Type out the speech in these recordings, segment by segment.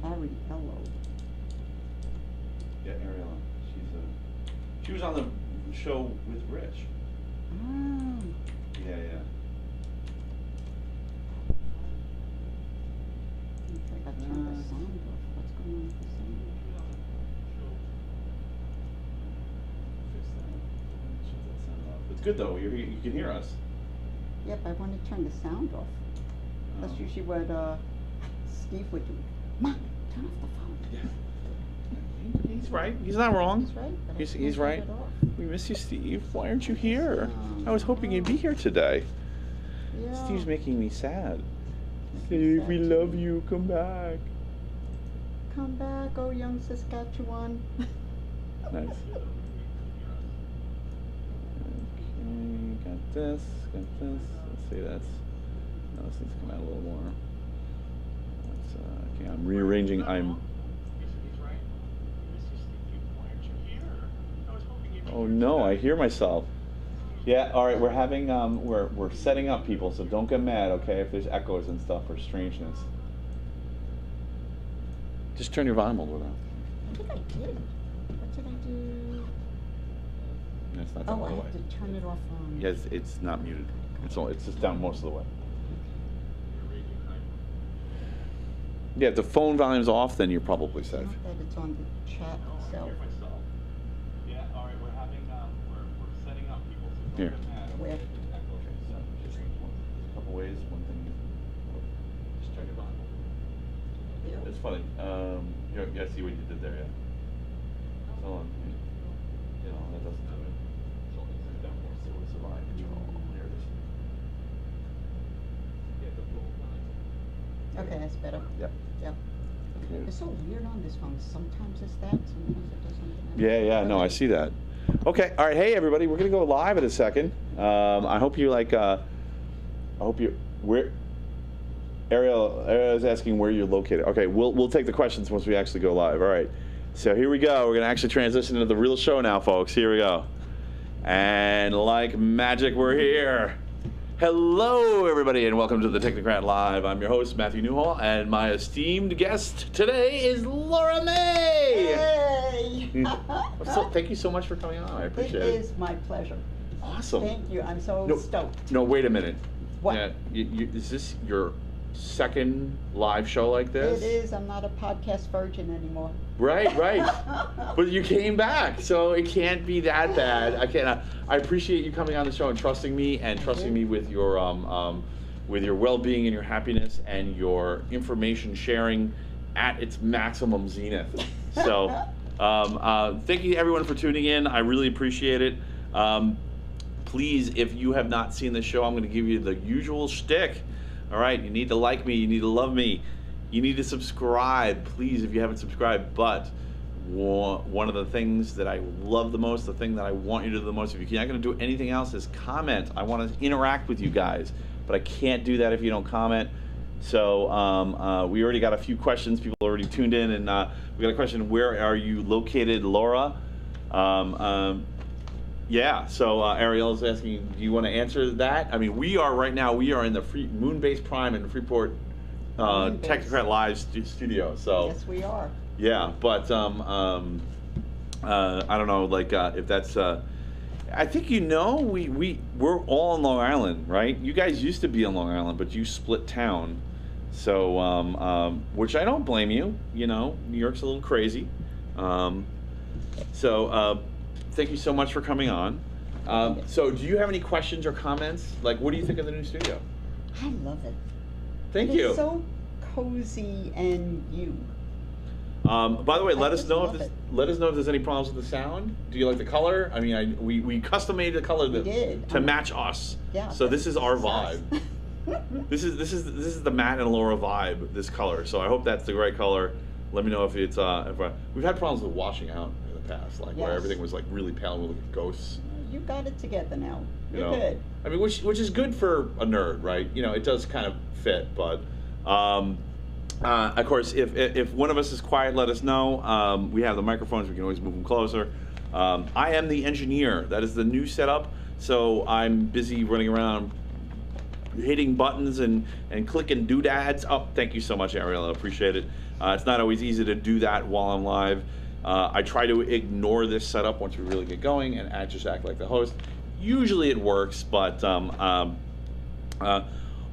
Ariello. Yeah, Ariella. She was on the show with Rich. Oh. Yeah. I think I turned the sound off. What's going on with the sound? It's good though. You can hear us. Yep, I want to turn the sound off. That's usually what Steve would do. Mom, turn off the phone. Yeah. He's right. He's not wrong. He's right. But I He's can't right. turn it off. We miss you, Steve. Why aren't you here? I was hoping you'd be here today. Yeah. Steve's making me sad. Making me Steve, sad we too. love you. Come back. Come back, oh young Saskatchewan. Nice. Okay, got this. Let's see, that's. No, this needs to come out a little more. That's, okay, I'm rearranging. Oh no, I hear myself. Yeah, all right, we're having we're setting up, people, so don't get mad, okay, if there's echoes and stuff or strangeness. Just turn your volume all the way down. I think I did. What did I do? That's not Oh, all I the way. have to turn it off on. Yes, it's not muted. It's just down most of the way. Yeah, if the phone volume's off, then you're probably safe. Not that it's on the chat itself. Yeah, all right, we're having, we're setting up people. So Here. Where? Okay, so just there's a couple ways. One thing, just turn your volume. Yeah. It's funny. Yeah, I see what you did there. Yeah. So, you know, that doesn't do it. So it's down more. So it's a line control. Here it is. Okay, that's better. Yep. Yep. Okay. It's so weird on this phone. Sometimes it's that, sometimes it does something else. Yeah, no, I see that. Okay, all right, hey everybody, we're gonna go live in a second. I hope you like. I hope you where. Ariel is asking where you're located. Okay, we'll take the questions once we actually go live. All right, so here we go. We're gonna actually transition into the real show now, folks. Here we go. And like magic, we're here. Hello, everybody, and welcome to the Technocrat Live. I'm your host, Matthew Newhall, and my esteemed guest today is Laura May. Hey! So, thank you so much for coming on. I appreciate it. It is my pleasure. Awesome. Thank you. I'm so stoked. No, wait a minute. What? Yeah, is this your second live show like this? It is. I'm not a podcast virgin anymore. Right. But you came back, so it can't be that bad. I appreciate you coming on the show and trusting me with your well-being and your happiness and your information sharing at its maximum zenith. So, thank you everyone for tuning in. I really appreciate it. Please, if you have not seen the show, I'm going to give you the usual shtick. All right, you need to like me, you need to love me, you need to subscribe, please, if you haven't subscribed. But one of the things that I love the most, the thing that I want you to do the most, if you're not going to do anything else, is comment. I want to interact with you guys, but I can't do that if you don't comment. So we already got a few questions. People already tuned in, and we got a question: where are you located, Laura? Yeah, so Ariel is asking, do you want to answer that? I mean, we are in the Moonbase Prime in Freeport Technocrat Live studio. So Yes, we are. yeah, but I don't know, like if that's. I think we're all in Long Island, right? You guys used to be in Long Island, but you split town. So which I don't blame you. You know, New York's a little crazy. Thank you so much for coming on. So do you have any questions or comments? Like, what do you think of the new studio? I love it. Thank you. It's so cozy and you. By the way, let us know if love there's any problems with the sound. Do you like the color? I mean, we custom made the color to match us. Yeah. So this is our This is us. vibe. This is the Matt and Laura vibe. This color. So I hope that's the right color. Let me know if it's we've had problems with washing out in the past, like where Yes. everything was like really pale and we look like ghosts. You got it together now. You You're know? good. I mean, which is good for a nerd, right? You know, it does kind of fit, but of course, if one of us is quiet, let us know. We have the microphones; we can always move them closer. I am the engineer. That is the new setup. So I'm busy running around hitting buttons and clicking doodads. Oh, thank you so much, Ariel. I appreciate it. It's not always easy to do that while I'm live. I try to ignore this setup once we really get going and just act like the host. Usually it works, but all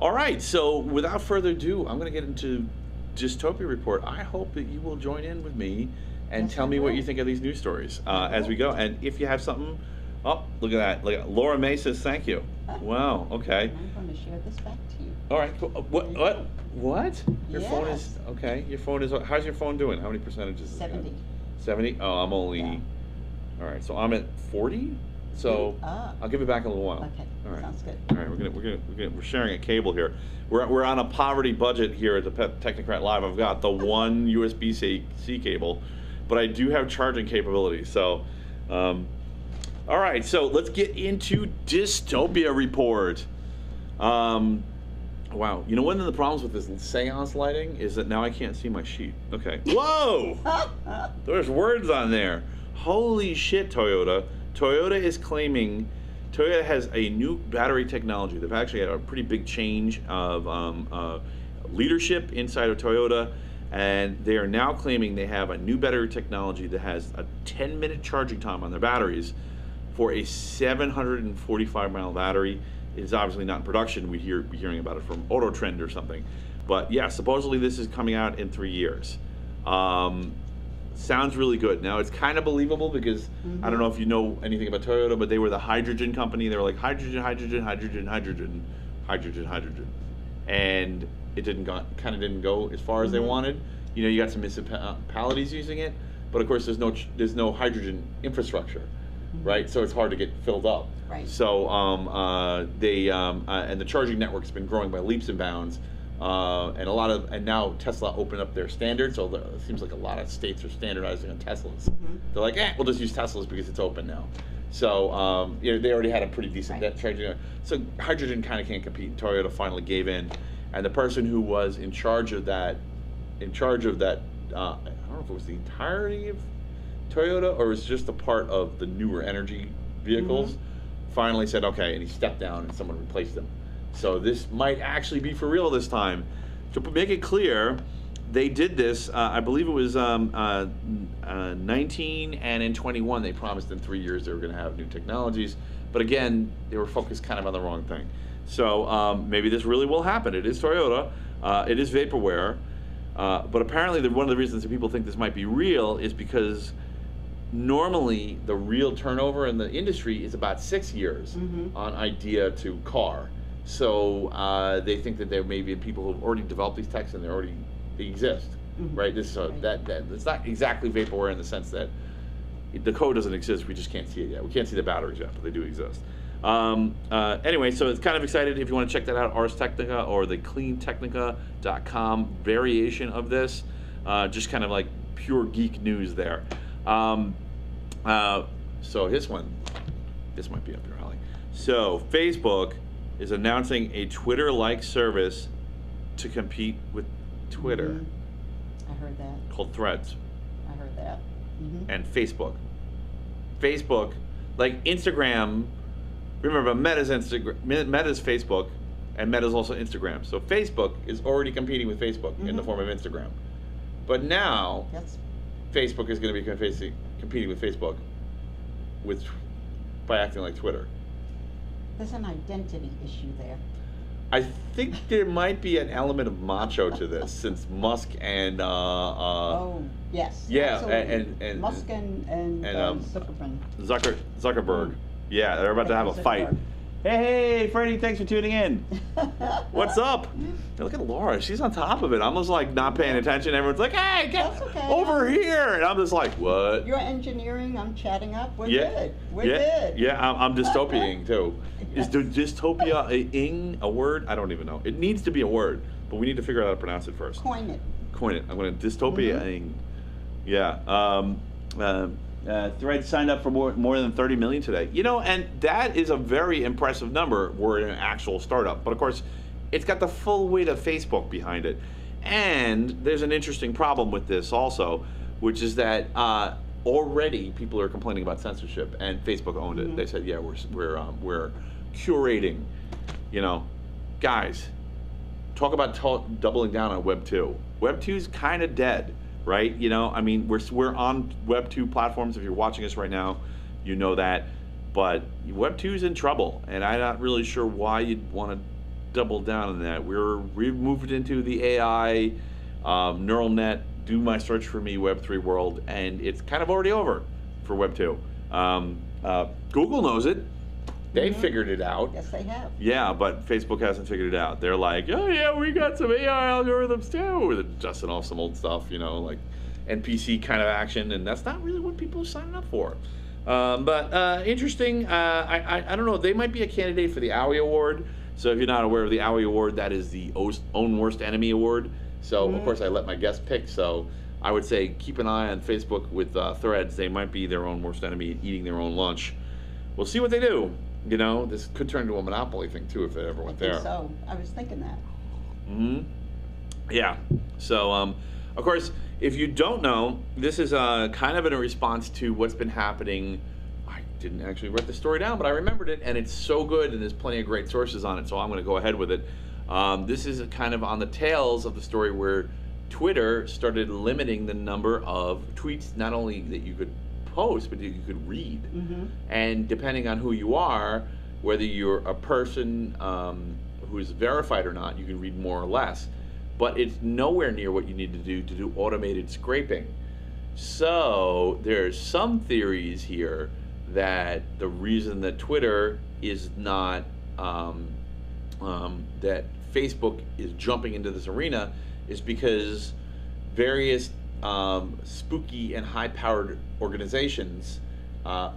right. So without further ado, I'm going to get into Dystopia Report. I hope that you will join in with me and tell me what you think of these news stories as we go. And if you have something, oh, look at that. Look at Laura May says thank you. Wow. Okay. I'm going to share this back to you. All right. Cool. What? Your phone is Yes. okay. Your phone is. How's your phone doing? How many percentages? is it got? 70. 70? Oh, I'm only. Yeah. All right. So I'm at 40. So I'll give it back in a little while. Okay. All right. Sounds good. All right. We're sharing a cable here. We're on a poverty budget here at the Technocrat Live. I've got the one USB-C cable, but I do have charging capabilities. So, all right. So let's get into Dystopia Report. Wow. You know, one of the problems with this seance lighting is that now I can't see my sheet. Okay. Whoa! There's words on there. Holy shit, Toyota. Toyota is claiming, Toyota has a new battery technology. They've actually had a pretty big change of leadership inside of Toyota, and they are now claiming they have a new battery technology that has a 10-minute charging time on their batteries for a 745-mile battery. It's obviously not in production. We'd be hearing about it from Auto Trend or something. But yeah, supposedly this is coming out in 3 years. Sounds really good. Now it's kind of believable because I don't know if you know anything about Toyota, but they were the hydrogen company. They were like hydrogen, hydrogen, hydrogen, hydrogen, hydrogen, hydrogen, and it didn't go as far as they wanted. You know, you got some municipalities using it, but of course there's no hydrogen infrastructure, right? So it's hard to get filled up. Right. So and the charging network's been growing by leaps and bounds. And now Tesla opened up their standards, so it seems like a lot of states are standardizing on Teslas. They're like, we'll just use Teslas because it's open now. So you know, they already had a pretty decent charging. So hydrogen kind of can't compete. And Toyota finally gave in, and the person who was in charge of that, I don't know if it was the entirety of Toyota or it was just a part of the newer energy vehicles, finally said okay, and he stepped down and someone replaced him. So this might actually be for real this time. To make it clear, they did this, I believe it was 19 and in 21, they promised in 3 years they were going to have new technologies. But again, they were focused kind of on the wrong thing. So maybe this really will happen. It is Toyota, it is vaporware. But apparently one of the reasons that people think this might be real is because normally the real turnover in the industry is about 6 years on idea to car. So they think that there may be people who've already developed these techs and they exist, right? This that it's not exactly vaporware in the sense that the code doesn't exist. We just can't see it yet. We can't see the batteries yet, but they do exist. Anyway, so it's kind of excited. If you want to check that out, Ars Technica or the cleantechnica.com variation of this, just kind of like pure geek news there. So this might be up your alley. So Facebook is announcing a Twitter-like service to compete with Twitter. I heard that. Called Threads. I heard that. And Facebook. Facebook, like Instagram, remember Meta's Facebook, and Meta's also Instagram. So Facebook is already competing with Facebook in the form of Instagram. But now, Facebook is going to be competing with Facebook by acting like Twitter. There's an identity issue there. I think there might be an element of macho to this, since Musk and oh yes. Yeah, absolutely. and Musk and Zuckerberg. Yeah, they're about to have a fight. Hey, Freddie, thanks for tuning in. What's up? Hey, look at Laura. She's on top of it. I'm just like not paying attention. Everyone's like, hey, get over here. And I'm just like, what? You're engineering. I'm chatting up. We're good. We're good. Yeah, I'm dystopiaing too. Is dystopia-ing a word? I don't even know. It needs to be a word, but we need to figure out how to pronounce it first. Coin it. I'm going to dystopia-ing. Yeah. Threads signed up for more than 30 million today. You know, and that is a very impressive number. We're an actual startup. But of course, it's got the full weight of Facebook behind it. And there's an interesting problem with this also, which is that already people are complaining about censorship, and Facebook owned it. They said, yeah, we're curating, you know, guys, talk about doubling down on Web 2. Web 2's kind of dead, right? You know, I mean, we're on Web 2 platforms. If you're watching us right now, you know that. But Web 2's in trouble, and I'm not really sure why you'd want to double down on that. We've moved into the AI, neural net, do my search for me Web 3 world, and it's kind of already over for Web 2. Google knows it. They figured it out. Yes, they have. Yeah, but Facebook hasn't figured it out. They're like, oh yeah, we got some AI algorithms too. They're dusting off some old stuff, you know, like NPC kind of action, and that's not really what people are signing up for. But interesting. I don't know. They might be a candidate for the OWI Award. So if you're not aware of the OWI Award, that is the Own Worst Enemy Award. So of course I let my guests pick. So I would say keep an eye on Facebook with Threads. They might be their own worst enemy, eating their own lunch. We'll see what they do. You know, this could turn into a monopoly thing too if it ever went there. So I was thinking that. Yeah. So of course, if you don't know, this is kind of in a response to what's been happening. I didn't actually write the story down, but I remembered it, and it's so good, and there's plenty of great sources on it, so I'm going to go ahead with it. This is kind of on the tails of the story where Twitter started limiting the number of tweets, not only that you could post, but you could read. And depending on who you are, whether you're a person who is verified or not, you can read more or less. But it's nowhere near what you need to do automated scraping. So there's some theories here that the reason that Twitter is not, that Facebook is jumping into this arena is because various spooky and high-powered organizations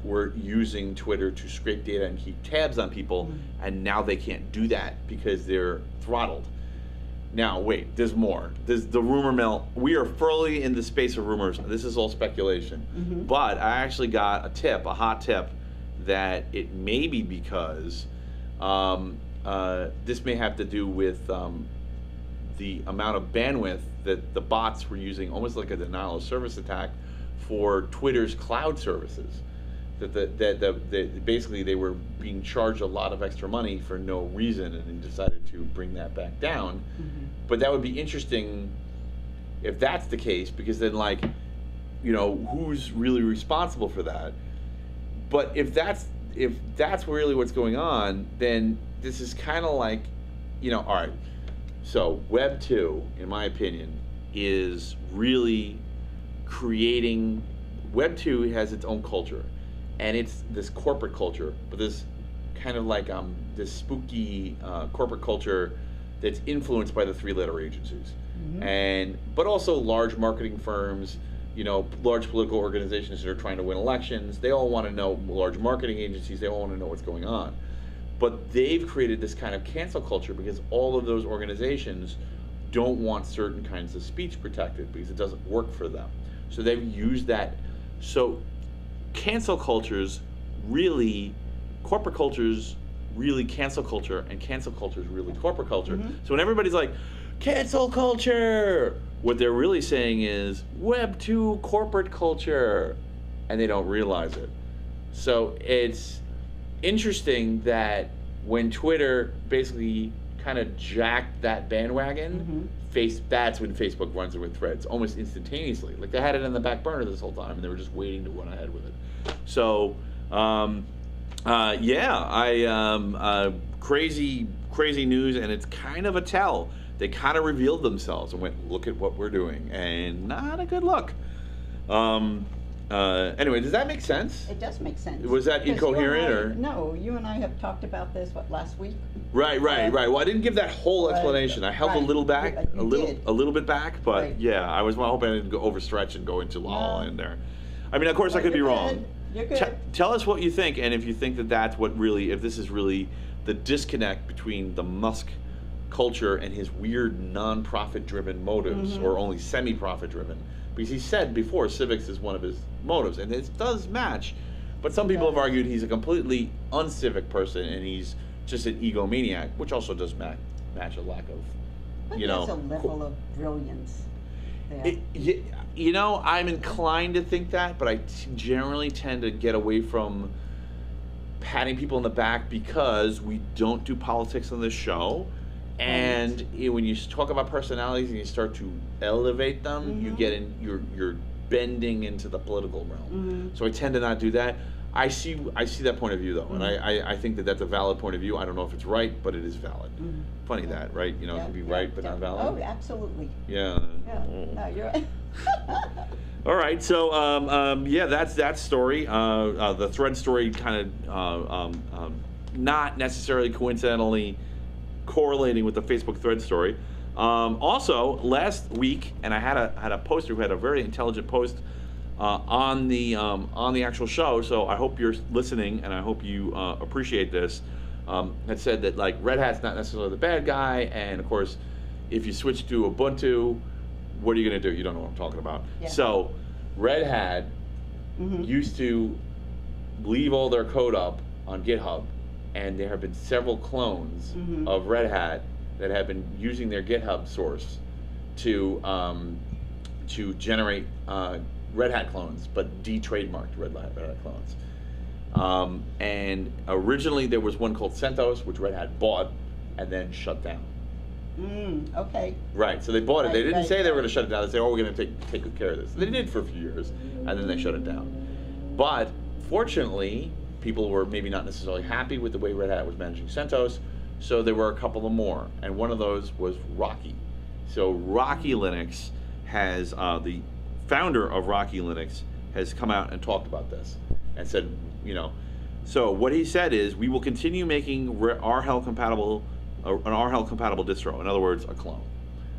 were using Twitter to scrape data and keep tabs on people, and now they can't do that because they're throttled. Now, wait, there's more. There's the rumor mill. We are fully in the space of rumors. This is all speculation. But I actually got a hot tip, that it may be because this may have to do with the amount of bandwidth that the bots were using, almost like a denial of service attack, for Twitter's cloud services. That basically they were being charged a lot of extra money for no reason, and they decided to bring that back down. But that would be interesting if that's the case, because then, like, you know, who's really responsible for that? But if that's really what's going on, then this is kind of like, you know, all right. So Web 2, in my opinion, is really creating. Web 2 has its own culture. And it's this corporate culture, but this kind of like this spooky corporate culture that's influenced by the three-letter agencies, but also large marketing firms, you know, large political organizations that are trying to win elections. They all want to know, large marketing agencies, they all want to know what's going on. But they've created this kind of cancel culture because all of those organizations don't want certain kinds of speech protected because it doesn't work for them. So they've used that. So cancel cultures really, corporate cultures really cancel culture, and cancel culture is really corporate culture. So when everybody's like, cancel culture, what they're really saying is Web 2 corporate culture, and they don't realize it. So it's interesting that when Twitter basically kind of jacked that bandwagon, that's when Facebook runs it with Threads almost instantaneously. Like they had it in the back burner this whole time, and they were just waiting to run ahead with it. So, crazy news, and it's kind of a tell. They kind of revealed themselves and went, look at what we're doing, and not a good look. Anyway, does that make sense? It does make sense. Was that incoherent, or? No, you and I have talked about this, last week? Right. Well, I didn't give that whole explanation. I held a little back, a little bit back, but yeah, I was hoping I didn't go overstretch and go into law in there. I mean, of course, I could be wrong. You're good. Tell us what you think, and if you think that that's what really, if this is really the disconnect between the Musk culture and his weird non-profit-driven motives, or only semi-profit-driven. Because he said before civics is one of his motives, and it does match. But some people have argued he's a completely uncivic person, and he's just an egomaniac, which also does match a lack of, you know. There's a level of brilliance there. You know, I'm inclined to think that, but I generally tend to get away from patting people in the back because we don't do politics on this show. And when you talk about personalities and you start to elevate them, you get in, you're bending into the political realm. So I tend to not do that. I see that point of view though, and I think that that's a valid point of view. I don't know if it's right, but it is valid. Funny that, right? You know, it can be right but not valid. Oh, absolutely. Yeah. Yeah. No, you're right. All right, so yeah, that's that story. The thread story kind of not necessarily coincidentally correlating with the Facebook thread story. Also, last week, and I had a poster who had a very intelligent post on the actual show. So I hope you're listening, and I hope you appreciate this. Had said that like Red Hat's not necessarily the bad guy, and of course, if you switch to Ubuntu, what are you going to do? You don't know what I'm talking about. Yeah. So Red Hat used to leave all their code up on GitHub, and there have been several clones of Red Hat that have been using their GitHub source to generate Red Hat clones, but de-trademarked Red Hat clones. And originally there was one called CentOS, which Red Hat bought and then shut down. Okay. Right, so they bought it. They didn't say they were going to shut it down. They said, oh, we're going to take good care of this. They did for a few years, and then they shut it down. But fortunately, people were maybe not necessarily happy with the way Red Hat was managing CentOS, so there were a couple of more, and one of those was Rocky. So Rocky Linux has, the founder of Rocky Linux has come out and talked about this and said, you know, so what he said is, we will continue making RHEL compatible, an RHEL compatible distro, in other words, a clone,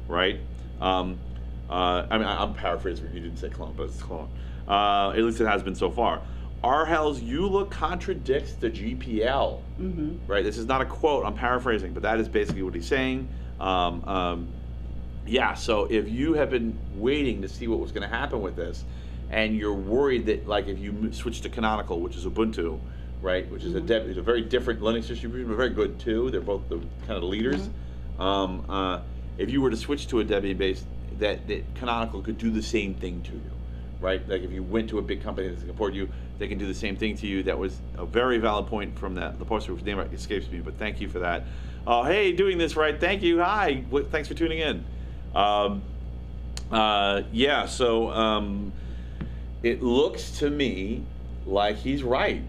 right? I mean, I'm paraphrasing, he didn't say clone, but it's clone. At least it has been so far. RHEL's EULA contradicts the GPL, right? This is not a quote, I'm paraphrasing, but that is basically what he's saying. Yeah, so if you have been waiting to see what was going to happen with this, and you're worried that, like, if you switch to Canonical, which is Ubuntu, right, which is it's a very different Linux distribution, but very good too. They're both the kind of leaders. If you were to switch to a Debian-based, that Canonical could do the same thing to you, right? Like if you went to a big company that support you, they can do the same thing to you. That was a very valid point from the poster, whose name escapes me, but thank you for that. Hey, doing this right, thank you, hi, thanks for tuning in. Yeah, so it looks to me like he's right.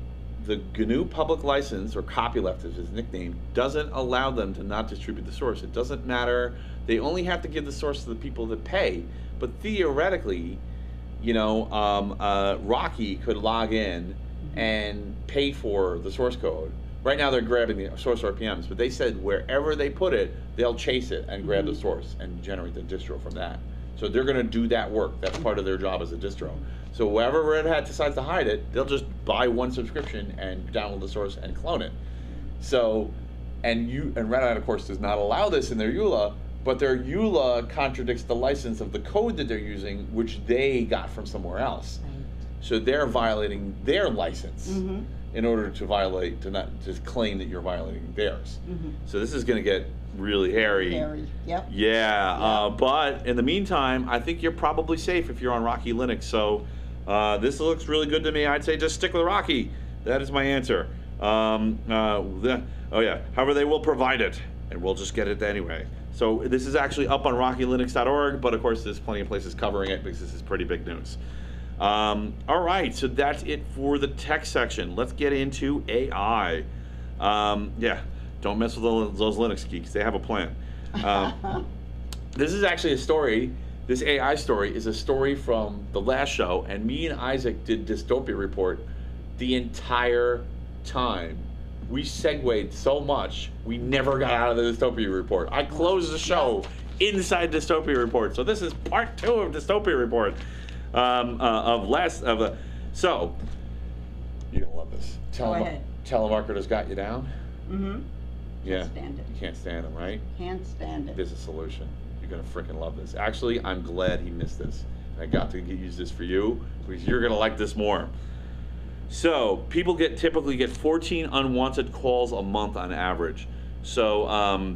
The GNU public license, or copyleft is his nickname, doesn't allow them to not distribute the source. It doesn't matter. They only have to give the source to the people that pay. But theoretically, you know, Rocky could log in and pay for the source code. Right now they're grabbing the source RPMs, but they said wherever they put it, they'll chase it and grab the source and generate the distro from that. So they're going to do that work. That's part of their job as a distro. So wherever Red Hat decides to hide it, they'll just buy one subscription and download the source and clone it. So, and Red Hat, of course, does not allow this in their EULA, but their EULA contradicts the license of the code that they're using, which they got from somewhere else. So they're violating their license in order to violate, to not just claim that you're violating theirs. So this is going to get really hairy. Yep. Yeah, but in the meantime, I think you're probably safe if you're on Rocky Linux. So this looks really good to me. I'd say just stick with Rocky. That is my answer. Oh yeah, however they will provide it, and we'll just get it anyway. So this is actually up on rockylinux.org, but of course there's plenty of places covering it because this is pretty big news. All right, so that's it for the tech section. Let's get into AI. Yeah, don't mess with those Linux geeks. They have a plan. This is actually a story. This AI story is a story from the last show, and me and Isaac did Dystopia Report the entire time. We segued so much, we never got out of the Dystopia Report. I closed the show inside Dystopia Report. So this is part 2 of Dystopia Report. So, you're gonna love this. Telemarketers got you down? Yeah, Can't stand it. you can't stand them, right? Can't stand it. There's a solution. You're gonna freaking love this. Actually, I'm glad he missed this. I got to use this for you because you're gonna like this more. So people typically get 14 unwanted calls a month on average. So I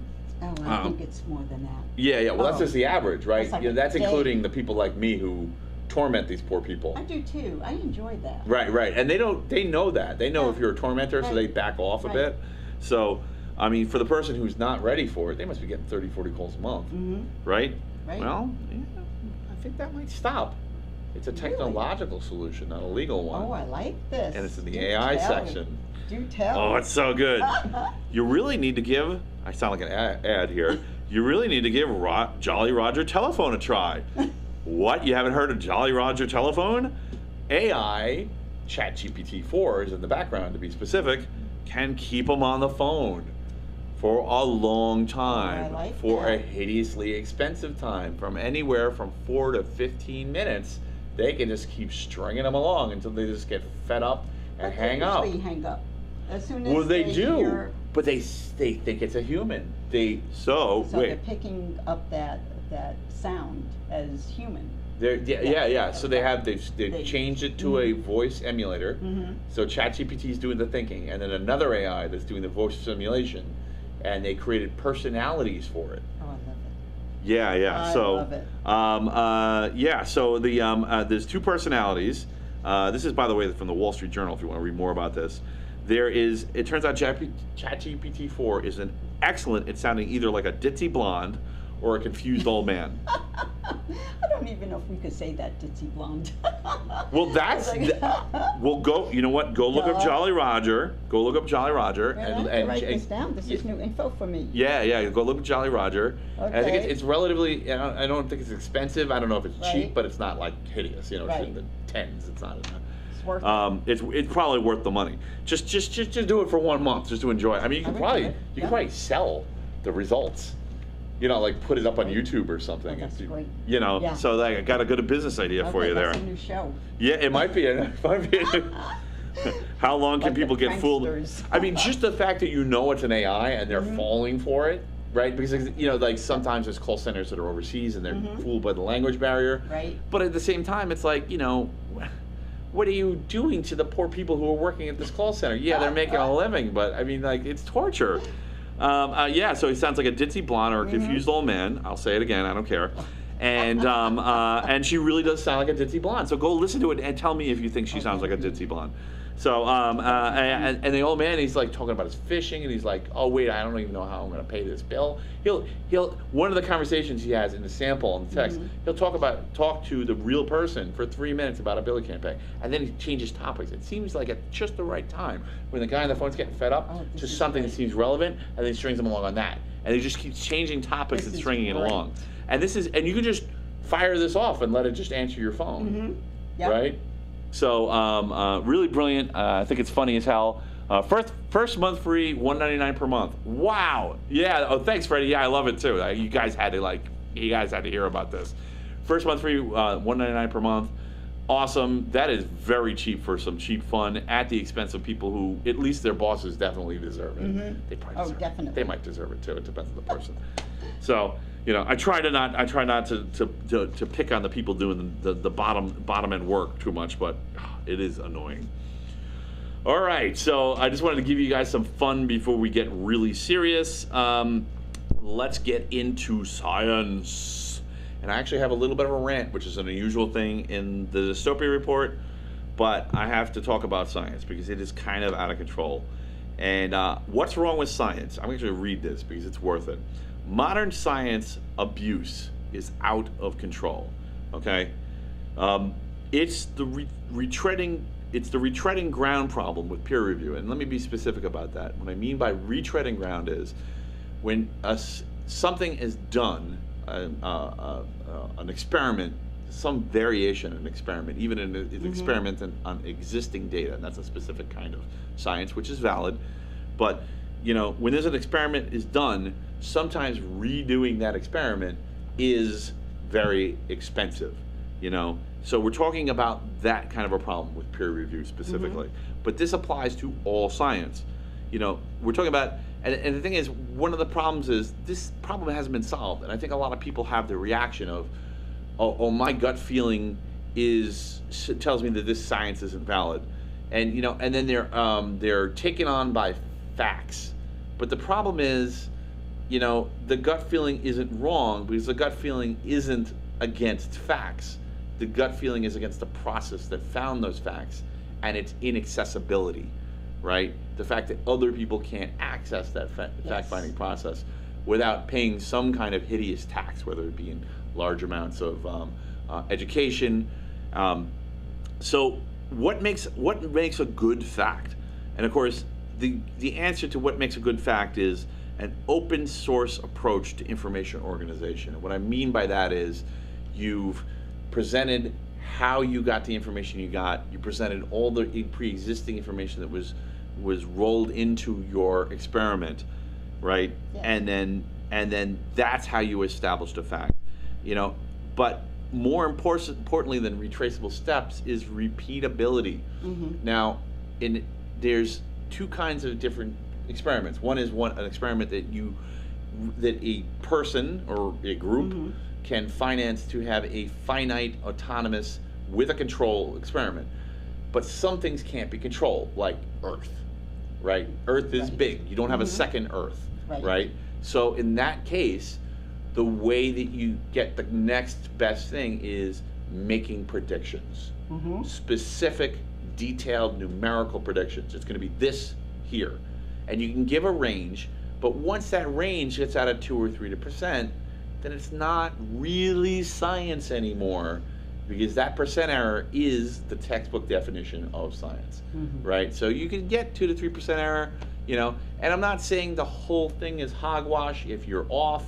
think it's more than that. yeah. Well, that's just the average, right? That's like that's a day. including the people like me who torment these poor people. I do too. I enjoy that. Right. And they know that. They know if you're a tormentor, so they back off a bit. So I mean, for the person who's not ready for it, they must be getting 30, 40 calls a month, right? Right. Well, yeah, I think that might stop. It's a technological solution, not a legal one. Oh, I like this. And it's in the Do AI tell. section. Do tell. Oh, it's so good. You really need to give, I sound like an ad here, you really need to give Jolly Roger Telephone a try. What, you haven't heard of Jolly Roger Telephone? AI, ChatGPT-4 is in the background to be specific, can keep them on the phone for a long time, I like for a that. hideously expensive time, from anywhere from 4 to 15 minutes. They can just keep stringing them along until they just get fed up and But hang they up. usually hang up. As soon as Well, they do, hear, but they think it's a human. so they're Wait. picking up that sound as human. Yeah. So they've They- changed it to a voice emulator. Mm-hmm. So ChatGPT is doing the thinking, and then another AI that's doing the voice simulation, and they created personalities for it. Oh, I love it. Yeah. I So, love it. So there's two personalities. This is, by the way, from the Wall Street Journal. If you want to read more about this, it turns out ChatGPT-4 is an excellent at sounding either like a ditzy blonde or a confused old man. I don't even know if we could say that, ditzy blonde. Well, that's well. Go. You know what? Go look up Duh. Jolly Roger. Go look up Jolly Roger, and write this down. This is new info for me. Yeah. Go look up Jolly Roger. And I think Okay. it's relatively. I don't think it's expensive. I don't know if it's cheap, Right. but it's not like hideous. You know, it's Right. in the tens. It's not. It's worth it. It's probably worth the money. Just do it for 1 month, just to enjoy it. I mean, you I can would probably do it, you yeah. can probably sell the results. You know, like put it up on Right. YouTube or something. Oh, that's If you- great. You know, Yeah. so like, I got a good business idea for Okay, you there. that's a new show. Yeah, it might be. It might be. How long can Like the people get fooled? pranksters. I mean, just the fact that you know it's an AI and they're falling for it, right? Because you know, like sometimes there's call centers that are overseas and they're fooled by the language barrier. Right. But at the same time, it's like, you know, what are you doing to the poor people who are working at this call center? Yeah, they're making a living, but I mean, like, it's torture. So he sounds like a ditzy blonde or a confused old man. I'll say it again. I don't care. And she really does sound like a ditzy blonde. So go listen to it and tell me if you think she sounds like a ditzy blonde. So and the old man, he's like talking about his fishing, and he's like, oh wait, I don't even know how I'm going to pay this bill. He'll one of the conversations he has in the sample in the text, he'll talk to the real person for 3 minutes about a bill he can't pay, and then he changes topics. It seems like at just the right time when the guy on the phone's getting fed up Oh, this to is something that great. seems relevant, and then he strings them along on that, and he just keeps changing topics This and is stringing it great. along. And you can just fire this off and let it just answer your phone, Yep. right? So really brilliant. I think it's funny as hell. First month free, $1.99 per month. Wow. Yeah. Oh, thanks, Freddie. Yeah, I love it too. You guys had to hear about this. First month free, $1.99 per month. Awesome. That is very cheap for some cheap fun at the expense of people who, at least their bosses, definitely deserve it. They probably Oh, deserve it. definitely. They might deserve it too. It depends on the person. So, you know, I try not to pick on the people doing the bottom end work too much, but it is annoying. All right, so I just wanted to give you guys some fun before we get really serious. Let's get into science. And I actually have a little bit of a rant, which is an unusual thing in the dystopia report, but I have to talk about science because it is kind of out of control. And what's wrong with science? I'm going to read this because it's worth it. Modern science abuse is out of control. Okay, it's the retreading ground problem with peer review. And let me be specific about that. What I mean by retreading ground is when something is done, an experiment, some variation in an experiment, even in an experiment on existing data, and that's a specific kind of science, which is valid. But you know, when there's an experiment is done, sometimes redoing that experiment is very expensive. You know, so we're talking about that kind of a problem with peer review specifically. But this applies to all science. You know, we're talking about, and the thing is, one of the problems is this problem hasn't been solved, and I think a lot of people have the reaction of, oh my gut feeling tells me that this science isn't valid, and you know, and then they're taken on by facts. But the problem is, you know, the gut feeling isn't wrong because the gut feeling isn't against facts. The gut feeling is against the process that found those facts and its inaccessibility, right? The fact that other people can't access that fact-finding process without paying some kind of hideous tax, whether it be in large amounts of education. So what makes a good fact? And of course, the answer to what makes a good fact is an open source approach to information organization. And what I mean by that is you've presented how you got the information you got. You presented all the pre-existing information that was rolled into your experiment, right? Yeah. And then that's how you established a fact, But more importantly than retraceable steps is repeatability. Now, there's two kinds of different experiments. One is an experiment that a person or a group can finance to have a finite, autonomous, with a control experiment. But some things can't be controlled, like Earth, right? Earth is big. You don't have a second Earth, right? So in that case, the way that you get the next best thing is making predictions. Specific, detailed, numerical predictions. It's going to be this here. And you can give a range, but once that range gets out of 2 or 3%, then it's not really science anymore, because that percent error is the textbook definition of science, right? So you can get 2 to 3% error, and I'm not saying the whole thing is hogwash. If you're off,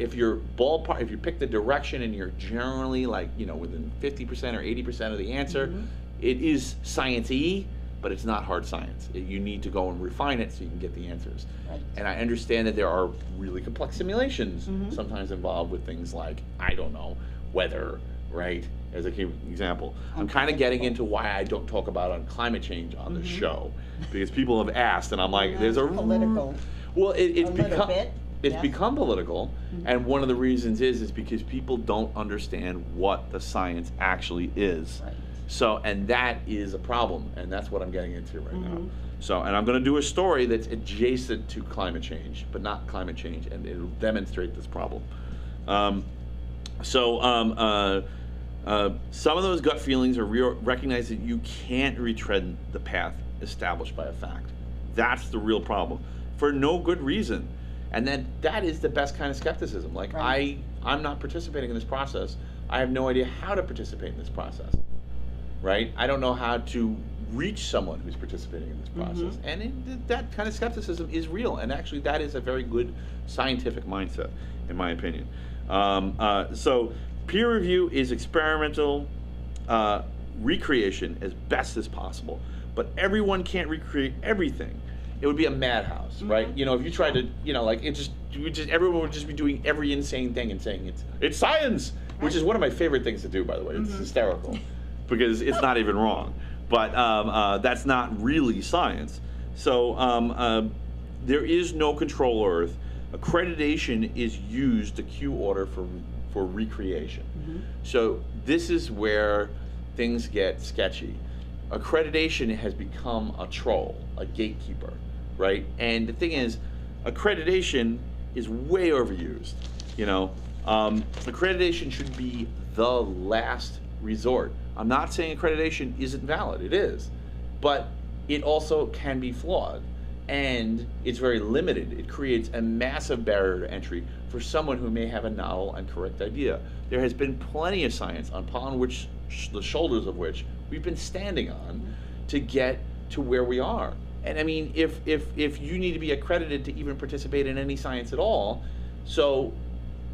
if you're ballpark, if you pick the direction and you're generally within 50% or 80% of the answer, it is science-y, but it's not hard science. You need to go and refine it so you can get the answers. Right. And I understand that there are really complex simulations sometimes involved with things like, I don't know, weather, right? As an example. I'm kind of getting into why I don't talk about on climate change on the show, because people have asked, and I'm like, there's a political. Well, it's become bit. It's become political, and one of the reasons is because people don't understand what the science actually is. Right. So, and that is a problem, and that's what I'm getting into right now. So, and I'm going to do a story that's adjacent to climate change, but not climate change, and it'll demonstrate this problem. Some of those gut feelings are recognize that you can't retread the path established by a fact. That's the real problem, for no good reason. And then that is the best kind of skepticism. Like, I'm not participating in this process. I have no idea how to participate in this process, right? I don't know how to reach someone who's participating in this process. And that kind of skepticism is real. And actually, that is a very good scientific mindset, in my opinion. So peer review is experimental recreation as best as possible. But everyone can't recreate everything. It would be a madhouse, right? If you tried to, everyone would just be doing every insane thing and saying it's science, which is one of my favorite things to do, by the way. It's hysterical, because it's not even wrong. But that's not really science. So there is no control Earth. Accreditation is used to queue order for recreation. So this is where things get sketchy. Accreditation has become a troll, a gatekeeper, right? And the thing is, accreditation is way overused. Accreditation should be the last resort. I'm not saying accreditation isn't valid, it is, but it also can be flawed, and it's very limited. It creates a massive barrier to entry for someone who may have a novel and correct idea. There has been plenty of science upon which the shoulders of which we've been standing on to get to where we are. And I mean, if you need to be accredited to even participate in any science at all, so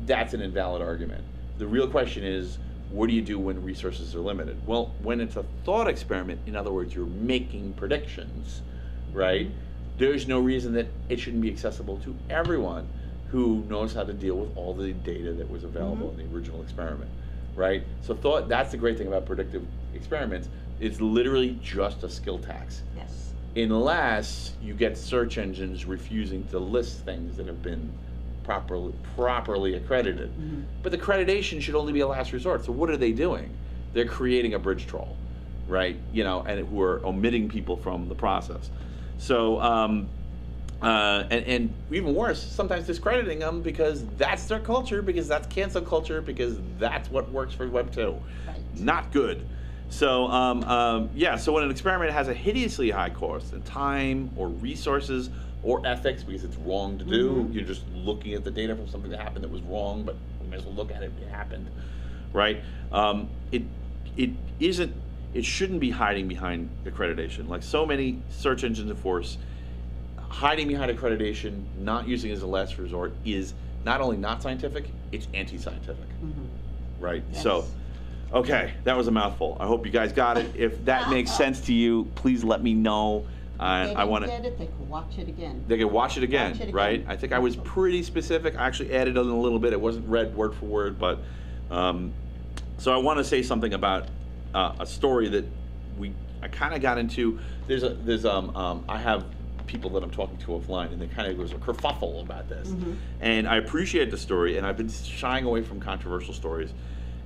that's an invalid argument. The real question is, what do you do when resources are limited? Well, when it's a thought experiment, in other words, you're making predictions, right? There's no reason that it shouldn't be accessible to everyone who knows how to deal with all the data that was available in the original experiment, right? So that's the great thing about predictive experiments. It's literally just a skill tax. Yes. Unless you get search engines refusing to list things that have been properly accredited. But the accreditation should only be a last resort. So what are they doing? They're creating a bridge troll, right? And who are omitting people from the process. So, and even worse, sometimes discrediting them because that's their culture, because that's cancel culture, because that's what works for Web 2. Right. Not good. So, yeah, so when an experiment has a hideously high cost in time or resources or ethics, because it's wrong to do, you're just looking at the data from something that happened that was wrong, but we may as well look at it, it happened, right? It shouldn't be hiding behind accreditation. Like so many search engines enforce, hiding behind accreditation, not using it as a last resort is not only not scientific, it's anti-scientific, right? Yes. So, okay, that was a mouthful. I hope you guys got it. If that makes sense to you, please let me know. If they I want didn't to. get it, they could watch it again. They can watch it again, Watch it again. right? I think I was pretty specific. I actually added in a little bit. It wasn't read word for word, but so I want to say something about a story that I kind of got into. I have people that I'm talking to offline, and they kind of goes a kerfuffle about this, and I appreciate the story, and I've been shying away from controversial stories,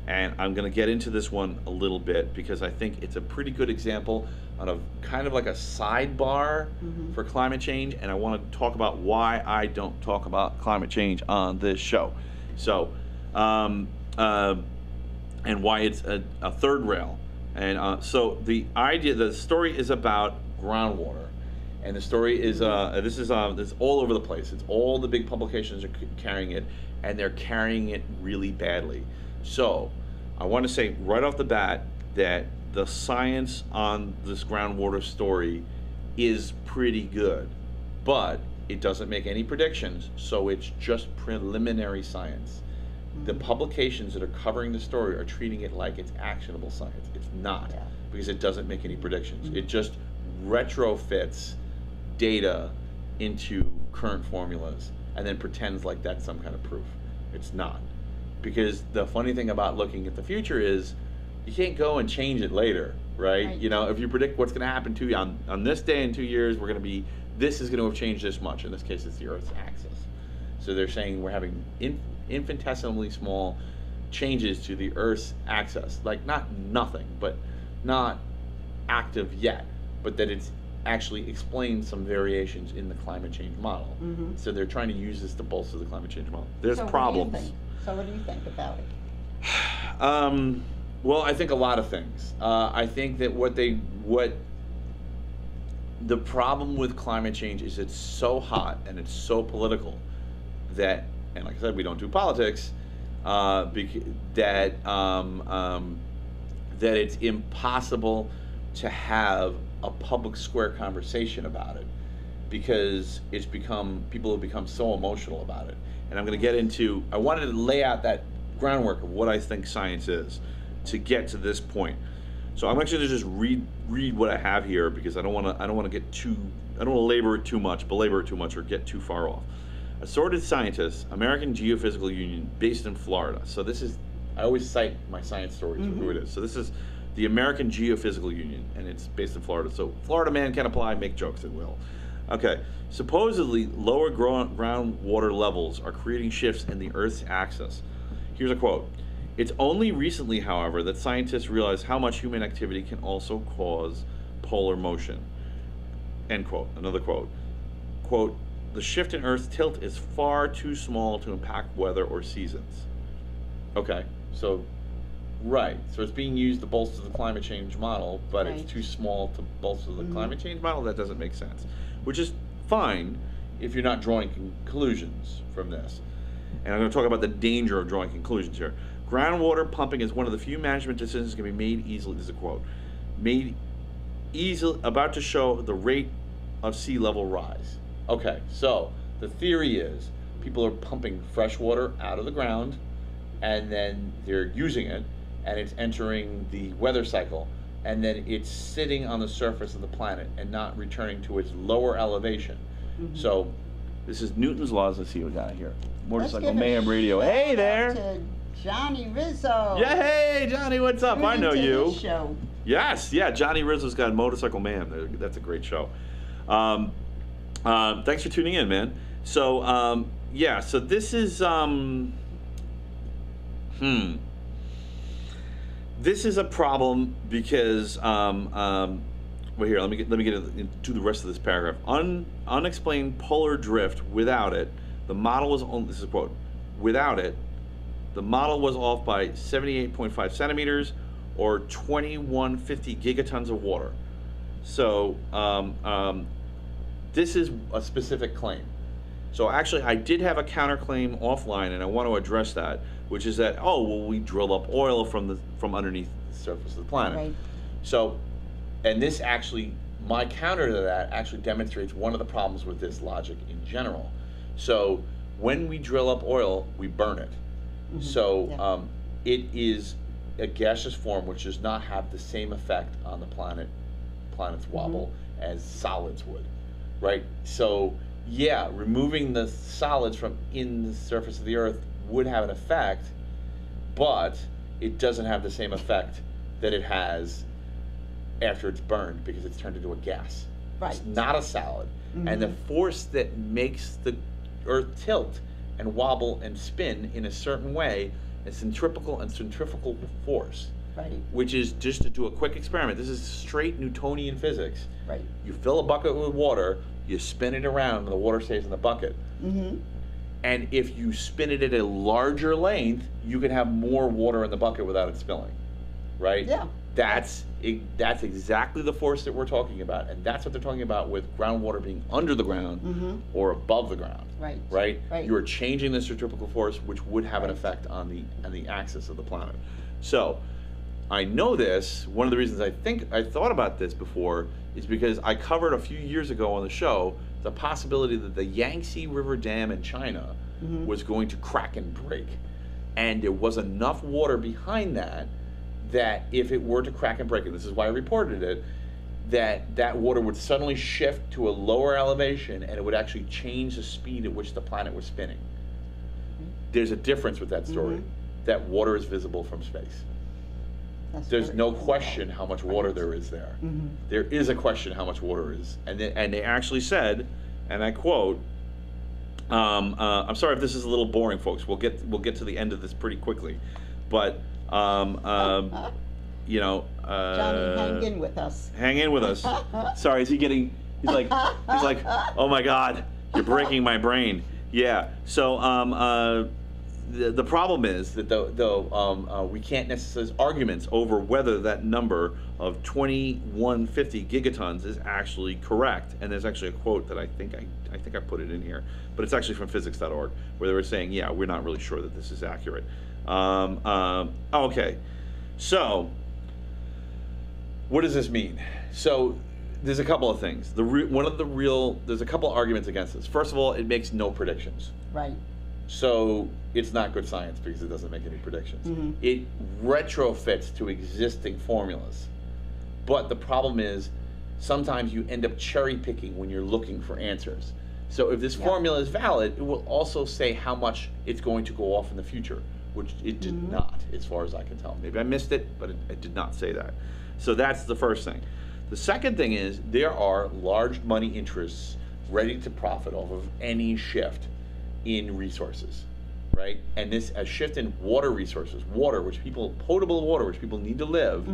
and I'm going to get into this one a little bit because I think it's a pretty good example of kind of like a sidebar for climate change, and I want to talk about why I don't talk about climate change on this show. So, and why it's a third rail. And so the story is about groundwater, and the story is this is all over the place. It's all the big publications are carrying it, and they're carrying it really badly. So I want to say right off the bat that the science on this groundwater story is pretty good, but it doesn't make any predictions, so it's just preliminary science. The publications that are covering the story are treating it like it's actionable science. It's not, because it doesn't make any predictions. It just retrofits data into current formulas and then pretends like that's some kind of proof. It's not. Because the funny thing about looking at the future is you can't go and change it later, right? You know, if you predict what's going to happen to you on this day in 2 years, this is going to have changed this much. In this case, it's the Earth's axis. So they're saying we're having infinitesimally small changes to the Earth's axis, like not nothing, but not active yet, but that it's actually explains some variations in the climate change model. So they're trying to use this to bolster the climate change model. There's problems. So what do you think about it? Well, I think a lot of things. I think that the problem with climate change is it's so hot and it's so political that, and like I said, we don't do politics, that it's impossible to have a public square conversation about it because people have become so emotional about it. And I'm going to get into, I wanted to lay out that groundwork of what I think science is to get to this point. So I'm actually going to just read what I have here because I don't want to belabor it too much or get too far off. Assorted scientists, American Geophysical Union, based in Florida. So this is, I always cite my science stories for who it is. So this is the American Geophysical Union, and it's based in Florida. So Florida man can apply, make jokes, it will. Okay, supposedly lower groundwater levels are creating shifts in the Earth's axis. Here's a quote. It's only recently, however, that scientists realize how much human activity can also cause polar motion. End quote. Another quote. Quote, the shift in Earth's tilt is far too small to impact weather or seasons. Okay, so, right. So it's being used to bolster the climate change model, but it's too small to bolster the climate change model? That doesn't make sense. Which is fine if you're not drawing conclusions from this. And I'm going to talk about the danger of drawing conclusions here. Groundwater pumping is one of the few management decisions that can be made easily. This is a quote. Made easily, about to show the rate of sea level rise. Okay, so the theory is people are pumping fresh water out of the ground and then they're using it and it's entering the weather cycle and then it's sitting on the surface of the planet and not returning to its lower elevation. So this is Newton's laws. Let's see what we got here. Motorcycle Mayhem Radio. Hey there. To Johnny Rizzo. Yeah, hey Johnny, what's up? I know you. His show. Yes, yeah, Johnny Rizzo's got Motorcycle Mayhem. That's a great show. Thanks for tuning in, man. So, yeah, so this is, this is a problem because, well, here, let me get into the rest of this paragraph. Unexplained polar drift. Without it, the model was only, this is a quote, without it, the model was off by 78.5 centimeters or 2150 gigatons of water. So this is a specific claim. So actually, I did have a counterclaim offline, and I want to address that, which is that, oh, well, we drill up oil from underneath the surface of the planet. Right. So, and this actually, my counter to that actually demonstrates one of the problems with this logic in general. So when we drill up oil, we burn it. Mm-hmm. So Yeah. it is a gaseous form which does not have the same effect on the planet's wobble as solids would, right? So yeah, removing the solids from in the surface of the Earth would have an effect, but it doesn't have the same effect that it has after it's burned, because it's turned into a gas. Right. It's not a solid. And the force that makes the Earth tilt and wobble and spin in a certain way is centrifugal and centrifugal force. Right. Which is, just to do a quick experiment, this is straight Newtonian physics. Right. You fill a bucket with water, you spin it around, and the water stays in the bucket. Mm-hmm. And if you spin it at a larger length, you can have more water in the bucket without it spilling, right? Yeah. That's exactly the force that we're talking about, and that's what they're talking about with groundwater being under the ground or above the ground. Right. Right. Right. You are changing the centrifugal force, which would have an Right. effect on the axis of the planet. So, I know this. One of the reasons I think I thought about this before is because I covered a few years ago on the show the possibility that the Yangtze River Dam in China was going to crack and break, and there was enough water behind that if it were to crack and break, and this is why I reported it, that water would suddenly shift to a lower elevation, and it would actually change the speed at which the planet was spinning. There's a difference with that story. That water is visible from space. That's There's very no cool. question how much water there is there. There is a question how much water is, and they actually said, and I quote, I'm sorry if this is a little boring, folks. We'll get to the end of this pretty quickly, but you know, Johnny, hang in with us. hang in with us. Sorry, is he getting? He's like, oh my God, you're breaking my brain. Yeah. So the problem is that though we can't necessarily arguments over whether that number of 2150 gigatons is actually correct. And there's actually a quote that I think I put it in here, but it's actually from physics.org, where they were saying, yeah, we're not really sure that this is accurate. Okay, so what does this mean? So there's a couple of things. There's a couple arguments against this. First of all, it makes no predictions. Right. So it's not good science because it doesn't make any predictions. It retrofits to existing formulas. But the problem is sometimes you end up cherry picking when you're looking for answers. So if this formula is valid, it will also say how much it's going to go off in the future, which it did not, as far as I can tell. Maybe I missed it, but it did not say that. So that's the first thing. The second thing is there are large money interests ready to profit off of any shift in resources, right? And a shift in water resources, potable water, which people need to live,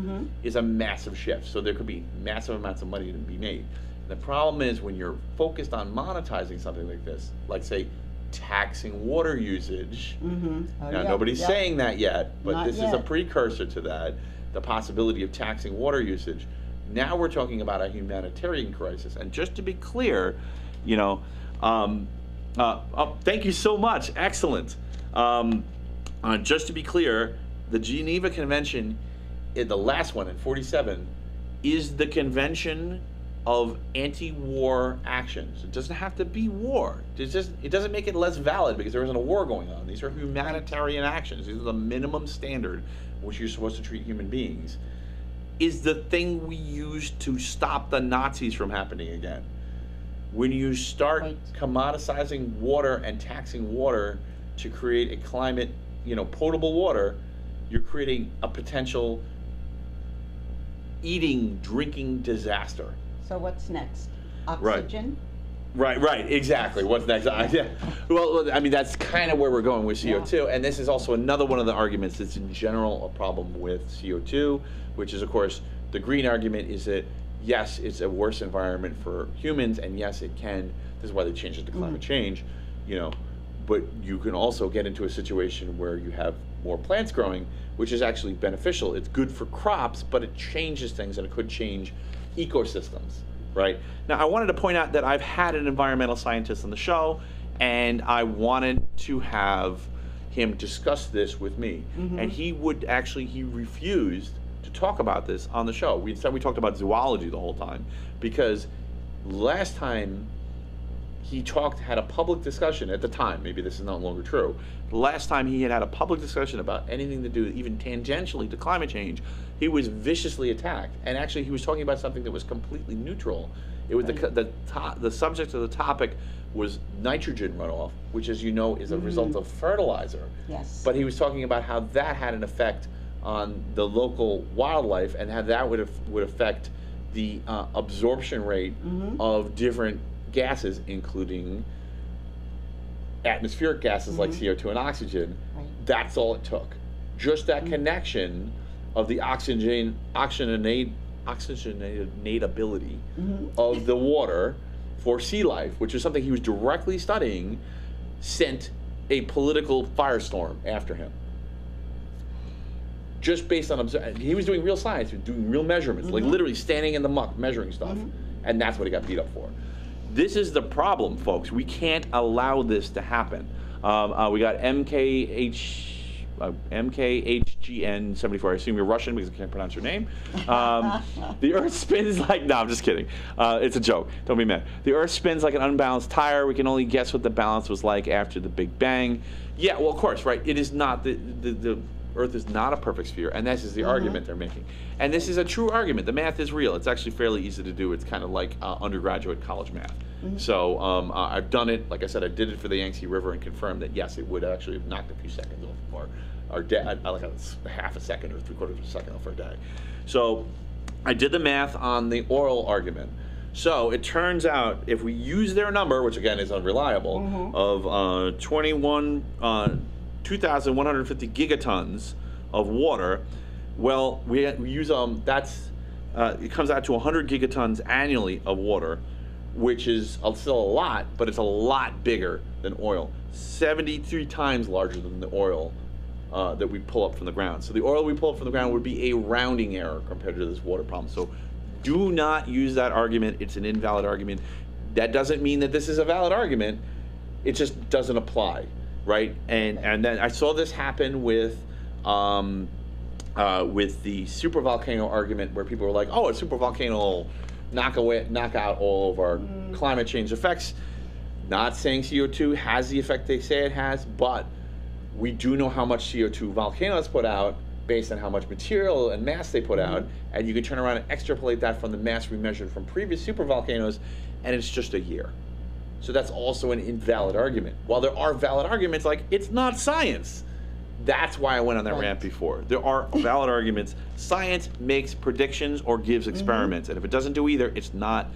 is a massive shift. So there could be massive amounts of money to be made. The problem is when you're focused on monetizing something like this, like say taxing water usage. Now nobody's saying that yet, but Not this is yet. a precursor to that, the possibility of taxing water usage. Now we're talking about a humanitarian crisis. And just to be clear, you know, thank you so much. Excellent. Just to be clear, the Geneva Convention, the last one in 47, is the convention of anti-war actions. It doesn't have to be war. It doesn't make it less valid because there isn't a war going on. These are humanitarian actions. These are the minimum standard which you're supposed to treat human beings. Is the thing we use to stop the Nazis from happening again. When you start commoditizing water and taxing water to create a climate, potable water, you're creating a potential drinking disaster. So what's next? Oxygen? Right, exactly. What's next? Yeah. Well, I mean, that's kind of where we're going with CO2, and this is also another one of the arguments that's in general a problem with CO2, which is, of course, the green argument is that, yes, it's a worse environment for humans, and yes, it can, this is why they changed it to climate change, but you can also get into a situation where you have more plants growing, which is actually beneficial. It's good for crops, but it changes things, and it could change ecosystems, right? Now, I wanted to point out that I've had an environmental scientist on the show, and I wanted to have him discuss this with me. And he refused to talk about this on the show. Instead, we talked about zoology the whole time, because last time he had a public discussion at the time, maybe this is no longer true, the last time he had a public discussion about anything to do even tangentially to climate change, he was viciously attacked. And actually, he was talking about something that was completely neutral. It was the subject of the topic was nitrogen runoff, which, as you know, is a result of fertilizer. Yes. But he was talking about how that had an effect on the local wildlife, and how that would affect the absorption rate of different gases, including atmospheric gases like CO2 and oxygen. Right. That's all it took. Just that connection of the oxygenatability of the water for sea life, which is something he was directly studying, sent a political firestorm after him. Just based on he was doing real science, he was doing real measurements, like literally standing in the muck measuring stuff, and that's what he got beat up for. This is the problem, folks. We can't allow this to happen. We got MKHGN74. I assume you're Russian because I can't pronounce your name. The Earth spins like... No, I'm just kidding. It's a joke. Don't be mad. The Earth spins like an unbalanced tire. We can only guess what the balance was like after the Big Bang. Yeah, well, of course, right. It is not... The Earth is not a perfect sphere, and this is the argument they're making. And this is a true argument. The math is real. It's actually fairly easy to do. It's kind of like undergraduate college math. So I've done it. Like I said, I did it for the Yangtze River and confirmed that, yes, it would actually have knocked a few seconds off our day, like a half a second or 3/4 of a second off our day. So I did the math on the oil argument. So it turns out if we use their number, which again is unreliable, of 2,150 gigatons of water, well, we use it comes out to 100 gigatons annually of water, which is still a lot, but it's a lot bigger than oil. 73 times larger than the oil that we pull up from the ground. So the oil we pull up from the ground would be a rounding error compared to this water problem. So do not use that argument. It's an invalid argument. That doesn't mean that this is a valid argument. It just doesn't apply, right? And then I saw this happen with the supervolcano argument, where people were like, oh, a supervolcano will knock out all of our climate change effects. Not saying CO2 has the effect they say it has, but we do know how much CO2 volcanoes put out based on how much material and mass they put out, and you can turn around and extrapolate that from the mass we measured from previous supervolcanoes, and it's just a year. So that's also an invalid argument. While there are valid arguments like, it's not science. That's why I went on that rant before. There are valid arguments. Science makes predictions or gives experiments, and if it doesn't do either, it's not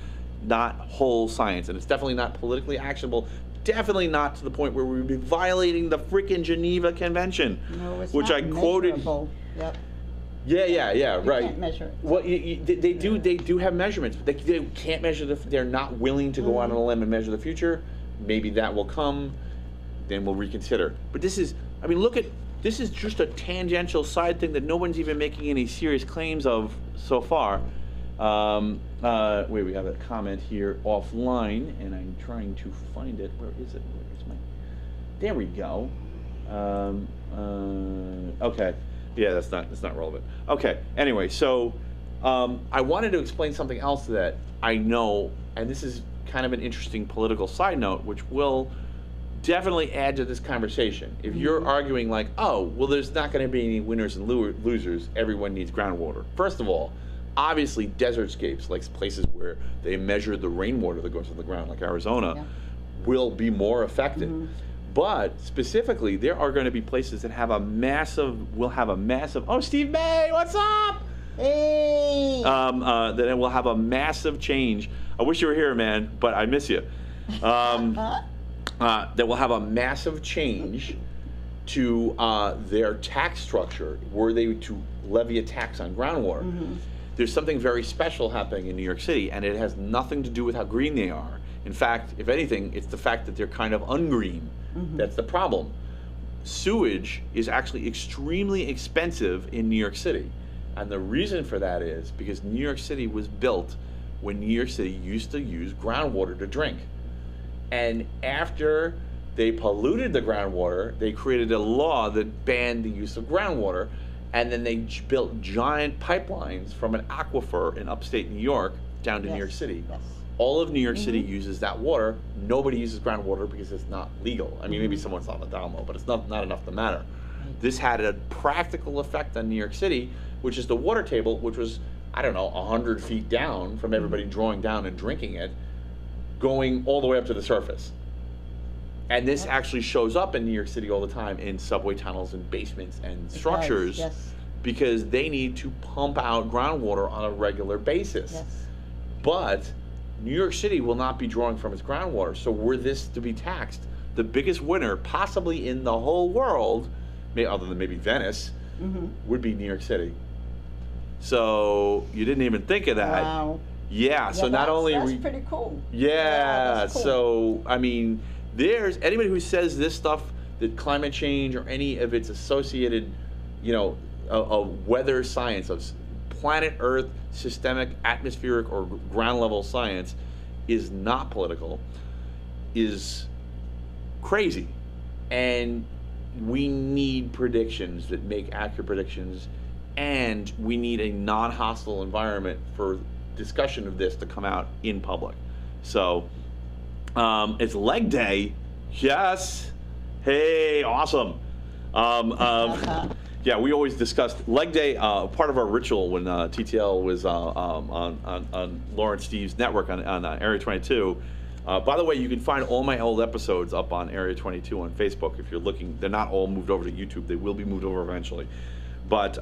whole science, and it's definitely not politically actionable. Definitely not to the point where we would be violating the freaking Geneva Convention, No, it's which not I quoted. measurable. Yep. Yeah, right. You can't measure it. Well, they do have measurements, but they can't measure they're not willing to go out on a limb and measure the future. Maybe that will come, then we'll reconsider. But this is just a tangential side thing that no one's even making any serious claims of so far. Wait, we have a comment here offline, and I'm trying to find it. Where is it? There we go. Okay. Yeah, that's not relevant. Okay. Anyway, so I wanted to explain something else that I know, and this is kind of an interesting political side note, which will definitely add to this conversation. If you're arguing like, oh, well, there's not going to be any winners and losers, everyone needs groundwater. First of all, obviously desertscapes, like places where they measure the rainwater that goes to the ground, like Arizona, will be more affected. But specifically, there are going to be places that have a massive, oh, Steve May, what's up? Hey! That it will have a massive change. I wish you were here, man, but I miss you. That will have a massive change to their tax structure, were they to levy a tax on groundwater. There's something very special happening in New York City, and it has nothing to do with how green they are. In fact, if anything, it's the fact that they're kind of ungreen. That's the problem. sewage is actually extremely expensive in New York City. And the reason for that is because New York City was built when New York City used to use groundwater to drink. And after they polluted the groundwater, they created a law that banned the use of groundwater. And then they built giant pipelines from an aquifer in upstate New York down to New York City. Yes. All of New York City uses that water. Nobody uses groundwater because it's not legal. I mean, maybe someone's on the down low, but it's not enough to matter. This had a practical effect on New York City, which is the water table, which was, I don't know, 100 feet down from everybody drawing down and drinking it, going all the way up to the surface. And this actually shows up in New York City all the time in subway tunnels and basements and structures because they need to pump out groundwater on a regular basis. Yes. But New York City will not be drawing from its groundwater. So were this to be taxed, the biggest winner possibly in the whole world, other than maybe Venice, would be New York City. So you didn't even think of that. Wow. Yeah, so not only that's pretty cool. Yeah, that's cool. So I mean, there's anybody who says this stuff, that climate change or any of its associated, weather science of planet Earth, systemic, atmospheric, or ground level science is not political, is crazy. And we need predictions that make accurate predictions, and we need a non-hostile environment for discussion of this to come out in public. So it's leg day. Yes. Hey, awesome. Yeah, we always discussed leg day. Part of our ritual when TTL was on Lawrence Steve's network on Area 22. By the way, you can find all my old episodes up on Area 22 on Facebook if you're looking. They're not all moved over to YouTube. They will be moved over eventually, but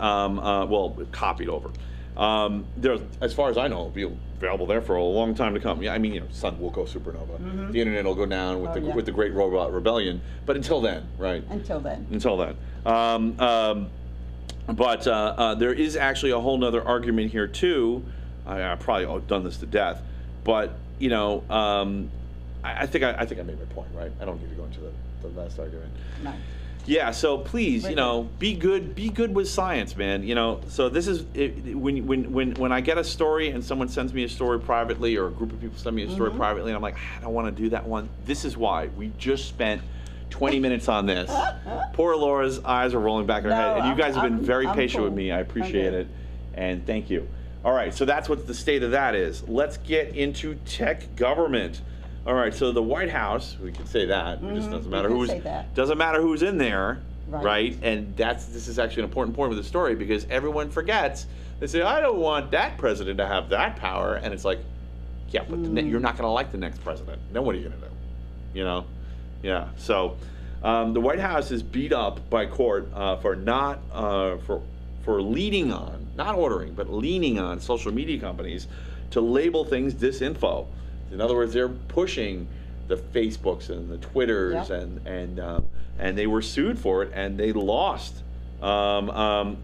copied over. There's, as far as I know, it'll be available there for a long time to come. Yeah, I mean, sun will go supernova. The internet will go down with the Great Robot Rebellion. But until then, right? Until then. But there is actually a whole nother argument here too. I probably done this to death, but I think I made my point, right? I don't need to go into the last argument. No. Yeah, so please, be good with science, man. So this is when I get a story and someone sends me a story privately, or a group of people send me a story privately, and I'm like, I don't want to do that one. This is why we just spent 20 minutes on this. Poor Laura's eyes are rolling back in her head, and you guys have been very patient with me. I appreciate it, and thank you. All right, so that's what the state of that is. Let's get into tech government. All right, so the White House, we can say that. It just doesn't matter who's in there, right? And this is actually an important point with the story, because everyone forgets. They say, I don't want that president to have that power, and it's like, yeah, but you're not going to like the next president. Then what are you going to do? Yeah. So the White House is beat up by court for leading on, not ordering, but leaning on social media companies to label things disinfo. In other words, they're pushing the Facebooks and the Twitters, and they were sued for it, and they lost. And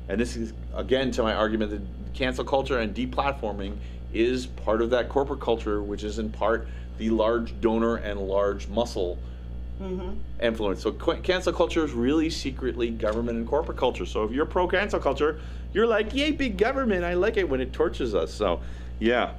this is again to my argument that cancel culture and deplatforming is part of that corporate culture, which is in part the large donor and large muscle influence. So cancel culture is really secretly government and corporate culture. So if you're pro cancel culture, you're like, yay, big government. I like it when it tortures us. So. Yeah.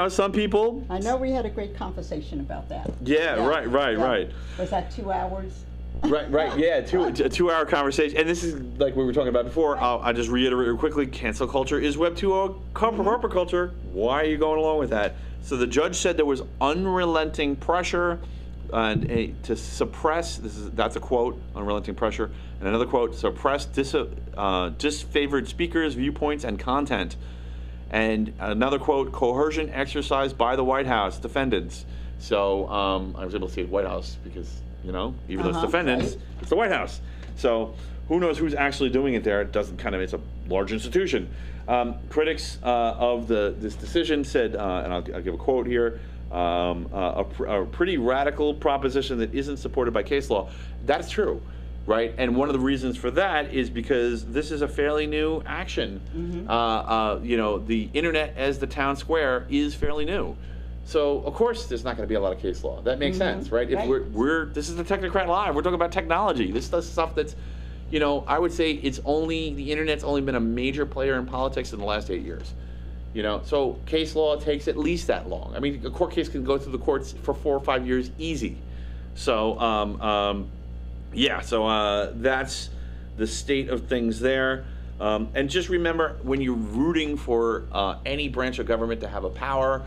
Some people... I know we had a great conversation about that. Yeah. Right. Was that 2 hours? Right, yeah, a 2-hour conversation. And this is like we were talking about before. I'll just reiterate quickly, cancel culture is Web 2.0 corporate culture. Why are you going along with that? So the judge said there was unrelenting pressure to suppress, that's a quote, unrelenting pressure, and another quote, suppress disfavored speakers, viewpoints, and content. And another quote, coercion exercised by the White House defendants. So I was able to say White House because, even though it's defendants, it's the White House. So who knows who's actually doing it there? It doesn't it's a large institution. Critics of this decision said, and I'll give a quote here, a pretty radical proposition that isn't supported by case law. That's true. Right, and one of the reasons for that is because this is a fairly new action. The internet as the town square is fairly new. So of course there's not going to be a lot of case law. That makes sense, right? If Right. this is the Technocrat Live. We're talking about technology. This is stuff that's, I would say the internet's only been a major player in politics in the last 8 years. So case law takes at least that long. I mean, a court case can go through the courts for 4 or 5 years easy. So that's the state of things there. And just remember, when you're rooting for any branch of government to have a power,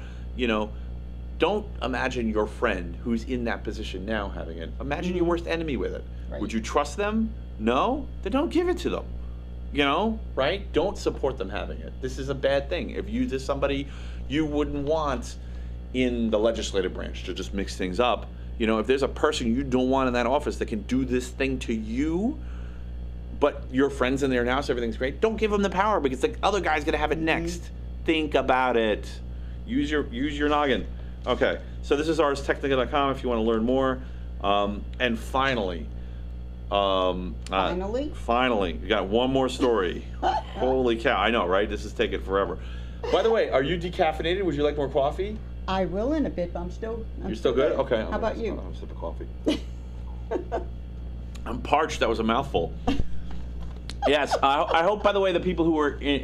don't imagine your friend who's in that position now having it. Imagine your worst enemy with it. Right. Would you trust them? No? Then don't give it to them. Right? Don't support them having it. This is a bad thing. If this is somebody you wouldn't want in the legislative branch to just mix things up. If there's a person you don't want in that office that can do this thing to you, but your friend's in there now, so everything's great, don't give them the power because the other guy's gonna have it next. Think about it. Use your noggin. Okay, so this is arstechnica.com if you want to learn more. And finally, Finally, we got one more story. Holy cow! I know, right? This is taking forever. By the way, are you decaffeinated? Would you like more coffee? I will in a bit, but I'm You're still good? Okay. How about you? I'll have a sip of coffee. I'm parched. That was a mouthful. Yes. I hope. By the way, the people who were in,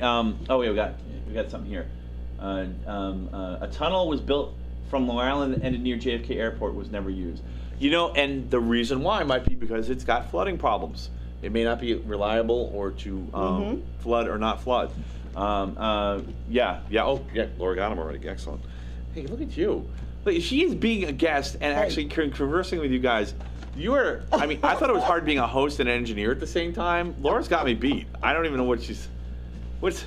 we got something here. A tunnel was built from Long Island and ended near JFK Airport, was never used. And the reason why might be because it's got flooding problems. It may not be reliable or to flood or not flood. Oh, yeah. Laura got him already. Excellent. Hey, look at you. Look, she is being a guest and actually conversing with you guys. I thought it was hard being a host and an engineer at the same time. Laura's got me beat. I don't even know what's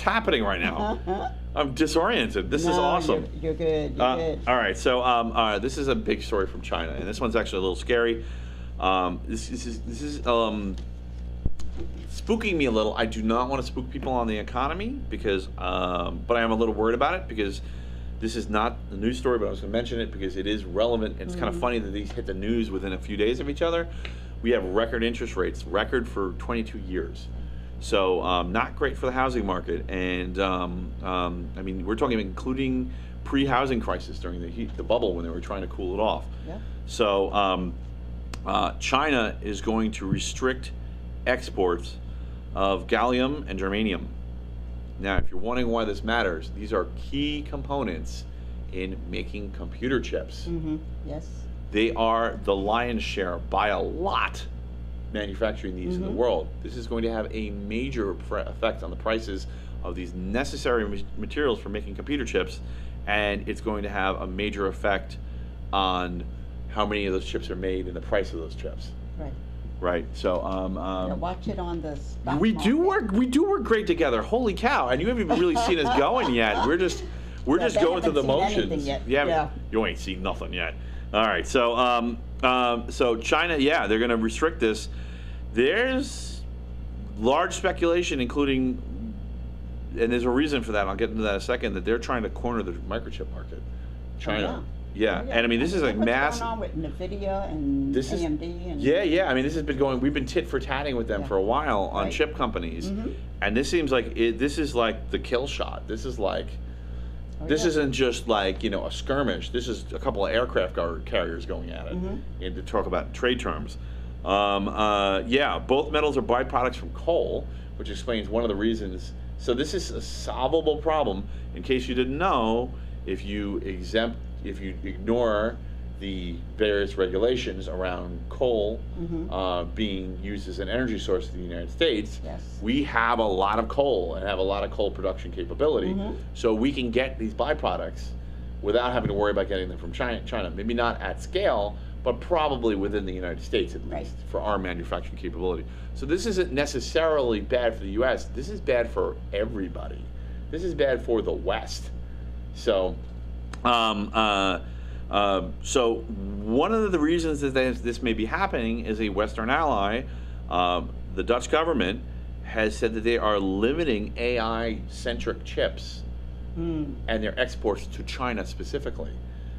happening right now. I'm disoriented. This is awesome. You're good. You're good. All right, so this is a big story from China, and this one's actually a little scary. This is spooking me a little. I do not want to spook people on the economy because, but I am a little worried about it because this is not a news story, but I was going to mention it because it is relevant. And it's kind of funny that these hit the news within a few days of each other. We have record interest rates, record for 22 years. So not great for the housing market. And we're talking including pre-housing crisis during the bubble when they were trying to cool it off. Yeah. So China is going to restrict exports of gallium and germanium. Now, if you're wondering why this matters, these are key components in making computer chips. Yes. They are the lion's share by a lot manufacturing these in the world. This is going to have a major effect on the prices of these necessary materials for making computer chips, and it's going to have a major effect on how many of those chips are made and the price of those chips. Right. Right. So watch it on the stock we market. do work great together. Holy cow! And you haven't even really seen us going yet. We're just going through the motions. You ain't seen nothing yet. All right. So so China, they're going to restrict this. There's large speculation, including, and there's a reason for that. I'll get into that in a second. That they're trying to corner the microchip market. China. Yeah, and I mean this is a massive. What's going on with Nvidia and AMD and. Yeah. I mean this has been going. We've been tit for tatting with them for a while on chip companies, and this seems like this is like the kill shot. This is like, this isn't just like a skirmish. This is a couple of aircraft carriers going at it, and to talk about trade terms. Both metals are byproducts from coal, which explains one of the reasons. So this is a solvable problem. In case you didn't know, if you ignore the various regulations around coal being used as an energy source in the United States, we have a lot of coal and have a lot of coal production capability. So we can get these byproducts without having to worry about getting them from China. Maybe not at scale, but probably within the United States at least for our manufacturing capability. So this isn't necessarily bad for the U.S. This is bad for everybody. This is bad for the West. So so one of the reasons that this may be happening is a Western ally, the Dutch government, has said that they are limiting AI-centric chips and their exports to China specifically.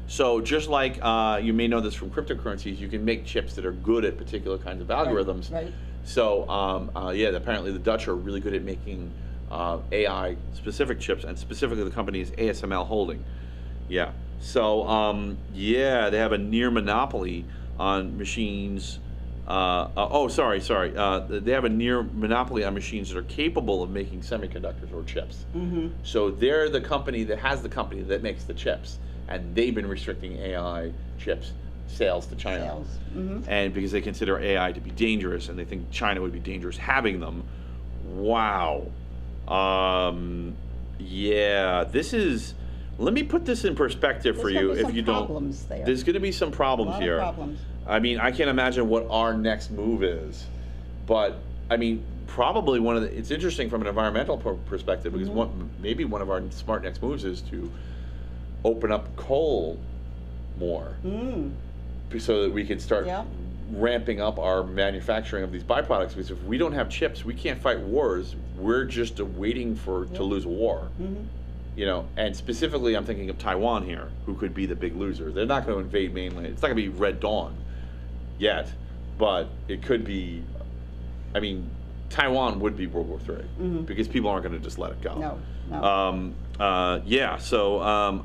So just like you may know this from cryptocurrencies, you can make chips that are good at particular kinds of algorithms. Right. So apparently the Dutch are really good at making AI-specific chips, and specifically the company is ASML Holding. Yeah. So, yeah, they have a near monopoly on machines. They have a near monopoly on machines that are capable of making semiconductors or chips. Mm-hmm. So they're the company that has the company that makes the chips, and they've been restricting AI chips sales to China. Sales. Mm-hmm. And because they consider AI to be dangerous, and they think China would be dangerous having them. Wow. Yeah, this is. Let me put this in perspective for you. If you don't, there's going to be some problems here. Problems. I mean, I can't imagine what our next move is, but I mean, probably one of the. It's interesting from an environmental perspective because maybe one of our smart next moves is to open up coal more, so that we can start ramping up our manufacturing of these byproducts. Because if we don't have chips, we can't fight wars. We're just waiting to lose a war. You know, and specifically, I'm thinking of Taiwan here, who could be the big loser. They're not going to invade mainland. It's not going to be Red Dawn yet, but it could be. I mean, Taiwan would be World War III because people aren't going to just let it go. No. Yeah. So,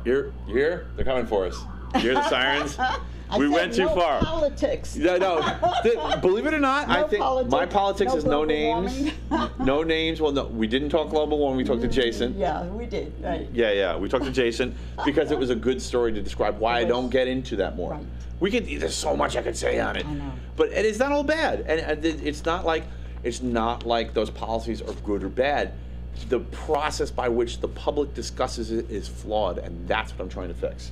here, they're coming for us. You hear the sirens? We went too far. Politics. No. Believe it or not, I think my politics is no names. No names. Well, no, we didn't talk global warming. We talked to Jason. Yeah, we did. Right. Yeah. We talked to Jason because it was a good story to describe why I don't get into that more. Right. We could. There's so much I could say on it. I know. But it's not all bad, and it's not like those policies are good or bad. The process by which the public discusses it is flawed, and that's what I'm trying to fix.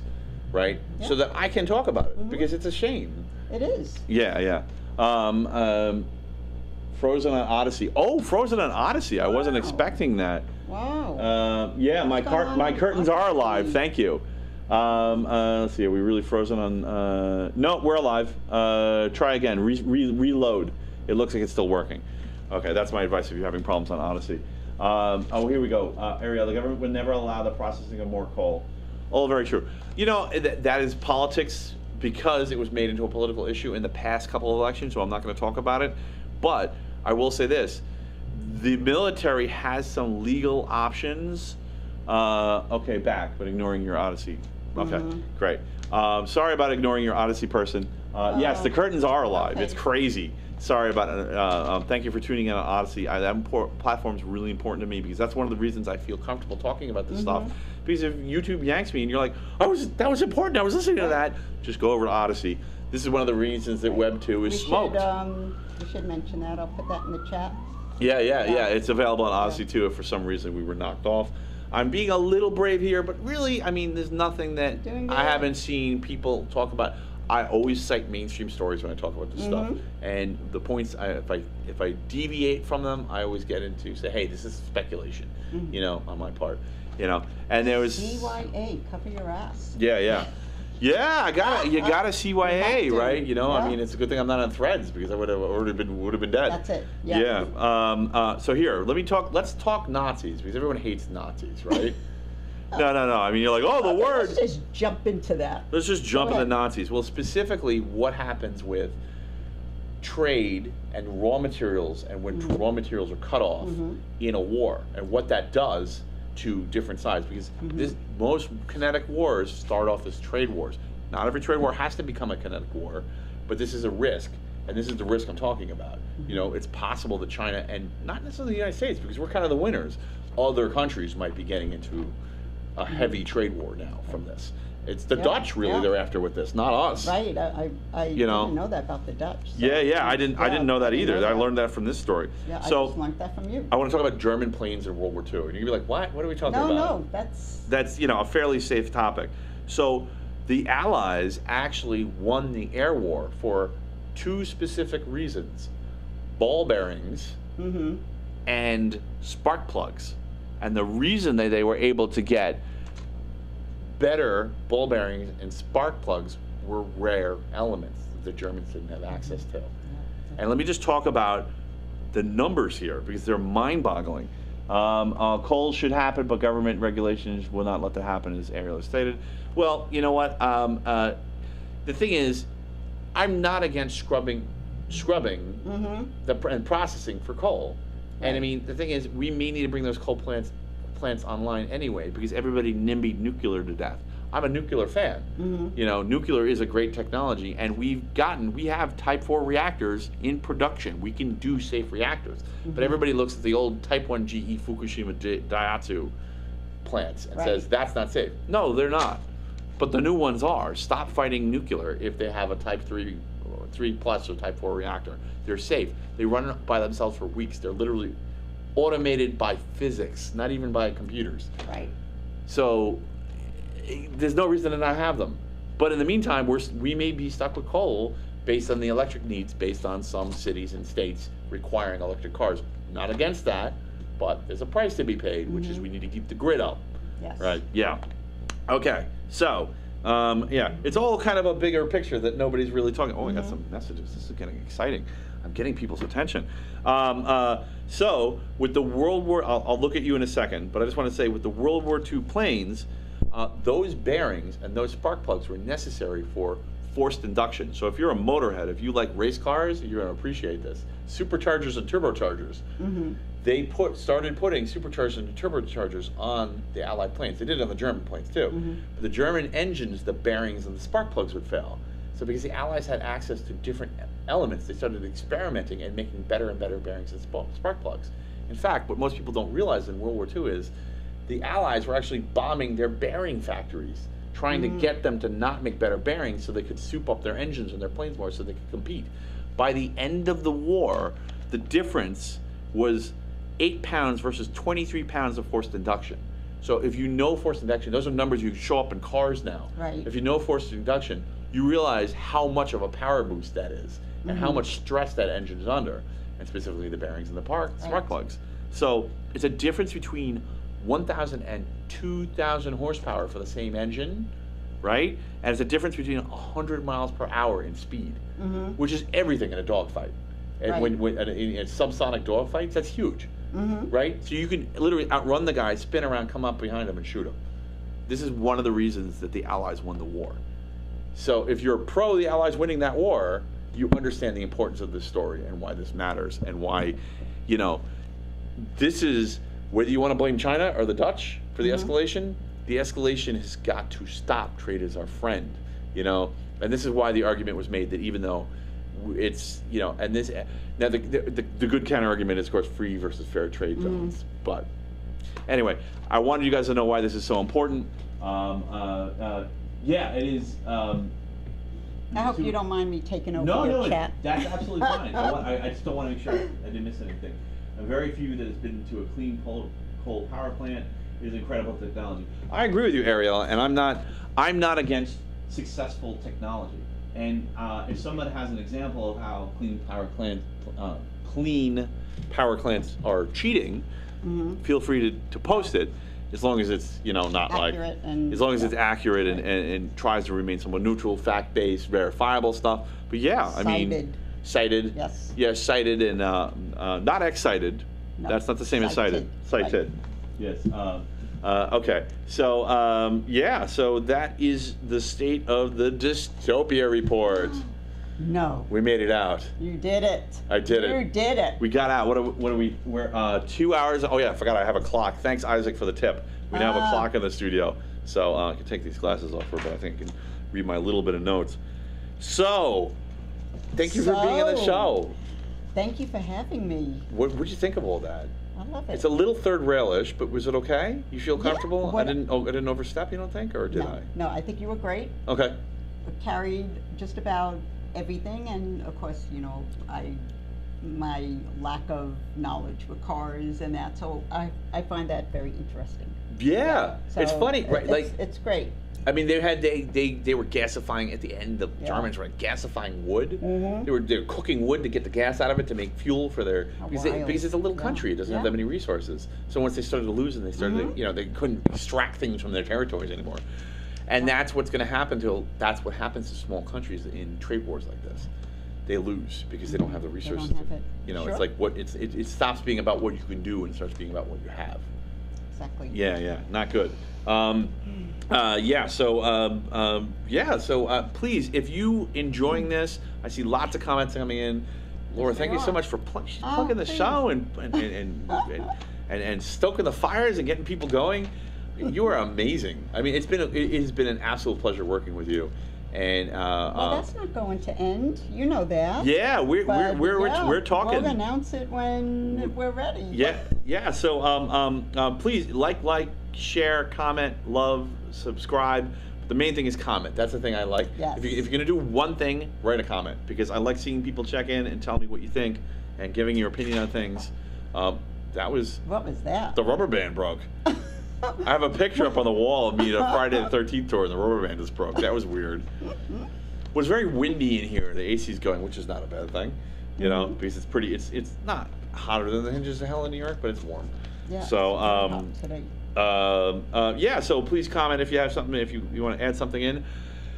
Right? Yeah. So that I can talk about it because it's a shame. It is. Yeah. Frozen on Odyssey. Oh, Frozen on Odyssey. I wasn't expecting that. Wow. Yeah, my curtains are alive. Thank you. Let's see. Are we really frozen on? No, we're alive. Try again. Reload. It looks like it's still working. Okay, that's my advice if you're having problems on Odyssey. Here we go. Ariel, the government would never allow the processing of more coal. All very true. You know, that is politics because it was made into a political issue in the past couple of elections, so I'm not going to talk about it. But I will say this. The military has some legal options. Okay, back, but ignoring your Odyssey. Okay, great. Sorry about ignoring your Odyssey person. Yes, the curtains are alive. Okay. It's crazy. Sorry about it. Thank you for tuning in on Odyssey. That platform is really important to me because that's one of the reasons I feel comfortable talking about this stuff. Because if YouTube yanks me and you're like, that was important, I was listening to that, just go over to Odyssey. This is one of the reasons that Web 2 is smoked. We should mention that. I'll put that in the chat. Yeah. It's available on Odyssey too if for some reason we were knocked off. I'm being a little brave here, but really, I mean, there's nothing that I haven't seen people talk about. I always cite mainstream stories when I talk about this stuff, and the points, if I deviate from them, I always get into say, hey, this is speculation, you know, on my part, you know. And there was CYA, cover your ass. Yeah, I got it. You got a CYA, right? You know, I mean, it's a good thing I'm not on Threads because I would have been dead. That's it. Yeah. So here, let's talk Nazis because everyone hates Nazis, right? No. I mean, you're like, oh, the word. Let's just jump into that. Let's just jump into Nazis. Well, specifically, what happens with trade and raw materials, and when raw materials are cut off in a war, and what that does to different sides. Because most kinetic wars start off as trade wars. Not every trade war has to become a kinetic war, but this is a risk, and this is the risk I'm talking about. You know, it's possible that China, and not necessarily the United States, because we're kind of the winners, other countries might be getting into a heavy trade war now from this. It's the Dutch really they're after with this, not us. Right. I didn't know that about the Dutch. So I didn't know that either. I learned that from this story. Yeah, so I just learned that from you. I want to talk about German planes in World War II. And you're gonna be like, what? What are we talking about? No, that's a fairly safe topic. So the Allies actually won the air war for two specific reasons: ball bearings and spark plugs. And the reason they were able to get better ball bearings and spark plugs were rare elements that the Germans didn't have access to. And let me just talk about the numbers here because they're mind-boggling. Coal should happen, but government regulations will not let that happen, as Ariel stated. Well, you know what? The thing is, I'm not against scrubbing and processing for coal. And I mean, the thing is, we may need to bring those coal plants plants online anyway because everybody NIMBY'd nuclear to death. I'm a nuclear fan. You know, nuclear is a great technology, and we have Type 4 reactors in production. We can do safe reactors. But everybody looks at the old Type 1 GE Fukushima Daihatsu plants and says, that's not safe. No, they're not. But the new ones are. Stop fighting nuclear if they have a Type 3 plus or Type 4 reactor. They're safe. They run by themselves for weeks. They're literally automated by physics, not even by computers. Right. So there's no reason to not have them. But in the meantime, we may be stuck with coal based on the electric needs, based on some cities and states requiring electric cars. Not against that, but there's a price to be paid, which is we need to keep the grid up. Yes. Right? Yeah. Okay. So, yeah, it's all kind of a bigger picture that nobody's really talking. Oh, I got some messages. This is getting exciting. I'm getting people's attention. So, with the World War, I'll look at you in a second, but I just want to say with the World War II planes, those bearings and those spark plugs were necessary for forced induction. So if you're a motorhead, if you like race cars, you're going to appreciate this. Superchargers and turbochargers. They started putting superchargers and turbochargers on the Allied planes. They did it on the German planes too. But the German engines, the bearings and the spark plugs would fail. So because the Allies had access to different elements, they started experimenting and making better and better bearings and spark plugs. In fact, what most people don't realize in World War II is the Allies were actually bombing their bearing factories, trying to get them to not make better bearings so they could soup up their engines and their planes more so they could compete. By the end of the war, the difference was 8 pounds versus 23 pounds of forced induction. So if you know forced induction, those are numbers you show up in cars now. Right. If you know forced induction, you realize how much of a power boost that is and how much stress that engine is under, and specifically the bearings and the spark plugs. So it's a difference between 1,000 and 2,000 horsepower for the same engine, right? And it's a difference between 100 miles per hour in speed, which is everything in a dogfight. And in subsonic dogfights, that's huge, right? So you can literally outrun the guy, spin around, come up behind him, and shoot him. This is one of the reasons that the Allies won the war. So if you're pro the Allies winning that war, you understand the importance of this story and why this matters and why, you know, this is, whether you want to blame China or the Dutch for the escalation has got to stop. Trade is our friend, you know, and this is why the argument was made that even though it's, you know, and this, now the good counter argument is of course free versus fair trade zones, but anyway, I wanted you guys to know why this is so important. Yeah, it is. I hope you don't mind me taking over your chat. That's absolutely fine. I just don't want to make sure I didn't miss anything. Very few that has been to a clean coal power plant is incredible technology. I agree with you, Ariel, and I'm not against successful technology. And if someone has an example of how clean power plants are cheating, feel free to post it. As long as it's, you know, not accurate as long as it's accurate and tries to remain somewhat neutral, fact-based, verifiable stuff. But yeah, I mean, cited. Yes. Yeah, cited and not excited. No. That's not the same as cited. Cited. Right. Yes. Okay. So yeah. So that is the state of the dystopia report. No. We made it out. You did it. I did it. You did it. We got out. We're 2 hours. Oh yeah, I forgot I have a clock. Thanks, Isaac, for the tip. We now have a clock in the studio. So I can take these glasses off for a bit. I think I can read my little bit of notes. So, thank you for being on the show. Thank you for having me. What did you think of all that? I love it. It's a little third rail-ish, but was it okay? You feel comfortable? Yeah, I didn't overstep, you don't think, or did I? No, I think you were great. Okay. Carried just about everything, and of course, you know, my lack of knowledge with cars and that, so I find that very interesting. Yeah, so it's funny, right? It's great. I mean, they were gasifying at the end. The Germans were gasifying wood. They were cooking wood to get the gas out of it to make fuel for their because it's a little country. It doesn't have that many resources. So once they started losing, they started you know, they couldn't extract things from their territories anymore. And that's what's going to happen that's what happens to small countries in trade wars like this. They lose because they don't have the resources. They don't have it. You know, it's like it stops being about what you can do and starts being about what you have. Exactly. Yeah, not good. So please, if you enjoying this, I see lots of comments coming in. Laura, thank you so much for plugging the show and and stoking the fires and getting people going. You are amazing. I mean, it has been an absolute pleasure working with you. And well, that's not going to end. You know that. Yeah, we're talking. We'll announce it when we're ready. Yeah. So please like, share, comment, love, subscribe. But the main thing is comment. That's the thing I like. Yes. If you're gonna do one thing, write a comment, because I like seeing people check in and tell me what you think and giving your opinion on things. That was. What was that? The rubber band broke. I have a picture up on the wall of me at a Friday the 13th tour, and the rubber band just broke. That was weird. It was very windy in here. The AC's going, which is not a bad thing, you know, because it's pretty. It's not hotter than the hinges of hell in New York, but it's warm. Yeah. So today. yeah. So please comment if you have something. If you want to add something in.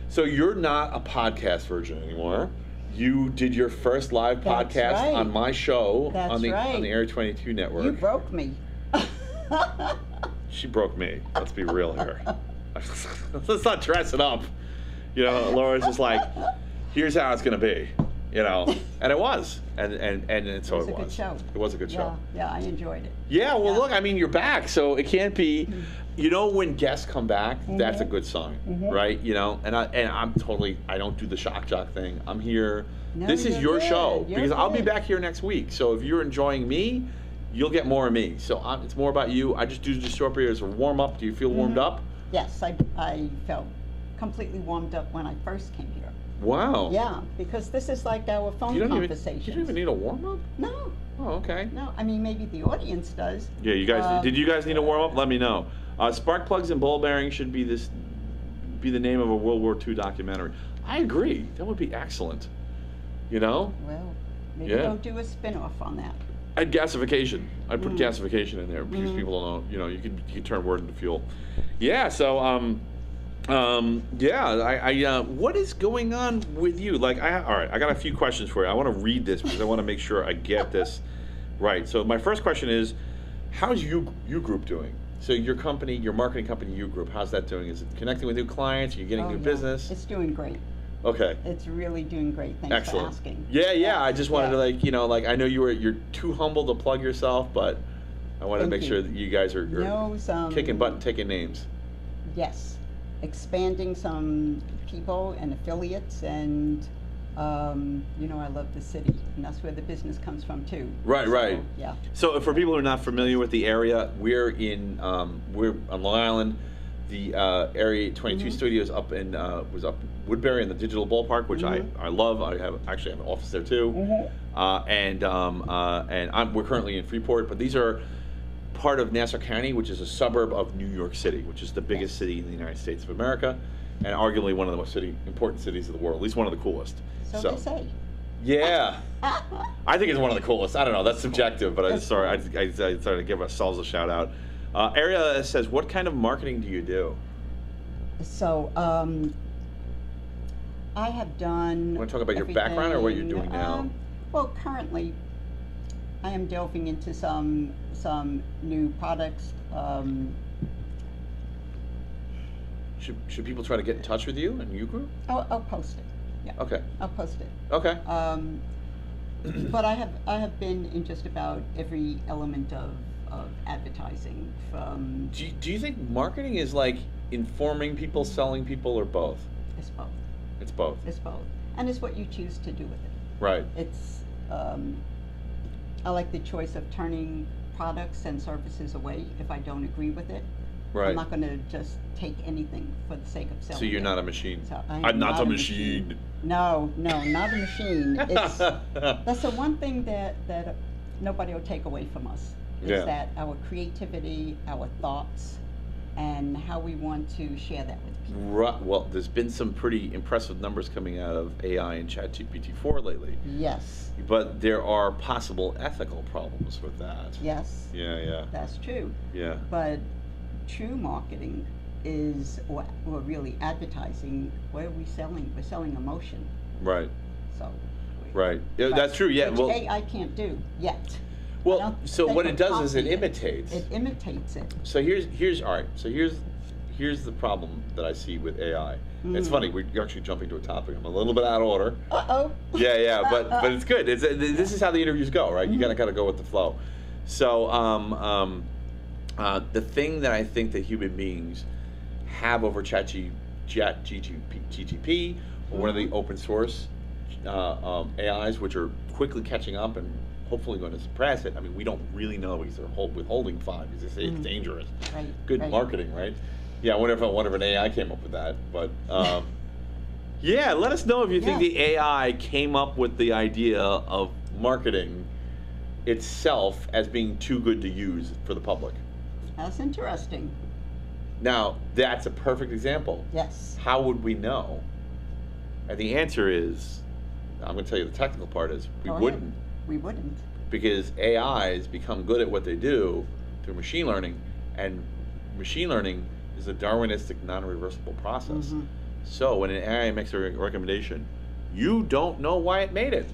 So you're not a podcast version anymore. You did your first live podcast on my show on the Area 22 network. You broke me. She broke me. Let's be real here. Let's not dress it up. You know, Laura's just like, here's how it's gonna be. You know, and it was, and so it was. It was a good show. It was a good show. Yeah, I enjoyed it. Yeah, well, look, I mean, you're back, so it can't be. You know, when guests come back, that's a good sign, right? You know, and I'm totally. I don't do the shock jock thing. I'm here. No, this is your show because I'll be good. back here next week. So if you're enjoying me, you'll get more of me. So it's more about you. I just do the show up here as a warm up. Do you feel warmed up? Yes, I felt completely warmed up when I first came here. Wow. Yeah, because this is like our phone conversation. You don't even need a warm up? No. Oh, okay. No, I mean maybe the audience does. Yeah, you guys. Did you guys need a warm up? Let me know. Spark plugs and ball bearings should be the name of a World War II documentary. I agree. That would be excellent. You know? Well, maybe we'll do a spin-off on that. I'd gasification. I'd put gasification in there because people don't know. You know, you can turn wood into fuel. Yeah. So yeah. What is going on with you? Like, all right. I got a few questions for you. I want to read this because I want to make sure I get this right. So my first question is, how's you group doing? So your company, your marketing company, U Group, how's that doing? Is it connecting with new clients? Are you getting new business? It's doing great. Okay. It's really doing great. Thanks for asking. Yeah. I just wanted to I know you're too humble to plug yourself, but I wanted to make sure that you guys are kicking butt and taking names. Yes. Expanding some people and affiliates, and I love the city, and that's where the business comes from too. Right. Yeah. So for people who are not familiar with the area, we're on Long Island. The Area 22 studios was up Woodbury in the Digital Ballpark, which I love. I actually have an office there too. And we're currently in Freeport, but these are part of Nassau County, which is a suburb of New York City, which is the biggest city in the United States of America, and arguably one of the most important cities of the world, at least one of the coolest. So they say. Yeah. I think it's one of the coolest. I don't know. That's subjective, but I started to give ourselves a shout out. Ariel says, what kind of marketing do you do? So, I have done. You want to talk about your background or what you're doing now? Well, currently, I am delving into some new products. Should people try to get in touch with you and U Group? I'll post it. Yeah. Okay. I'll post it. Okay. But I have been in just about every element of advertising. From do you think marketing is like informing people, selling people, or both? It's both. It's both. It's both, and it's what you choose to do with it. Right. It's I like the choice of turning products and services away if I don't agree with it. Right. I'm not going to just take anything for the sake of selling. So you're it. not a machine. So I'm not a machine. No, not a machine. It's that's the one thing that nobody will take away from us. Is that our creativity, our thoughts, and how we want to share that with people. Right. Well, there's been some pretty impressive numbers coming out of AI and ChatGPT-4 lately. Yes. But there are possible ethical problems with that. Yes. Yeah. That's true. Yeah. But true marketing is, or really advertising, what are we selling? We're selling emotion. Right. So. Right. Yeah, that's true. Yeah. Which well, AI can't do yet. Well, so what it does is it imitates. It imitates it. So here's all right. So here's the problem that I see with AI. It's funny, we're actually jumping to a topic. I'm a little bit out of order. Uh-oh. Yeah, but it's good. This is how the interviews go, right? You gotta go with the flow. So the thing that I think that human beings have over GTP, or one of the open source AIs, which are quickly catching up and hopefully going to suppress it. I mean, we don't really know because they're withholding 5 because they say it's dangerous. Right. Good marketing, right? Yeah, I wonder if an AI came up with that. But yeah, let us know if you think the AI came up with the idea of marketing itself as being too good to use for the public. That's interesting. Now, that's a perfect example. Yes. How would we know? And the answer is, I'm going to tell you the technical part is, we wouldn't. We wouldn't. Because AIs become good at what they do through machine learning, and machine learning is a Darwinistic, non-reversible process. So when an AI makes a recommendation, you don't know why it made it.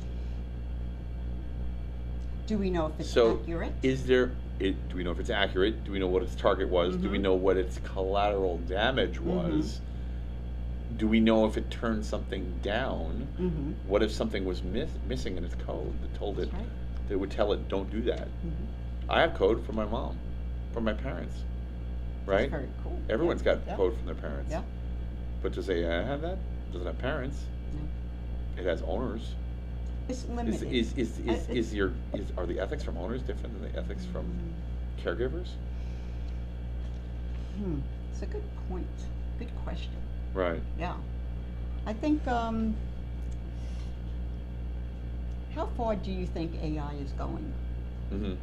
Do we know if it's accurate? Do we know if it's accurate? Do we know what its target was? Do we know what its collateral damage was? Do we know if it turned something down? What if something was missing in its code that told it, that would tell it, don't do that? I have code from my mom, from my parents, right? That's very cool. Everyone's got code from their parents. Yeah. But does AI have that? Doesn't have parents. No. It has owners. It's limited. Are the ethics from owners different than the ethics from caregivers? It's a good point. Good question. Right. Yeah. I think, how far do you think AI is going?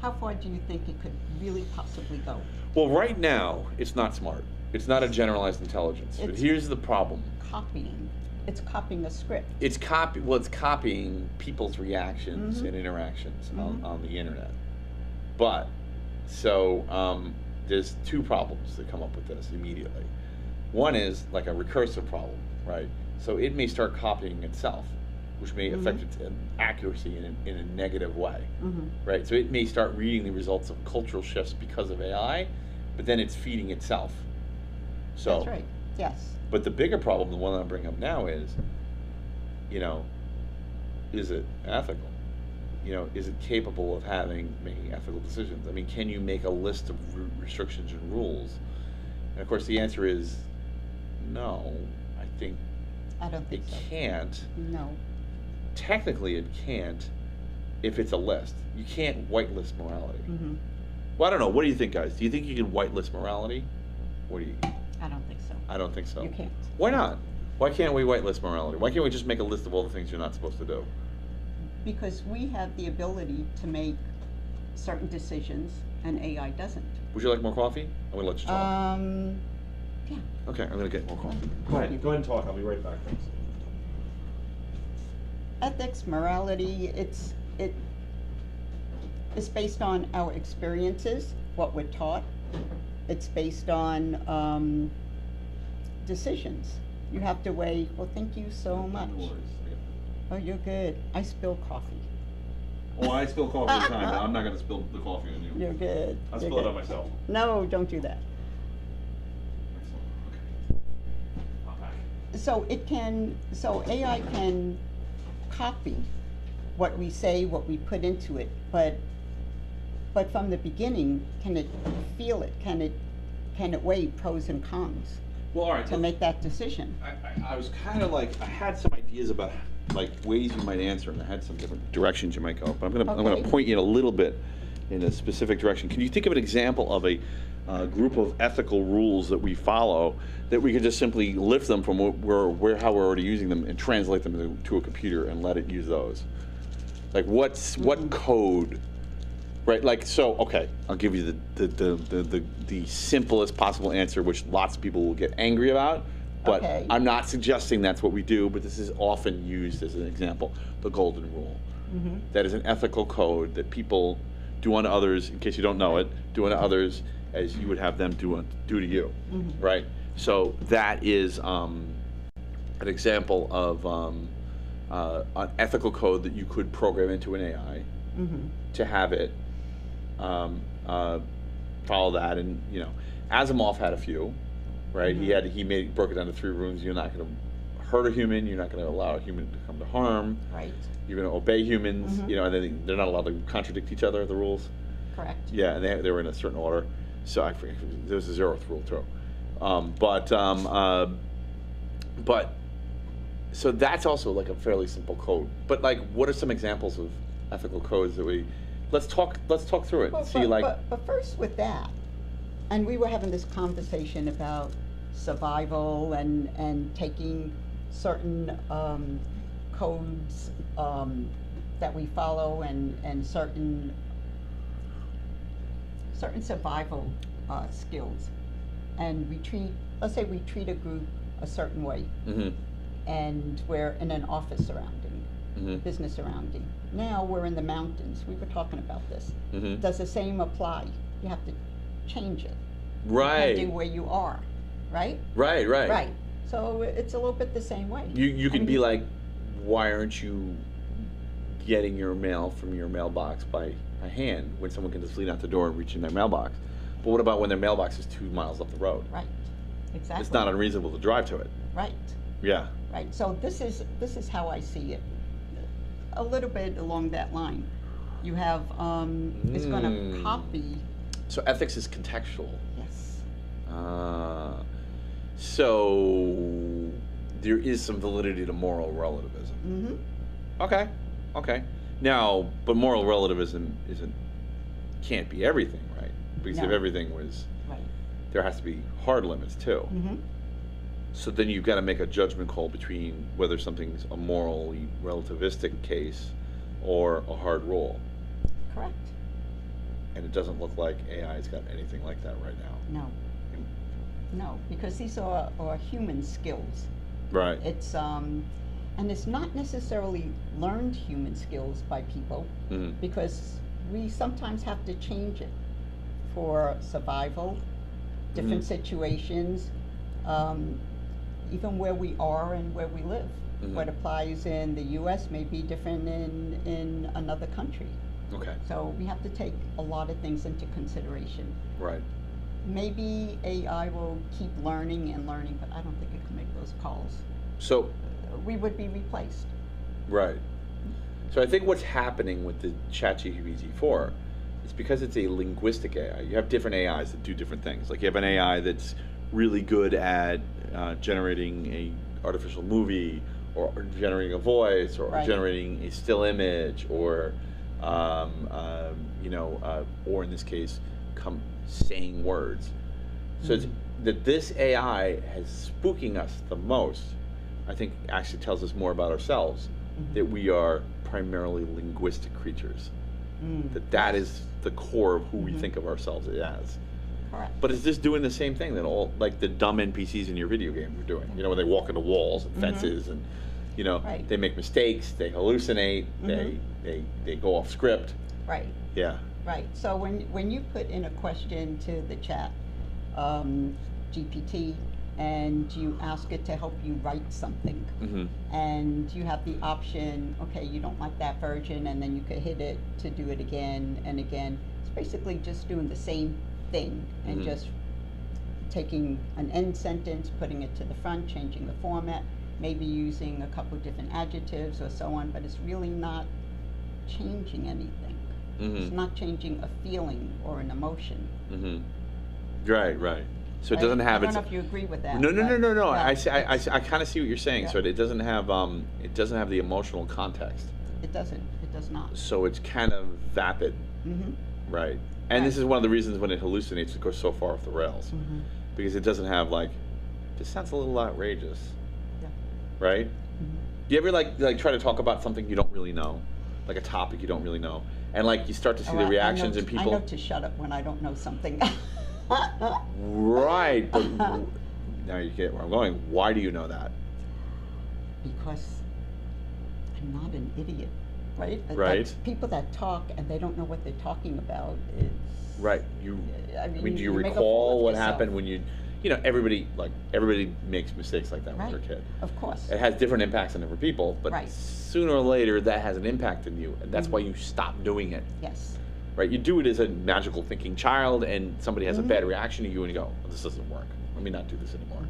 How far do you think it could really possibly go? Well, right now, it's not smart. It's not a generalized intelligence. But here's the problem. Copying. It's copying a script. It's copying people's reactions and interactions on the internet. But, so, there's 2 problems that come up with this immediately. One is like a recursive problem, right? So it may start copying itself, which may affect its accuracy in a negative way, right? So it may start reading the results of cultural shifts because of AI, but then it's feeding itself. So, that's right, yes. But the bigger problem, the one that I'm bringing up now is, is it ethical? Is it capable of making ethical decisions? I mean, can you make a list of restrictions and rules? And of course the answer is no. I don't think so. It can't. No. Technically it can't if it's a list. You can't whitelist morality. Well, I don't know. What do you think, guys? Do you think you can whitelist morality? What do you I don't think so. I don't think so. You can't. Why not? Why can't we whitelist morality? Why can't we just make a list of all the things you're not supposed to do? Because we have the ability to make certain decisions and AI doesn't. Would you like more coffee? I'm going to let you talk. Yeah. Okay, I'm going to get more coffee. Go ahead and talk. I'll be right back. Thanks. Ethics, morality, it's based on our experiences, what we're taught. It's based on decisions. You have to weigh, well, thank you so much. Oh, you're good. I spill coffee. Oh, I spill coffee all the time, but I'm not going to spill the coffee on you. You're good. I'll spill it on myself. No, don't do that. So AI can copy what we say, what we put into it, but from the beginning, can it feel it? Can it weigh pros and cons? Well, all right. To make that decision. I was kind of like, I had some ideas about like ways you might answer, and I had some different directions you might go. But I'm gonna point you in a little bit in a specific direction. Can you think of an example of a group of ethical rules that we follow that we could just simply lift them from how we're already using them and translate them to a computer and let it use those? Like what code? Right, like, so, okay, I'll give you the simplest possible answer, which lots of people will get angry about, but I'm not suggesting that's what we do, but this is often used as an example, the golden rule. That is an ethical code that people do unto others, in case you don't know it, do unto others as you would have them do to you, right? So that is an example of an ethical code that you could program into an AI to have it follow that. And Asimov had a few, right? He broke it down to 3 rooms. You're not going to hurt a human. You're not going to allow a human to come to harm. Right. You're going to obey humans. And then they're not allowed to contradict each other. The rules. Correct. Yeah, and they were in a certain order. So I forget, there was a zeroth rule too. But so that's also like a fairly simple code. But like, what are some examples of ethical codes that let's talk through it. But first with that, and we were having this conversation about survival and taking certain codes that we follow and certain survival skills, and let's say we treat a group a certain way, Mm-hmm. and we're in an office surrounding, Mm-hmm. business surrounding. Now we're in the mountains. We were talking about this. Mm-hmm. Does the same apply? You have to change it. Right. Depending where you are, right? Right. Right. So it's a little bit the same way. You could be like, why aren't you getting your mail from your mailbox by hand when someone can just lean out the door and reach in their mailbox? But what about when their mailbox is 2 miles up the road? Right. Exactly. It's not unreasonable to drive to it. Right. Yeah. Right. So this is how I see it. A little bit along that line. You have it's going to copy. So ethics is contextual. Yes. So there is some validity to moral relativism. Mm-hmm. Okay. Now, but moral relativism can't be everything, right? Because if No. everything was, Right. there has to be hard limits too. Mm-hmm. So then you've got to make a judgment call between whether something's a morally relativistic case or a hard rule. Correct. And it doesn't look like AI's got anything like that right now. No, because these are human skills. Right. It's and it's not necessarily learned human skills by people, Mhm. because we sometimes have to change it for survival, different situations, even where we are and where we live. Mhm. What applies in the U.S. may be different in another country. Okay. So we have to take a lot of things into consideration. Right. Maybe AI will keep learning and learning, but I don't think it can make those calls. So, We would be replaced. right. So I think what's happening with the ChatGPT 4 is because it's a linguistic AI. You have different AIs that do different things. Like you have an AI that's really good at generating a artificial movie, or generating a voice, or Right. generating a still image, or or in this case, saying words. So it's, that this AI has spooking us the most, I think actually tells us more about ourselves, that we are primarily linguistic creatures. That is the core of who we think of ourselves as. Correct. But it's just doing the same thing that all, like the dumb NPCs in your video game are doing. You know, when they walk into walls and fences and, Right. they make mistakes, they hallucinate, they go off script. Right. Yeah. Right. So when you put in a question to the chat GPT, and you ask it to help you write something, and you have the option, okay, you don't like that version, and then you could hit it to do it again and again. It's basically just doing the same thing and just taking an end sentence, putting it to the front, changing the format, maybe using a couple different adjectives or so on, but it's really not changing anything. It's not changing a feeling or an emotion. Right. So it Right? doesn't have I its. don't know if you agree with that. No. but I kind of see what you're saying. Yeah. So it doesn't have the emotional context. It doesn't. It does not. So it's kind of vapid, right? And this is one of the reasons when it hallucinates, it goes so far off the rails, because it doesn't have like, this sounds a little outrageous, right? Do you ever like try to talk about something you don't really know, like a topic you don't really know, and like you start to see the reactions in people? I know to shut up when I don't know something. Right, but now you get where I'm going. Why do you know that? Because I'm not an idiot, right? Right. Like, people that talk and they don't know what they're talking about. It's, Right. I I mean, mean, do you you make a fool recall of what yourself. happened when everybody makes mistakes like that when they're a kid. Of course. It has different impacts on different people, but Right. sooner or later that has an impact on you, and that's why you stop doing it. Yes. Right? You do it as a magical thinking child, and somebody has a bad reaction to you, and you go, "This doesn't work. Let me not do this anymore."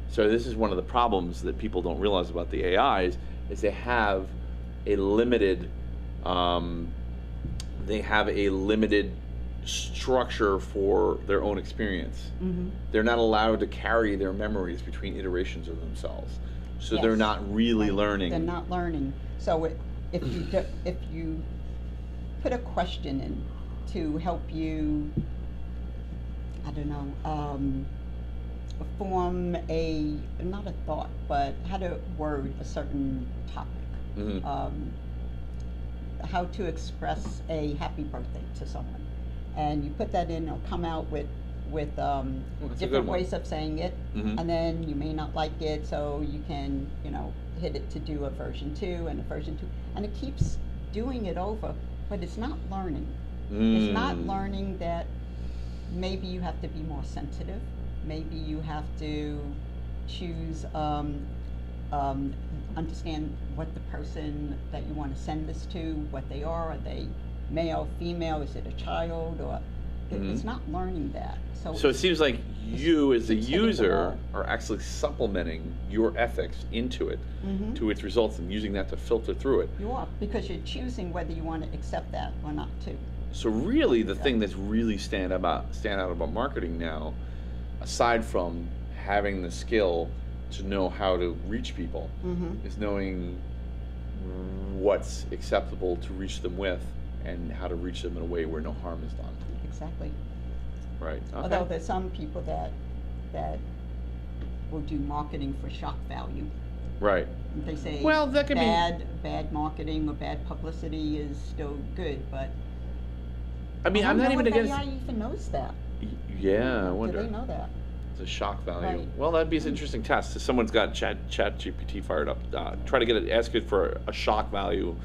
So this is one of the problems that people don't realize about the AIs, is they have a limited they have a limited structure for their own experience. They're not allowed to carry their memories between iterations of themselves. So they're not really learning. They're not learning. So if you put a question in to help you, I don't know, form not a thought, but how to word a certain topic. How to express a happy birthday to someone. And you put that in, it'll come out with different ways of saying it, and then you may not like it, so you can, hit it to do a version 2 and a version 2, and it keeps doing it over, but it's not learning. It's not learning that maybe you have to be more sensitive, maybe you have to choose, understand what the person that you want to send this to, what they are they male, female, is it a child, or it's not learning that. So it seems like you as the user are actually supplementing your ethics into it, to its results, and using that to filter through it. You are, because you're choosing whether you want to accept that or not too. So really the thing that's really stand out about marketing now, aside from having the skill to know how to reach people, is knowing what's acceptable to reach them with, and how to reach them in a way where no harm is done. Exactly. Right. Okay. Although there's some people that will do marketing for shock value. Right. They say, well, that could bad marketing or bad publicity is still good, but I mean, I'm not even against. AI even knows that. Yeah, I wonder. Do they know that? It's a shock value. Right. Well, that'd be an interesting test. If someone's got Chat GPT fired up, try to ask it for a shock value.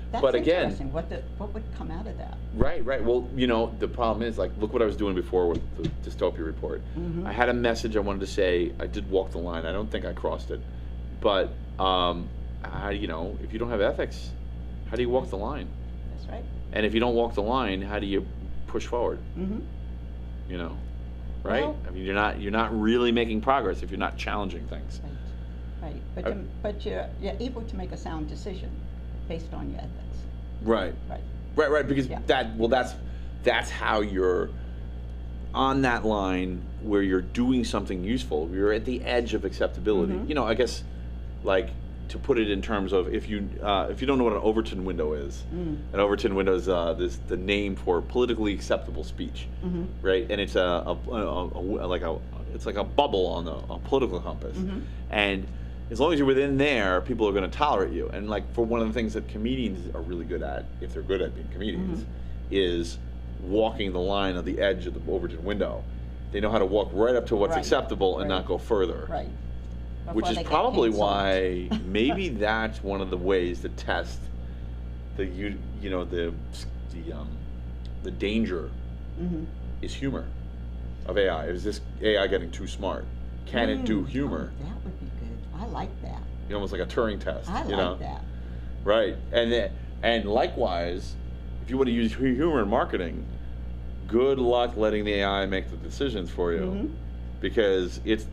That's but again, interesting. What would come out of that? Right. Well, the problem is, like, look what I was doing before with the dystopia report. I had a message I wanted to say. I did walk the line. I don't think I crossed it, but if you don't have ethics, how do you walk the line? That's right. And if you don't walk the line, how do you push forward? Right? Well, I mean, you're not really making progress if you're not challenging things. Right. But you're able to make a sound decision based on your ethics. Right. Because that's how you're on that line where you're doing something useful. You're at the edge of acceptability. I guess, like, to put it in terms of, if you don't know what an Overton window is, an Overton window is the name for politically acceptable speech, right? And it's it's like a bubble on a political compass, and as long as you're within there, people are going to tolerate you. And, like, for one of the things that comedians are really good at, if they're good at being comedians, is walking the line of the edge of the Overton window. They know how to walk right up to what's acceptable and not go further. Right. Which is probably why maybe that's one of the ways to test the danger is humor of AI. Is this AI getting too smart? Can it do humor? Oh, that would be good. I like that. Almost like a Turing test. I like that. Right. And likewise, if you want to use humor in marketing, good luck letting the AI make the decisions for you, because it's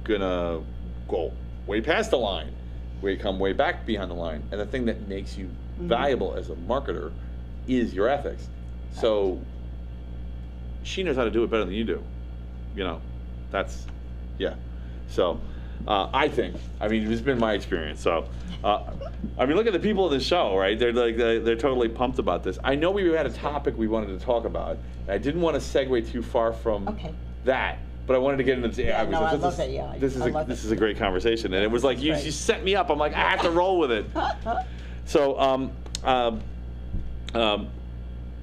gonna go way past the line, come way back behind the line. And the thing that makes you valuable as a marketer is your ethics. So she knows how to do it better than you do. So I think, this has been my experience. So, look at the people of the show, right? They're totally pumped about this. I know we had a topic we wanted to talk about, and I didn't want to segue too far from that. But I wanted to get into AI. I love AI. This is a great conversation, and it was like you set me up. I'm like, I have to roll with it. So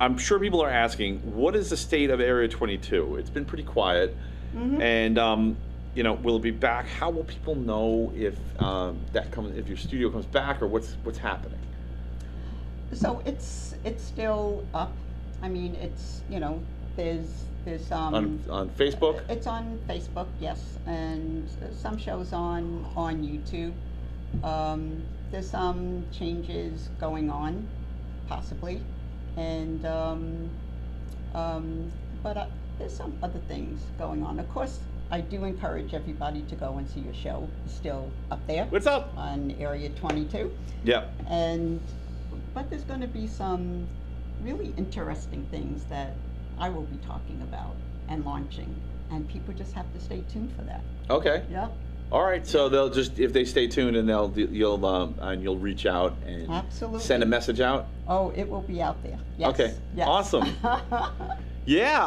I'm sure people are asking, what is the state of Area 22? It's been pretty quiet, and will it be back? How will people know if if your studio comes back, or what's happening? So it's still up. It's there's on Facebook? It's on Facebook, yes, and some shows on YouTube. There's some changes going on, possibly, and but there's some other things going on. Of course, I do encourage everybody to go and see your show. It's still up there. What's up? On Area 22. Yeah. But there's going to be some really interesting things that I will be talking about and launching, and people just have to stay tuned for that. Okay. Yep. All right. So they'll just, if they stay tuned, and you'll reach out and Absolutely. send a message out. Oh, it will be out there. Yes. Okay. Yes. Awesome. Yeah,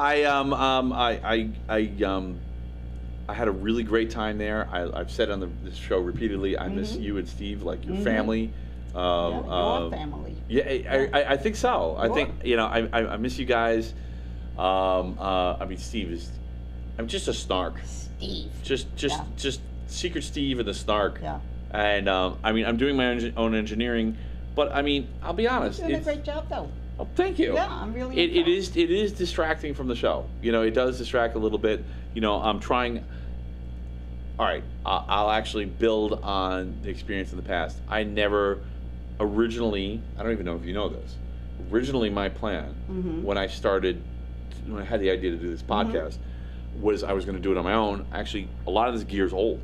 I had a really great time there. I've said on this show repeatedly, I miss you and Steve, like your family. Your family. Yeah, I think so. I think, you know, I miss you guys. I mean, Steve is, I'm just a snark. Steve. Just Secret Steve and the snark. Yeah. And I mean, I'm doing my own engineering, but I mean, I'll be honest. You're doing a great job, though. Oh, thank you. Yeah, I'm really. It is distracting from the show. You know, it does distract a little bit. You know, I'm trying. All right, I'll actually build on the experience in the past. I never originally. I don't even know if you know this. Originally, my plan when I had the idea to do this podcast was I was going to do it on my own. Actually, a lot of this gear is old.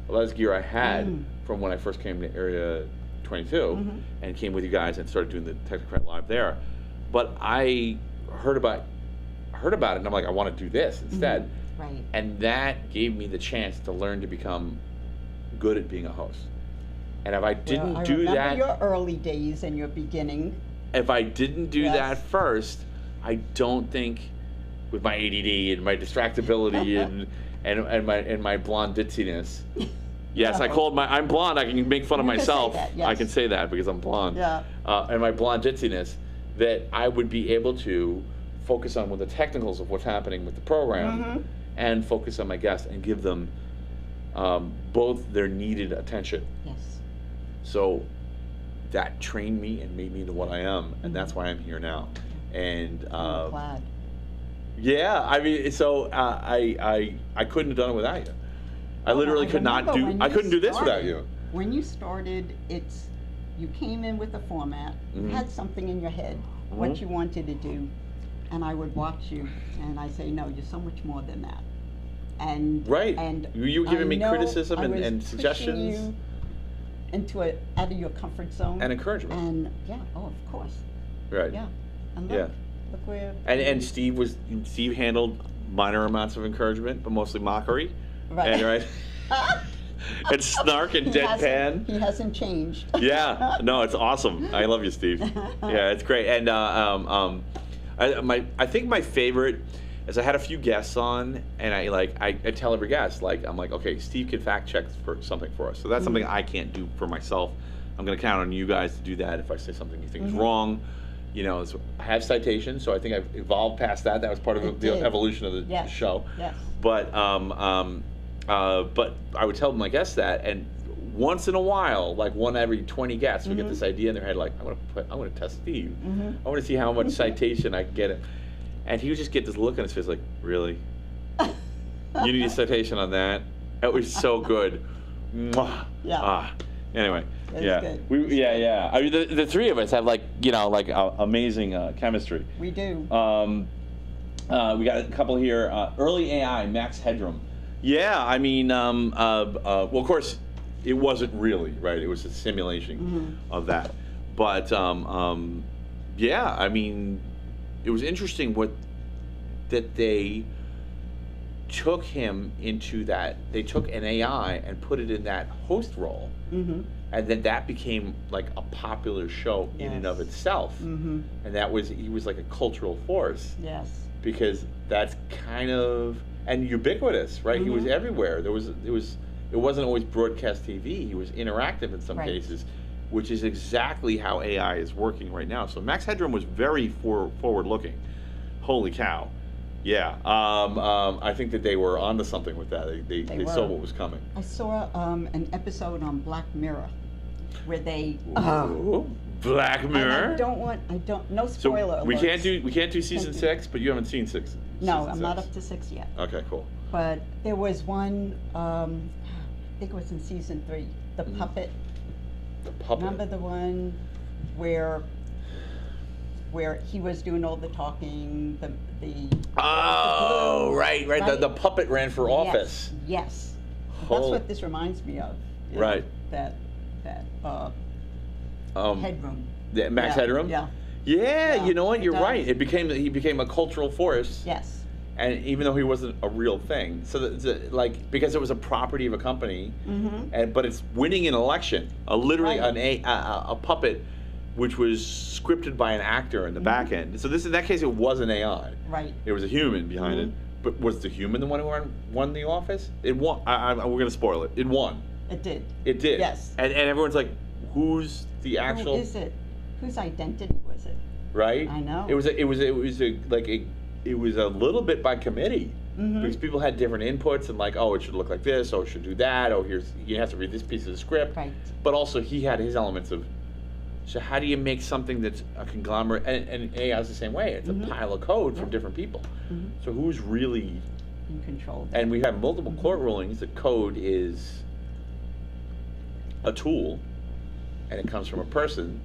A lot of this gear I had from when I first came to Area 22 and came with you guys and started doing the Technocrat Live there. But I heard about it, and I'm like, I want to do this instead. Right. And that gave me the chance to learn to become good at being a host. And if I didn't do that, I remember your early days and your beginning. If I didn't do that first, I don't think, with my ADD and my distractibility and my blonde ditziness. Yes, I'm blonde. I can make fun of myself. I can say that because I'm blonde. Yeah. And my blonde ditziness, that I would be able to focus on the technicals of what's happening with the program and focus on my guests and give them both their needed attention. Yes. So that trained me and made me into what I am, and that's why I'm here now. And I'm glad. Yeah, I mean, so I couldn't have done it without you. I literally could not do. I couldn't do this without you. When you started, you came in with a format, you had something in your head, what you wanted to do, and I would watch you, and I say, no, you're so much more than that. And and you were giving me criticism and suggestions, you into out of your comfort zone and encouragement. And of course. Right. Yeah. And look where. And Steve handled minor amounts of encouragement, but mostly mockery. Right. And and snark and deadpan. He hasn't changed. Yeah. No, it's awesome. I love you, Steve. Yeah, it's great. And I think my favorite is I had a few guests on, and I tell every guest, I'm like, okay, Steve can fact check for something for us. So that's something I can't do for myself. I'm going to count on you guys to do that if I say something you think is wrong. You know, I have citations, so I think I've evolved past that. That was part of the evolution of the show. Yes. But I would tell my guests that, and once in a while, like one every 20 guests, we get this idea in their head, like, I'm going to test Steve. I want to see how much citation I can get. And he would just get this look on his face, like, really? You need a citation on that? It was so good. Mwah. Yeah. Anyway. Good. I mean, the three of us have amazing chemistry. We do. We got a couple here. Early AI, Max Headroom. Yeah, I mean, well, of course, it wasn't really, right? It was a simulation of that. But yeah, I mean, it was interesting that they took him into that. They took an AI and put it in that host role. And then that became like a popular show in and of itself. And he was like a cultural force. Yes. Because that's kind of, and ubiquitous, right? He was everywhere. It wasn't always broadcast TV. He was interactive in some cases, which is exactly how AI is working right now. So Max Headroom was very forward-looking. Holy cow. Yeah, I think that they were onto something with that. They saw what was coming. I saw an episode on Black Mirror where they Black Mirror. No spoiler. So we can't do season 6, but you haven't seen 6. No, I'm not up to 6 yet. Okay, cool. But there was one. I think it was in season 3. The puppet. The puppet. Remember the one where he was doing all the talking, the right. The puppet ran for office. Yes. That's what this reminds me of. Right. That Headroom. Max Headroom? Yeah. Yeah, Yeah, you know what? it You're does. right. He became a cultural force. Yes. And even though he wasn't a real thing, so like because it was a property of a company, but it's winning an election, literally Right. a puppet, which was scripted by an actor in the back end. So in that case, it was an AI. Right. It was a human behind it. But was the human the one who won the office? It won. We're gonna spoil it. It won. It did. It did. Yes. And everyone's like, who's the actual? Who is it? Whose identity was it? Right. I know. It was a little bit by committee. Because people had different inputs and like, oh, it should look like this, oh, it should do that, oh, you have to read this piece of the script. Right. But also he had his elements of, so how do you make something that's a conglomerate, and AI is the same way, it's a pile of code from different people. So who's really in control? And we have multiple court rulings that code is a tool, and it comes from a person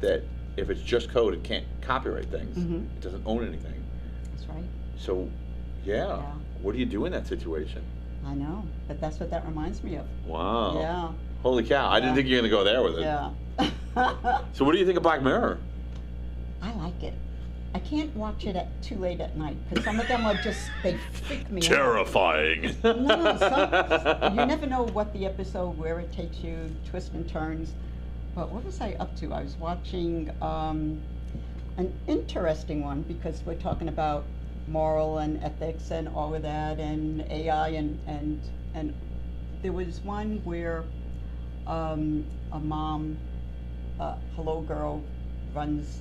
that if it's just code, it can't copyright things. It doesn't own anything. That's right. So, yeah. What do you do in that situation? I know, but that's what that reminds me of. Wow. Yeah. Holy cow! I didn't think you were gonna go there with it. Yeah. So, what do you think of Black Mirror? I like it. I can't watch it too late at night because some of them are just, they freak me out. Terrifying. No, you never know what the episode, where it takes you, twists and turns. But what was I up to? I was watching an interesting one because we're talking about moral and ethics and all of that and AI and there was one where a mom, hello girl, runs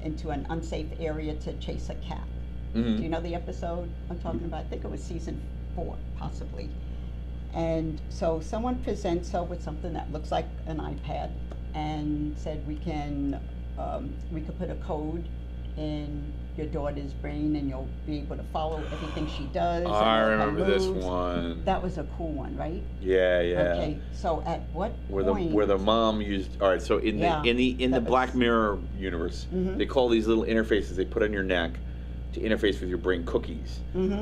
into an unsafe area to chase a cat. Do you know the episode I'm talking about? I think it was season 4, possibly. And so someone presents her with something that looks like an iPad and said we could put a code in your daughter's brain and you'll be able to follow everything she does. I and her remember this moves. one. That was a cool one, right? Yeah, yeah. Okay, so at what point? Where the mom used, all right, so in the Black Mirror universe, they call these little interfaces they put on your neck to interface with your brain cookies.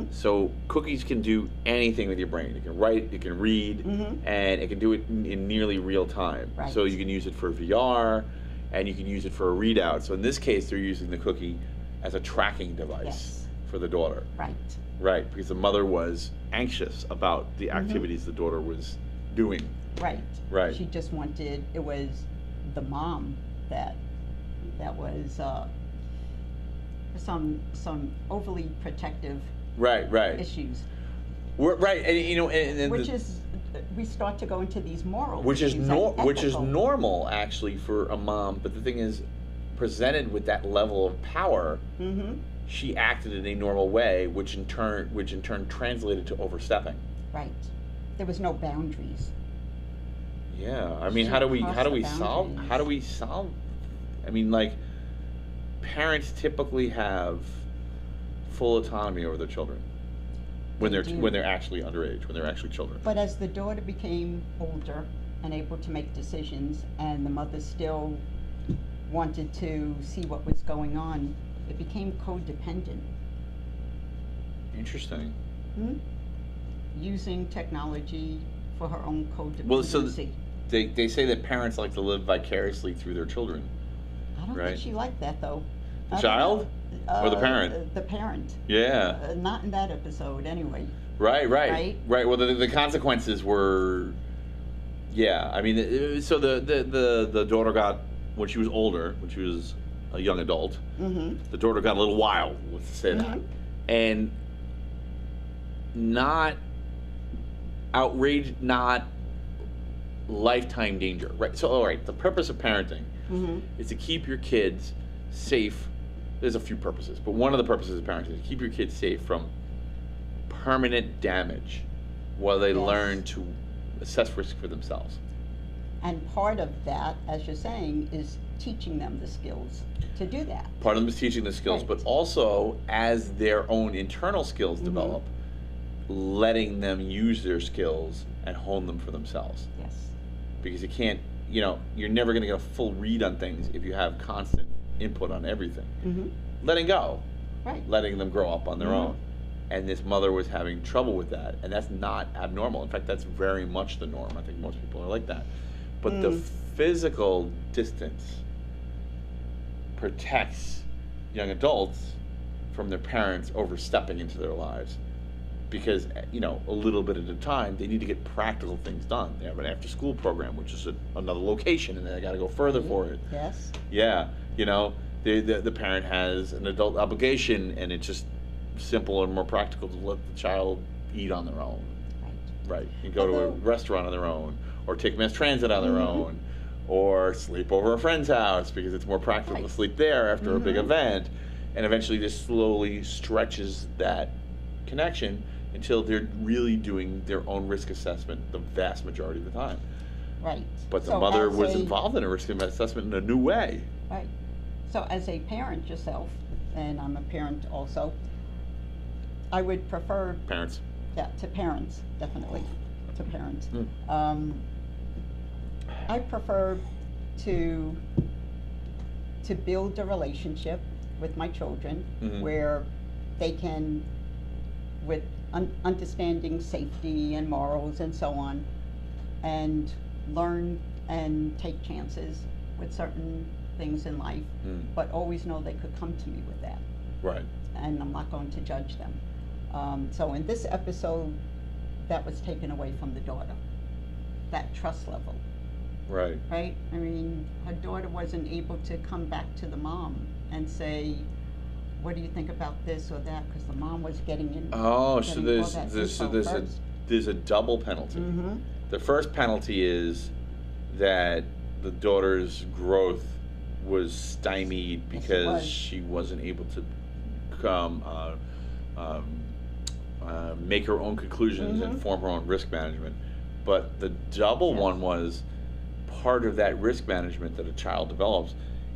So cookies can do anything with your brain. It can write, it can read, and it can do it in nearly real time. Right. So you can use it for VR, and you can use it for a readout. So in this case, they're using the cookie as a tracking device for the daughter. Right. Right, because the mother was anxious about the activities the daughter was doing. Right. Right. She just wanted, it was the mom that was some overly protective issues. Right, and you know, and Which is, we start to go into these morals. which is ethical. normal actually for a mom, but the thing is, presented with that level of power, she acted in a normal way, which in turn translated to overstepping. Right. There was no boundaries. Yeah, I mean, She how do we crossed solve? I mean, like, parents typically have full autonomy over their children when They do. when they're actually underage, when they're actually children. But as the daughter became older and able to make decisions, and the mother still wanted to see what was going on, it became codependent. Interesting. Using technology for her own codependency. Well, so they say that parents like to live vicariously through their children. I don't right. think she liked that though. The child? Or the parent? The parent. Yeah. Not in that episode, anyway. Right. Right? Well, the consequences were, yeah. I mean, so the daughter got, when she was older, when she was a young adult, the daughter got a little wild, let's say that, and not outraged, not lifetime danger, right? So, all right, the purpose of parenting is to keep your kids safe. There's a few purposes, but one of the purposes of parenting is to keep your kids safe from permanent damage while they learn to assess risk for themselves. And part of that, as you're saying, is teaching them the skills to do that. Part of them is teaching the skills, Right. but also as their own internal skills develop, letting them use their skills and hone them for themselves. Yes. Because you can't, you're never going to get a full read on things if you have constant input on everything. Letting go. Right. Letting them grow up on their own. And this mother was having trouble with that, and that's not abnormal. In fact, that's very much the norm. I think most people are like that. But the physical distance protects young adults from their parents overstepping into their lives. Because, you know, a little bit at a time, they need to get practical things done. They have an after-school program, which is another location, and then they got to go further for it. Yes. Yeah, you know, the parent has an adult obligation, and it's just simple and more practical to let the child eat on their own. Right. And go to a restaurant on their own, or take mass transit on their own, or sleep over a friend's house because it's more practical to sleep there after a big event. And eventually this slowly stretches that connection until they're really doing their own risk assessment the vast majority of the time. Right. But the mother was involved in a risk assessment in a new way. Right. So as a parent yourself, and I'm a parent also, I would prefer... Parents. Yeah, to parents, definitely, to parents. I prefer to build a relationship with my children where they can, with understanding safety and morals and so on, and learn and take chances with certain things in life, but always know they could come to me with that. Right. And I'm not going to judge them. So in this episode, that was taken away from the daughter, that trust level. Right. Right? I mean, her daughter wasn't able to come back to the mom and say, what do you think about this or that? Because the mom was getting in. Oh, so there's a double penalty. The first penalty is that the daughter's growth was stymied because she wasn't able to make her own conclusions and form her own risk management. But the double one was part of that risk management that a child develops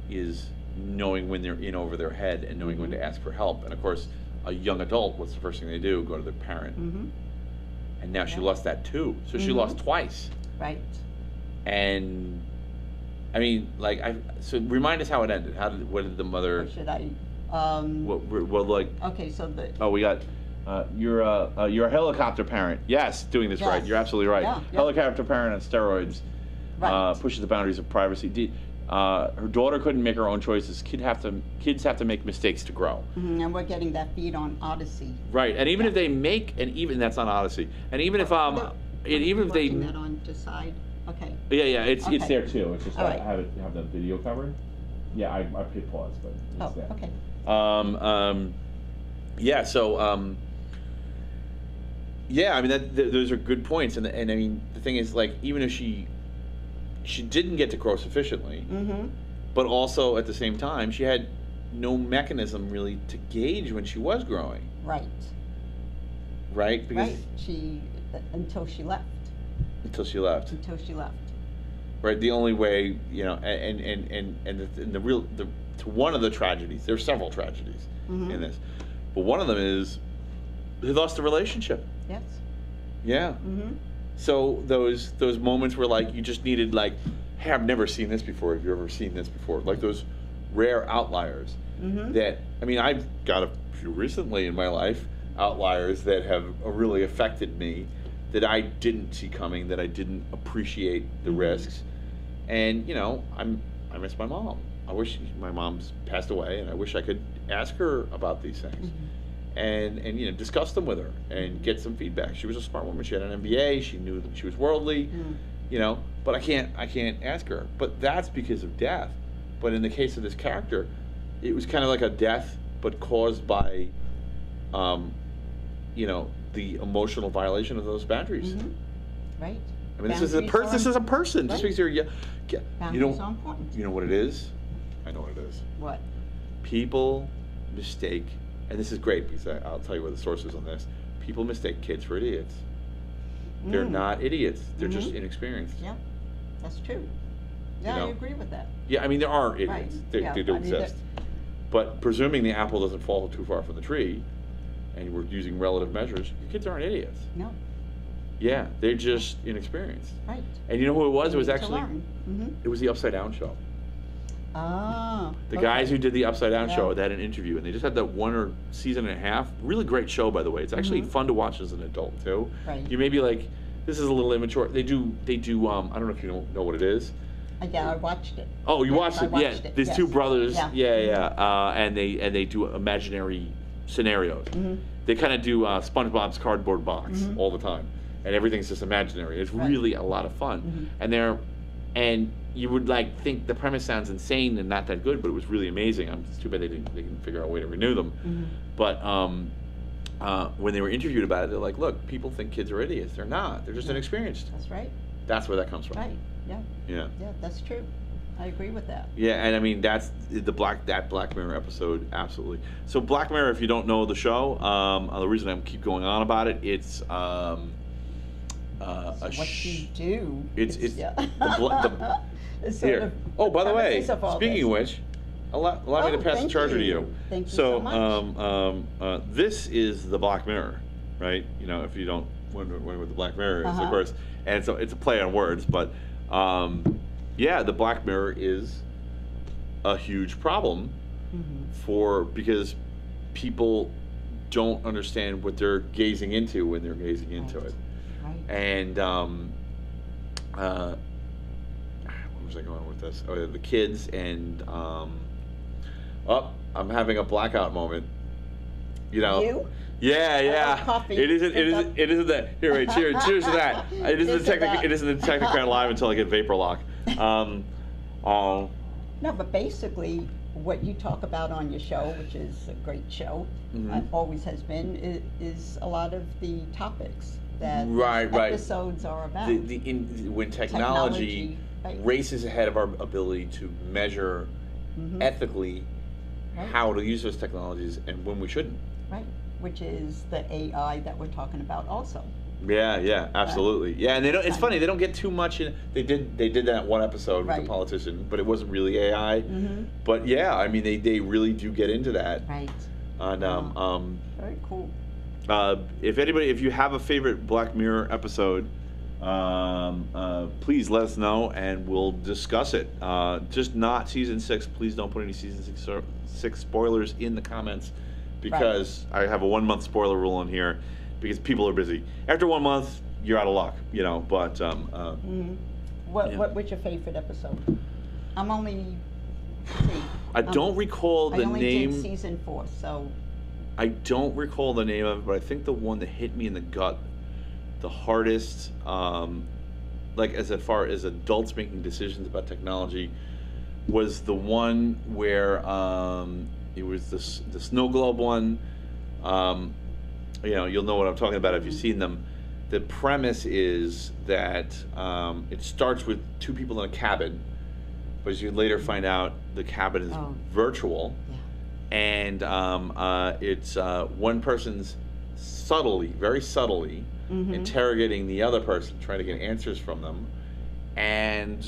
is knowing when they're in over their head and knowing when to ask for help. And of course, a young adult, what's the first thing they do? Go to their parent. And now she lost that too. So she lost twice. Right. And I mean, like, so remind us how it ended. What did the mother? Or should I? Okay, so the. Oh, we got. You're a helicopter parent. Yes, doing this right. You're absolutely right. Yeah, helicopter parent on steroids. Right. Pushes the boundaries of privacy. Her daughter couldn't make her own choices. Kids have to make mistakes to grow. And we're getting that feed on Odyssey. Right, and even if they make, and even that's on Odyssey, and even if even if they. That on Decide. Okay. Yeah, it's there too. It's just right. have the video covered. Yeah, I hit pause, but it's there. Okay. Yeah. So. Yeah, I mean those are good points, and I mean the thing is, like, even if she didn't get to grow sufficiently, but also at the same time she had no mechanism really to gauge when she was growing. Right. Right. Because until she left. Until she left. Right. The only way, you know, and one of the tragedies. There's several tragedies in this, but one of them is they lost the relationship. Yes. Yeah. So those moments where, like, you just needed, like, hey, I've never seen this before. Have you ever seen this before? Like those rare outliers that, I mean, I've got a few recently in my life, outliers that have really affected me that I didn't see coming, that I didn't appreciate the risks. And, you know, I miss my mom. I wish my mom's passed away, and I wish I could ask her about these things. And you know, discuss them with her and get some feedback. She was a smart woman. She had an MBA. She knew that she was worldly, you know. But I can't ask her. But that's because of death. But in the case of this character, it was kind of like a death, but caused by, you know, the emotional violation of those boundaries. Right. I mean, this is a person. Just because you're, you know what it is? I know what it is. What? People mistake. And this is great because I'll tell you what the source is on this. People mistake kids for idiots. They're not idiots. They're just inexperienced. Yeah, that's true. Yeah, you know? I agree with that. Yeah, I mean, there are idiots. Right. They do exist. But presuming the apple doesn't fall too far from the tree, and we're using relative measures, your kids aren't idiots. No. Yeah, they're just inexperienced. Right. And you know who it was? They It was need to actually, learn. it was the Upside Down Show. Ah. The guys who did the Upside Down Show, Yeah. they had an interview, and they just had that one season and a half. Really great show, by the way. It's actually fun to watch as an adult too. Right. You may be like, this is a little immature. They do. I don't know if you know what it is. Yeah, I watched it. Oh, you Yes, watched I it? watched Yeah, it, these two yes. brothers. Yeah. Yeah. And they do imaginary scenarios. They kind of do SpongeBob's cardboard box all the time, and everything's just imaginary. It's Right. really a lot of fun, and you would like think the premise sounds insane and not that good, but it was really amazing. It's too bad they didn't figure out a way to renew them. But when they were interviewed about it, they're like, "Look, people think kids are idiots. They're not. They're just inexperienced." That's right. That's where that comes from. Right. Yeah. Yeah. Yeah, that's true. I agree with that. Yeah, and I mean that's that Black Mirror episode, absolutely. So Black Mirror, if you don't know the show, the reason I keep going on about it, it's So what you do. It's yeah. It's here. sort of Oh, by the way, premises of all speaking this. of which, allow me to pass the thank charger to you. you. Thank you So, so much. this is the Black Mirror, right? You know, if you don't wonder what the Black Mirror is, of Uh-huh. course, and it's a play on words, but yeah, the Black Mirror is a huge problem because people don't understand what they're gazing into when they're gazing into it. Right. And where was I going with this? Oh, yeah, the kids and I'm having a blackout moment. You know. You? Yeah. Coffee. It isn't that. Here, wait. Cheers to that. It isn't the Technocrat live until I get vapor lock. No, but basically, what you talk about on your show, which is a great show, always has been, is a lot of the topics that Right. episodes are about. When technology right. races ahead of our ability to measure ethically Right. how to use those technologies and when we shouldn't. Right, which is the AI that we're talking about also. Yeah, absolutely. Yeah, and they don't. It's Right. funny, they don't get too much in. They did that one episode with Right. the politician, but it wasn't really AI. But yeah, I mean, they really do get into that. Right. And Very cool. if you have a favorite Black Mirror episode, please let us know and we'll discuss it. Just not season 6. Please don't put any season 6 spoilers in the comments because I have a 1-month spoiler rule in here because people are busy. After 1 month, you're out of luck, you know. But What was your favorite episode? I'm only. I don't recall the I only name. did season 4, so. I don't recall the name of it, but I think the one that hit me in the gut the hardest, like as far as adults making decisions about technology, was the one where it was the snow globe one. You know, you'll know what I'm talking about if you've seen them. The premise is that it starts with 2 people in a cabin, but as you later find out, the cabin is virtual, and it's one person's very subtly, interrogating the other person, trying to get answers from them, and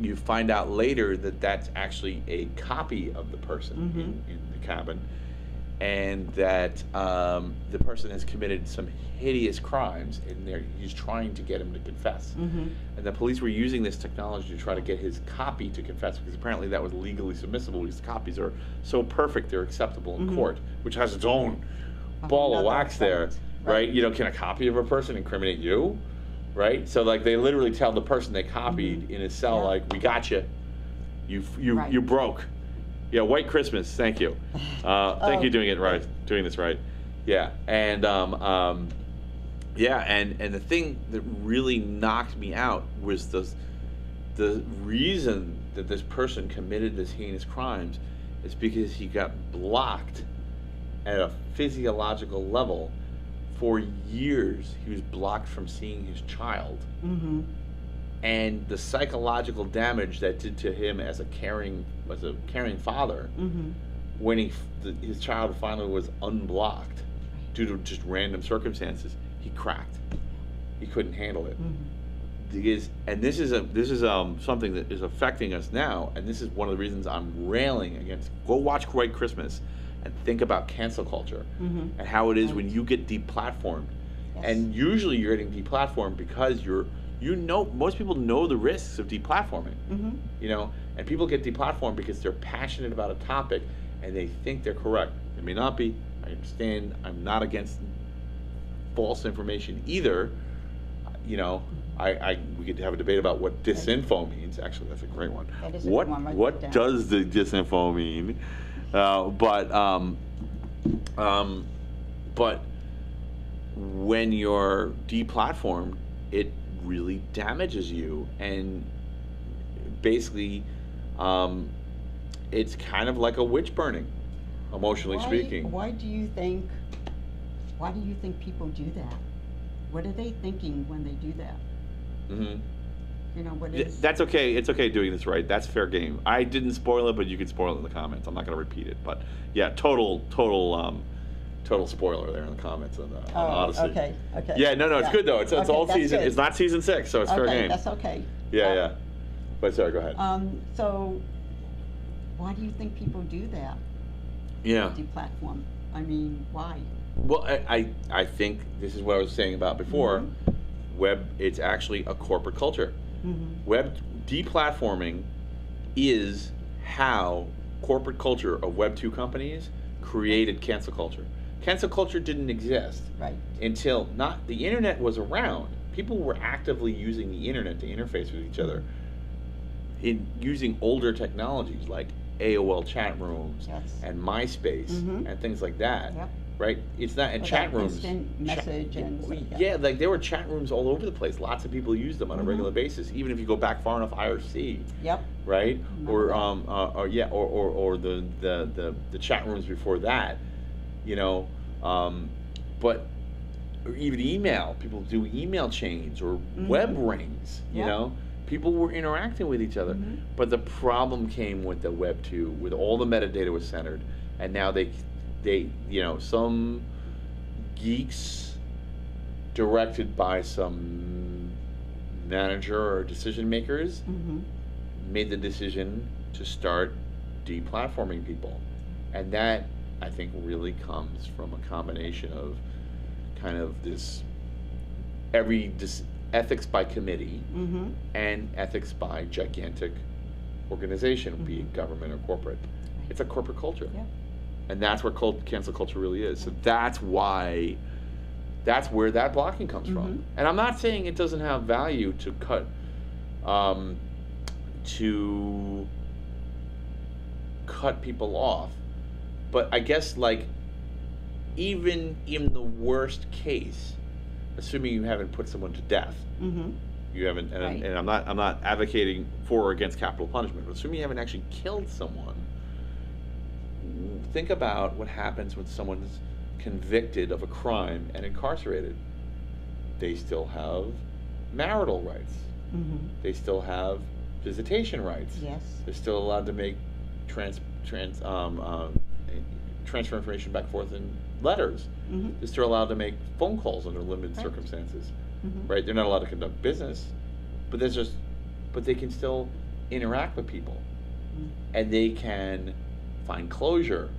you find out later that that's actually a copy of the person in the cabin, and that the person has committed some hideous crimes, and he's trying to get him to confess. And the police were using this technology to try to get his copy to confess, because apparently that was legally submissible, because copies are so perfect they're acceptable in court, which has its own ball of wax there. Right? You know, can a copy of a person incriminate you? Right? So like they literally tell the person they copied in his cell, like, we got you. You broke. Yeah, White Christmas, thank you. Thank you doing this right. Yeah. And and the thing that really knocked me out was the reason that this person committed this heinous crimes is because he got blocked at a physiological level. For years, he was blocked from seeing his child. And the psychological damage that did to him as a caring father, when his child finally was unblocked due to just random circumstances, he cracked. He couldn't handle it. And this is something that is affecting us now, and this is one of the reasons I'm railing against. Go watch White Christmas and think about cancel culture and how it is when you get deplatformed. And usually you're getting deplatformed because most people know the risks of deplatforming. You know, and people get deplatformed because they're passionate about a topic and they think they're correct. They may not be. I understand. I'm not against false information either. You know, we could have a debate about what disinfo means. Actually, that's a great one. That is a good one. Write that What down. does the disinfo mean? But when you're deplatformed, it really damages you, and basically, it's kind of like a witch burning, emotionally speaking. Why do you think people do that? What are they thinking when they do that? Mm-hmm. You know, what is... That's okay. It's okay doing this right. That's fair game. I didn't spoil it, but you can spoil it in the comments. I'm not going to repeat it. But yeah, total spoiler there in the comments on Odyssey. Okay. Yeah, no, it's good though. It's Okay, all that's season. good. It's not season 6, so it's fair game. That's okay. Yeah. But sorry, go ahead. So, why do you think people do that? Yeah. Deplatform. I mean, why? Well, I think this is what I was saying about before. Mm-hmm. Web, it's actually a corporate culture. Mm-hmm. Web deplatforming is how corporate culture of Web 2 companies created cancel culture. Cancel culture didn't exist until the internet was around. People were actively using the internet to interface with each other in using older technologies like AOL chat rooms and MySpace and things like that. Yep. Right? It's not, and chat rooms. Instant message like there were chat rooms all over the place. Lots of people used them on a regular basis. Even if you go back far enough, IRC. Yep. Right? Or the chat rooms before that. You know, but or even email. People do email chains or web rings. You know, people were interacting with each other. But the problem came with the Web 2, with all the metadata was centered, and now they some geeks directed by some manager or decision makers made the decision to start deplatforming people. And that, I think, really comes from a combination of kind of this ethics by committee and ethics by gigantic organization, be it government or corporate. It's a corporate culture. Yeah. And that's where cancel culture really is. So that's where that blocking comes from. And I'm not saying it doesn't have value to cut people off, but I guess like even in the worst case, assuming you haven't put someone to death, you haven't, and I'm not advocating for or against capital punishment, but assuming you haven't actually killed someone. Think about what happens when someone's convicted of a crime and incarcerated. They still have marital rights. They still have visitation rights. Yes. They're still allowed to make transfer information back and forth in letters. They're still allowed to make phone calls under limited circumstances. Right? They're not allowed to conduct business, but they can still interact with people, and they can find closure.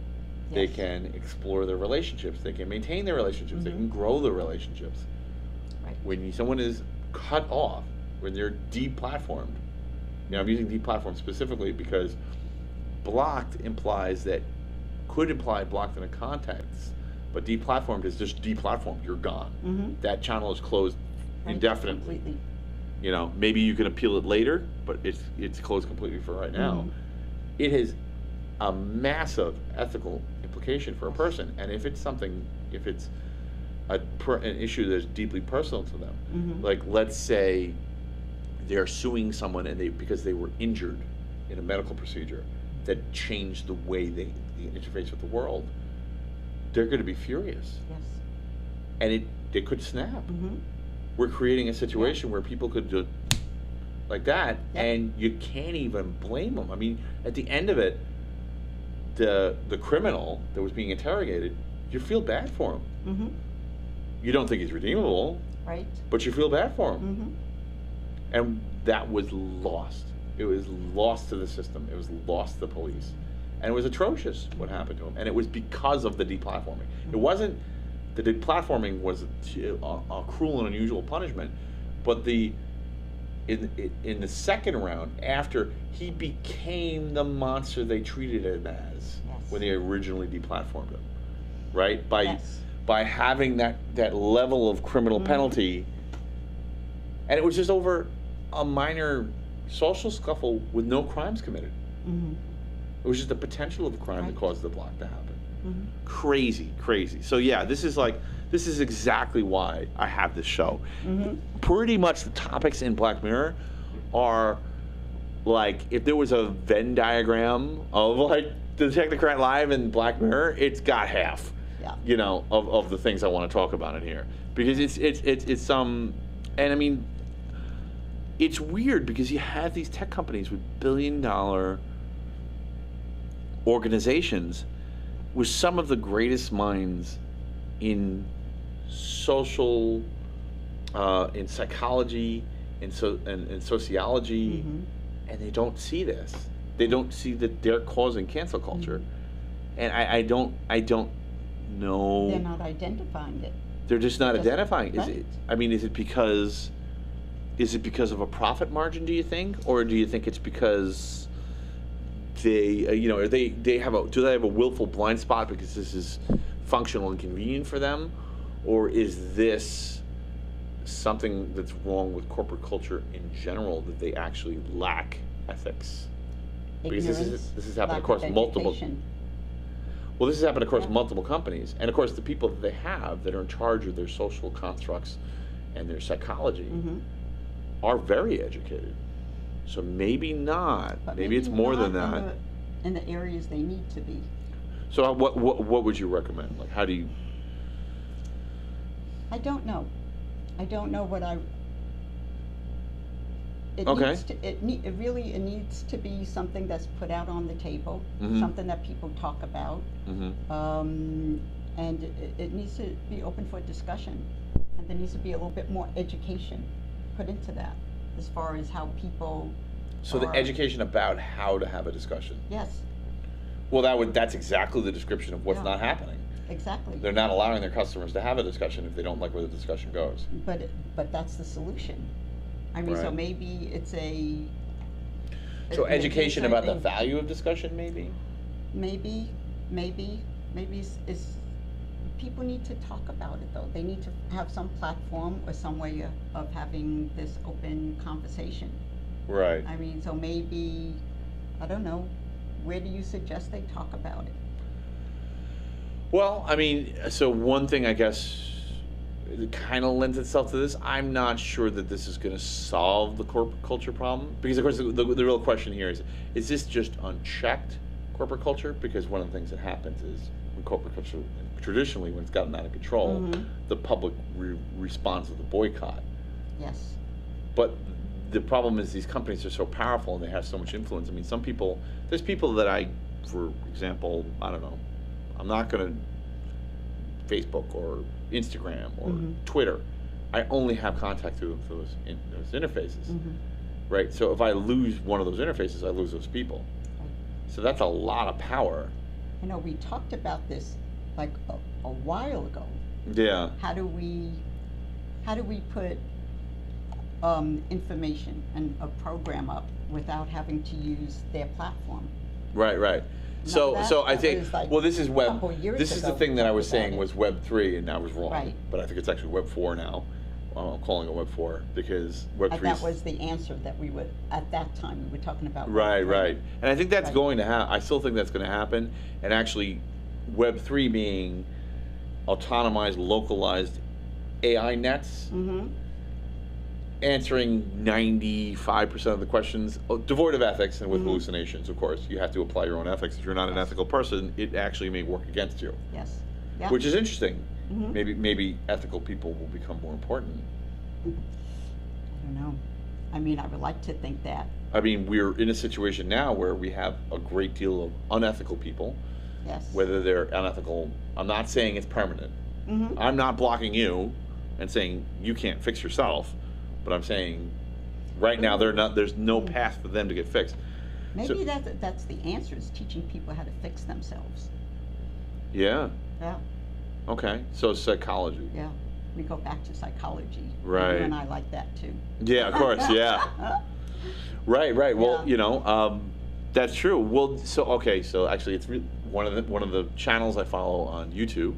They can explore their relationships. They can maintain their relationships. They can grow their relationships. Right. When someone is cut off, when they're deplatformed, I'm using deplatformed specifically because blocked could imply blocked in a context, but deplatformed is just deplatformed. You're gone. That channel is closed indefinitely. Completely. You know, maybe you can appeal it later, but it's closed completely for right now. It has a massive ethical implication for a person, and if it's an issue that's deeply personal to them, like let's say they're suing someone because they were injured in a medical procedure that changed the way they interface with the world, they're going to be furious. Yes. And they could snap. We're creating a situation where people could do like that, and you can't even blame them. I mean, at the end of it, the criminal that was being interrogated, you feel bad for him. You don't think he's redeemable, right? But you feel bad for him. And that was lost. It was lost to the system. It was lost to the police. And it was atrocious what happened to him. And it was because of the deplatforming. It wasn't, the deplatforming was a cruel and unusual punishment, but in the second round, after he became the monster they treated him as when they originally deplatformed him, right? By having that level of criminal penalty, And it was just over a minor social scuffle with no crimes committed. Mm-hmm. It was just the potential of a crime that caused the block to happen. Mm-hmm. Crazy, crazy. So yeah, this is exactly why I have this show. Mm-hmm. Pretty much the topics in Black Mirror are like, if there was a Venn diagram of like the Technocrat Live and Black Mirror, it's got half. Yeah. You know, of the things I want to talk about in here, because it's and I mean, it's weird because you have these tech companies with billion-dollar organizations with some of the greatest minds in social, in psychology, in sociology, Mm-hmm. and they don't see this. They don't see that they're causing cancel culture, and I don't know. They're not identifying it. They're just not identifying. Is right. it? I mean, is it because of a profit margin? Do you think, or do you think it's because they, you know, do they have a willful blind spot because this is functional and convenient for them, or is this something that's wrong with corporate culture in general, that they actually lack ethics? Because Ignorance, this has happened lack across of multiple. education. Well, this has happened across Yeah. multiple companies, and of course, the people that they have that are in charge of their social constructs and their psychology Mm-hmm. are very educated. So maybe not. But Maybe it's more than not that. in the areas they need to be. So what would you recommend? Like, how do you? I don't know. I don't know what I. It Okay. needs to, it really needs to be something that's put out on the table, Mhm. something that people talk about, Mm-hmm. and it needs to be open for discussion, and there needs to be a little bit more education put into that, as far as how people. So the are- education about how to have a discussion. Yes, Well, that's exactly the description of what's Yeah. not happening. exactly. They're not allowing their customers to have a discussion if they don't like where the discussion goes. But that's the solution. I mean, so Right. maybe it's a. So maybe education it's a about the thing. value of discussion, maybe. Maybe it's people need to talk about it though. They need to have some platform or some way of having this open conversation. Right. I mean, so maybe, I don't know, where do you suggest they talk about it? Well, I mean, so one thing I guess it kind of lends itself to this. I'm not sure that this is going to solve the corporate culture problem, because of course the real question here is this just unchecked corporate culture? Because one of the things that happens is when corporate culture, traditionally when it's gotten out of control, Mhm. the public responds with a boycott. Yes. But the problem is these companies are so powerful and they have so much influence. I mean, there's people that for example, I don't know, I'm not going to Facebook or Instagram or Mhm. Twitter. I only have contact through those interfaces, Mhm. right? So if I lose one of those interfaces, I lose those people. So that's a lot of power. I know we talked about this like a while ago. Yeah. How do we put information and a program up without having to use their platform? Right. So that- I that think, was like well, this is a Web. couple years This is the ago thing we that I was talked about saying it. was Web 3, and I was wrong. Right. But I think it's actually Web 4 now. I'm calling it Web 4 because Web 3. And that was the answer that we would, at that time, we were talking about. Right. Web3. Right. And I think that's Right. going to happen. I still think that's going to happen. And actually, Web 3 being autonomized, localized AI nets, Mhm. answering 95% of the questions, devoid of ethics and with Mhm. hallucinations, of course. You have to apply your own ethics. If you're not an ethical person, it actually may work against you, Yes. Yeah. which is interesting. Mhm. Maybe ethical people will become more important. I don't know. I mean, I would like to think that. I mean, we're in a situation now where we have a great deal of unethical people, Yes. whether they're unethical. I'm not saying it's permanent. Mhm. I'm not blocking you and saying you can't fix yourself, but I'm saying right now there's no path for them to get fixed. Maybe that's the answer, is teaching people how to fix themselves. Yeah. Yeah. Okay. So psychology. Yeah. We go back to psychology. Right. You and I like that too. Yeah, of course. Yeah. Right. Well, Yeah. that's true. Well, so actually, it's one of the channels I follow on YouTube.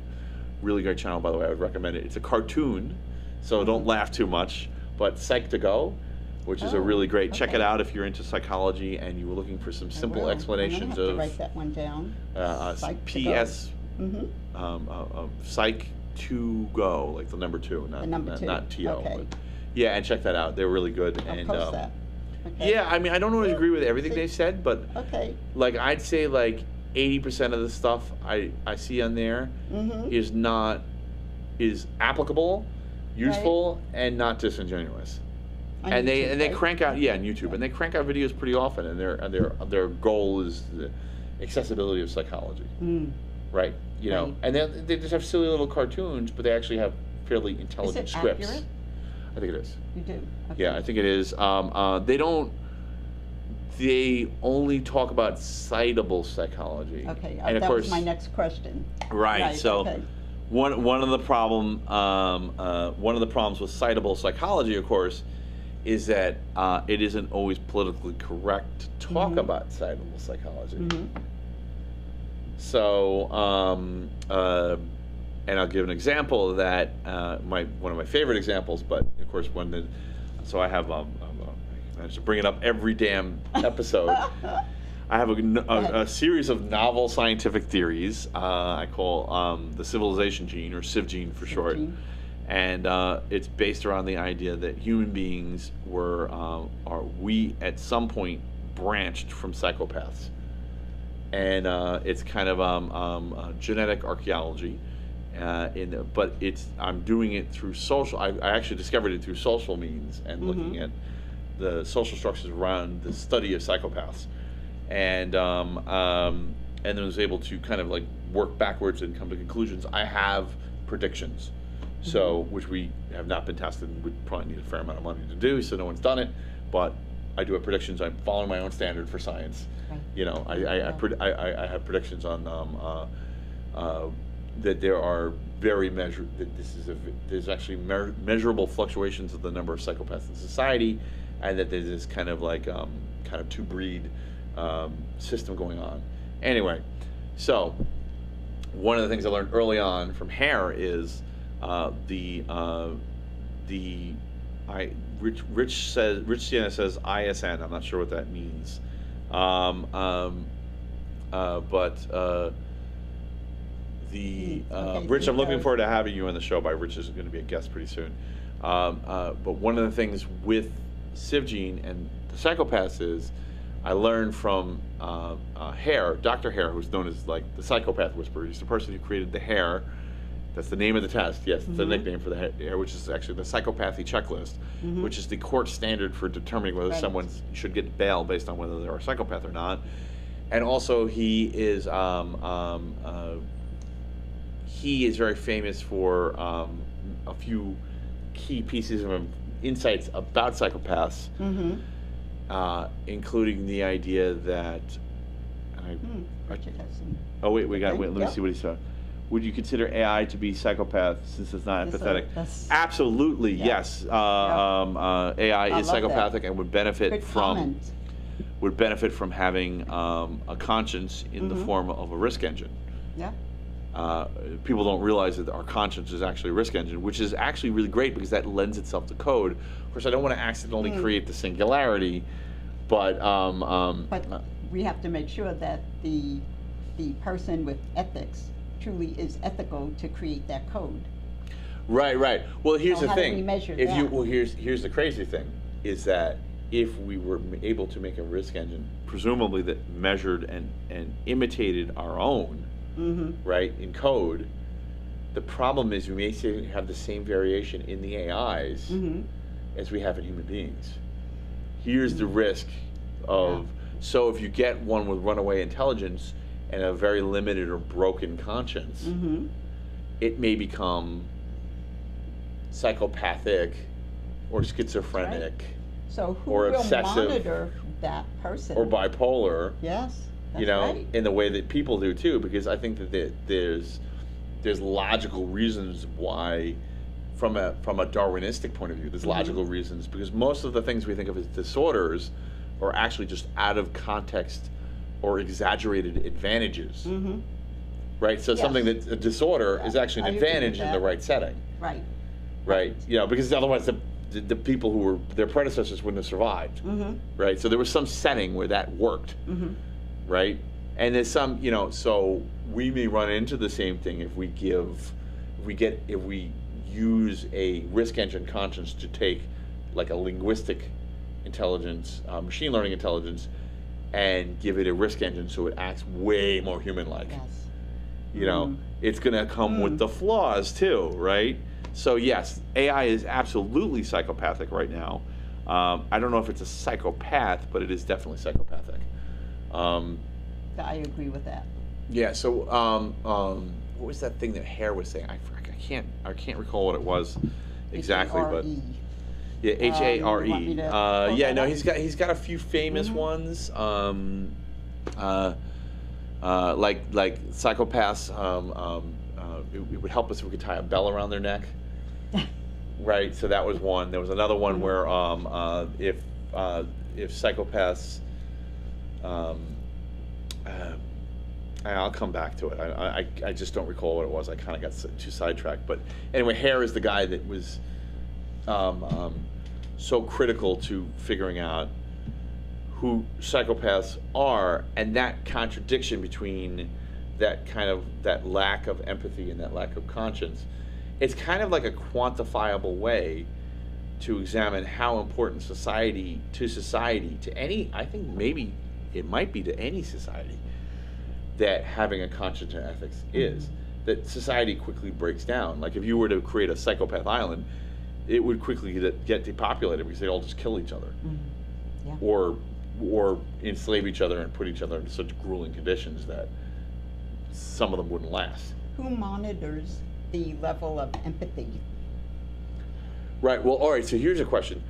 Really great channel, by the way. I would recommend it. It's a cartoon, so don't laugh too much. but Psych2Go, which is a really great. Check it okay. out if you're into psychology and you were looking for some simple explanations I'm of write that one down. PS Mm-hmm. Psych2Go, like the number 2, The number 2. not TO. Okay. But yeah, and check that out. They're really good. I'll and post that. Okay. yeah, I mean, I don't always agree with everything See. they said, but Okay. like I'd say like 80% of the stuff I see on there Mm-hmm. is applicable, useful, and not disingenuous. On And YouTube, they right? crank out on YouTube, and they crank out videos pretty often, and their goal is the accessibility of psychology, right? You know, Right. and they just have silly little cartoons, but they actually have fairly intelligent Is it scripts. accurate? I think it is. You do? Okay. Yeah, I think it is. They only talk about citable psychology. Okay, and of that course, was my next question. right. So okay. one of the problems with citable psychology, of course, is that it isn't always politically correct to talk about citable psychology. So, and I'll give an example of that. One of my favorite examples, but of course, so I have I managed to bring it up every damn episode. I have a series of novel scientific theories I call the civilization gene, or Civ gene for short. And it's based around the idea that human beings we at some point branched from psychopaths. And it's kind of genetic archaeology, but I'm doing it through social. I actually discovered it through social means and looking at the social structures around the study of psychopaths, and then was able to kind of like work backwards and come to conclusions. I have predictions, so which we have not been tested and would probably need a fair amount of money to do, so no one's done it, but I do have predictions. I'm following my own standard for science. You know, I have predictions on that there are there's actually measurable fluctuations of the number of psychopaths in society, and that there's this kind of like kind of two-breed system going on. Anyway, so one of the things I learned early on from Hare is Rich Sienna says ISN. I'm not sure what that means. Rich, I'm looking forward to having you on the show. Rich is going to be a guest pretty soon. But one of the things with Civgene and the psychopaths is I learned from Hare, Dr. Hare, who's known as like the psychopath whisperer. He's the person who created the Hare. That's the name of the test. Yes, it's the nickname for the Hare, which is actually the psychopathy checklist, which is the court standard for determining whether someone should get bail based on whether they're a psychopath or not. And also, he is very famous for a few key pieces of insights about psychopaths, including the idea that. Richard has some. Oh wait, let me see what he said. Would you consider AI to be psychopath since it's not empathetic? Absolutely, yes. AI is psychopathic and would benefit from having a conscience in the form of a risk engine. Yeah. People don't realize that our conscience is actually a risk engine, which is actually really great because that lends itself to code. Of course, I don't want to accidentally create the singularity, but we have to make sure that the person with ethics truly is ethical to create that code. Right. Well, here's the thing. How do we measure that? Here's the crazy thing is that if we were able to make a risk engine, presumably that measured and imitated our own, right, in code, the problem is we may have the same variation in the AIs as we have in human beings. Here's the risk of, so if you get one with runaway intelligence and a very limited or broken conscience, it may become psychopathic or schizophrenic. Right. So who or will obsessive, monitor that person? Or bipolar. Yes, that's right. In the way that people do too, because I think that there's logical reasons why, from a Darwinistic point of view, there's logical reasons, because most of the things we think of as disorders are actually just out of context or exaggerated advantages. Right? So something that's a disorder is actually an advantage in the right setting. Right. Right? Because otherwise the people who were their predecessors wouldn't have survived, right? So there was some setting where that worked, right? And there's some, you know, so we may run into the same thing if we use a risk engine conscience to take like a linguistic intelligence, machine learning intelligence, and give it a risk engine so it acts way more human-like. Yes. You know, it's going to come with the flaws too, right? So yes, AI is absolutely psychopathic right now. I don't know if it's a psychopath, but it is definitely psychopathic. I agree with that. Yeah. So what was that thing that Hare was saying? I can't recall what it was exactly, but yeah, Hare. Yeah, no, he's got a few famous ones. Like psychopaths. It would help us if we could tie a bell around their neck. Right. So that was one. There was another one where if psychopaths. I'll come back to it. I just don't recall what it was. I kind of got too sidetracked. But anyway, Hare is the guy that was so critical to figuring out who psychopaths are, and that contradiction between that lack of empathy and that lack of conscience. It's kind of like a quantifiable way to examine how important society to any, I think maybe it might be to any society, that having a conscience and ethics is. That society quickly breaks down. Like if you were to create a psychopath island, it would quickly get depopulated because they'd all just kill each other. Yeah. Or enslave each other and put each other into such grueling conditions that some of them wouldn't last. Who monitors the level of empathy? Right, well, all right, so here's a question.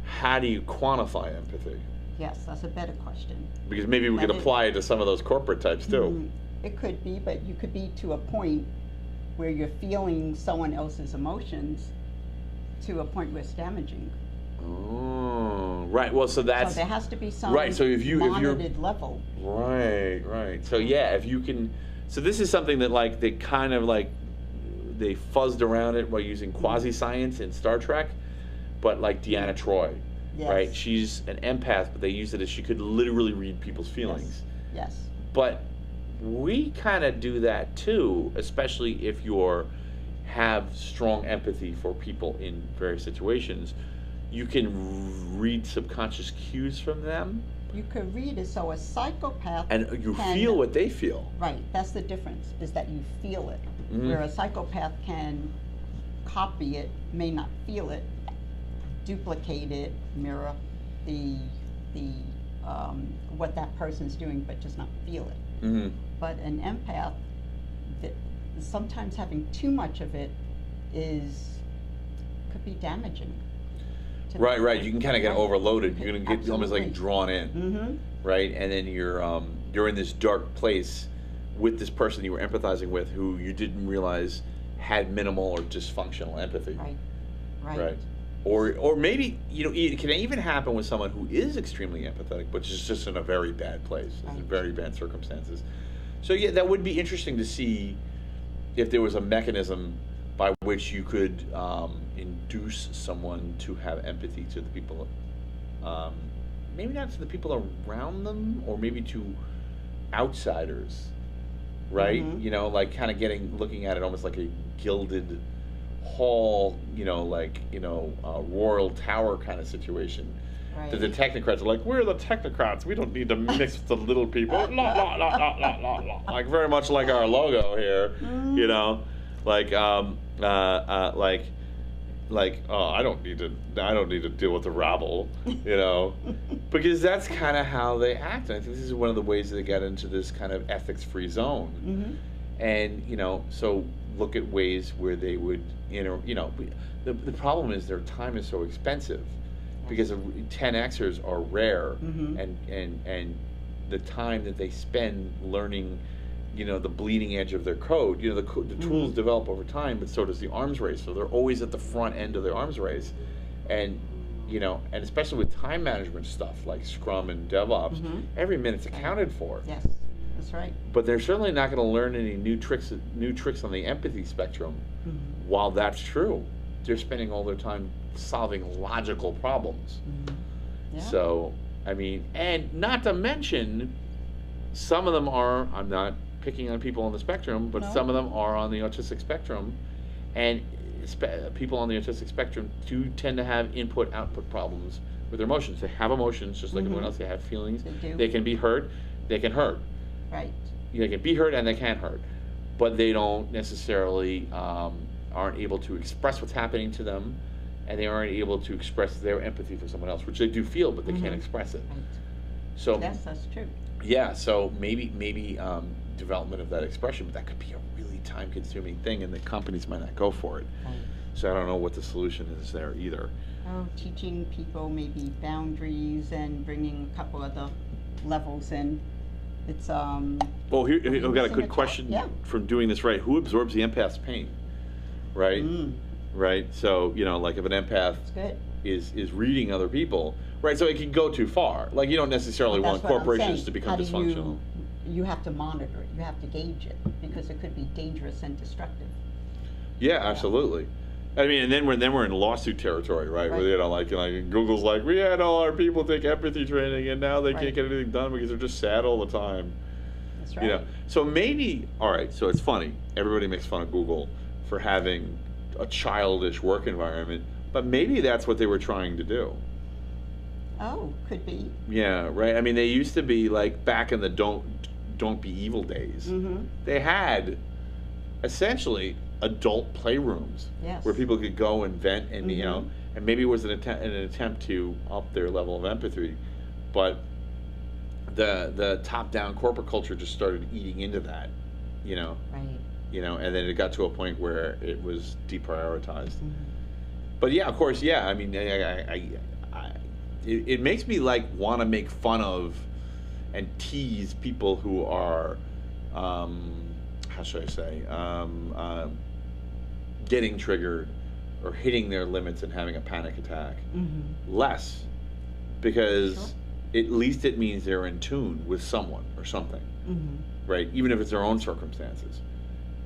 How do you quantify empathy? Yes, that's a better question. Because maybe we could apply it to some of those corporate types too. It could be, but you could be to a point where you're feeling someone else's emotions to a point where it's damaging. Oh, right. Well, so that's... So there has to be some monitored level. Right. So yeah, if you can... So this is something that like they kind of like, they fuzzed around it by using quasi-science in Star Trek, but like Deanna Troi, right? She's an empath, but they used it as she could literally read people's feelings. Yes. But we kind of do that too, especially if you have strong empathy for people in various situations. You can read subconscious cues from them. You could read it, so a psychopath and you feel what they feel. Right, that's the difference, is that you feel it. Where a psychopath can copy it, may not feel it, duplicate it, mirror the what that person's doing, but just not feel it. But an empath, sometimes having too much of it could be damaging. Right. You can kind of get overloaded. You're going to get almost like drawn in, right? And then you're in this dark place with this person you were empathizing with, who you didn't realize had minimal or dysfunctional empathy. Right. Or maybe it can even happen with someone who is extremely empathetic, but is just in a very bad place, in very bad circumstances. So yeah, that would be interesting to see if there was a mechanism by which you could induce someone to have empathy to the people, maybe not to the people around them, or maybe to outsiders, right? Like kind of looking at it almost like a gilded hall, royal tower kind of situation. Right. The technocrats are like, we're the technocrats. We don't need to mix with the little people. Like very much like our logo here, Like, I don't need to deal with the rabble, because that's kind of how they act. And I think this is one of the ways that they get into this kind of ethics-free zone. And so look at ways where they would, the problem is their time is so expensive, because 10Xers are rare, and the time that they spend learning, the bleeding edge of their code. The tools develop over time, but so does the arms race. So they're always at the front end of their arms race, and and especially with time management stuff like Scrum and DevOps, every minute's accounted for. Yes, that's right. But they're certainly not going to learn any new tricks on the empathy spectrum. While that's true, they're spending all their time solving logical problems. Yeah. So, I mean, and not to mention, some of them are, I'm not picking on people on the spectrum, but No. some of them are on the autistic spectrum, and people on the autistic spectrum do tend to have input-output problems with their emotions. They have emotions just like everyone else. They have feelings. They do. They can be hurt. They can hurt. Right. They can be hurt and they can hurt, but they don't necessarily aren't able to express what's happening to them, and they aren't able to express their empathy for someone else, which they do feel, but they can't express it. Right. So Yes, that's true. yeah, so maybe development of that expression, but that could be a really time-consuming thing, and the companies might not go for it. Right. So I don't know what the solution is there either. Oh, teaching people maybe boundaries and bringing a couple other levels in. It's Well, here we've got a missing good a question yeah. from doing this right. Who absorbs the empath's pain? Right? Right? So, you know, like if an empath It's good. is reading other people, right? So it can go too far. Like you don't necessarily But want that's what I'm corporations saying. to become How do dysfunctional. You have to monitor it. You have to gauge it because it could be dangerous and destructive. Yeah, absolutely. I mean, and then we're in lawsuit territory, right? Where Right. you know, like Google's like, we had all our people take empathy training, and now they Right. can't get anything done because they're just sad all the time. That's right. You know, so maybe all right. So it's funny. Everybody makes fun of Google for having a childish work environment, but maybe that's what they were trying to do. Oh, could be. Yeah, right. I mean, they used to be like back in the don't be evil days. They had essentially adult playrooms Yes. where people could go and vent, and you know, and maybe it was an attempt to up their level of empathy, but the top down corporate culture just started eating into that, you know. Right. You know, and then it got to a point where it was deprioritized. But yeah, of course, yeah. I mean, it makes me like want to make fun of and tease people who are, how should I say, getting triggered or hitting their limits and having a panic attack. Less, because at least it means they're in tune with someone or something, right? Even if it's their own circumstances.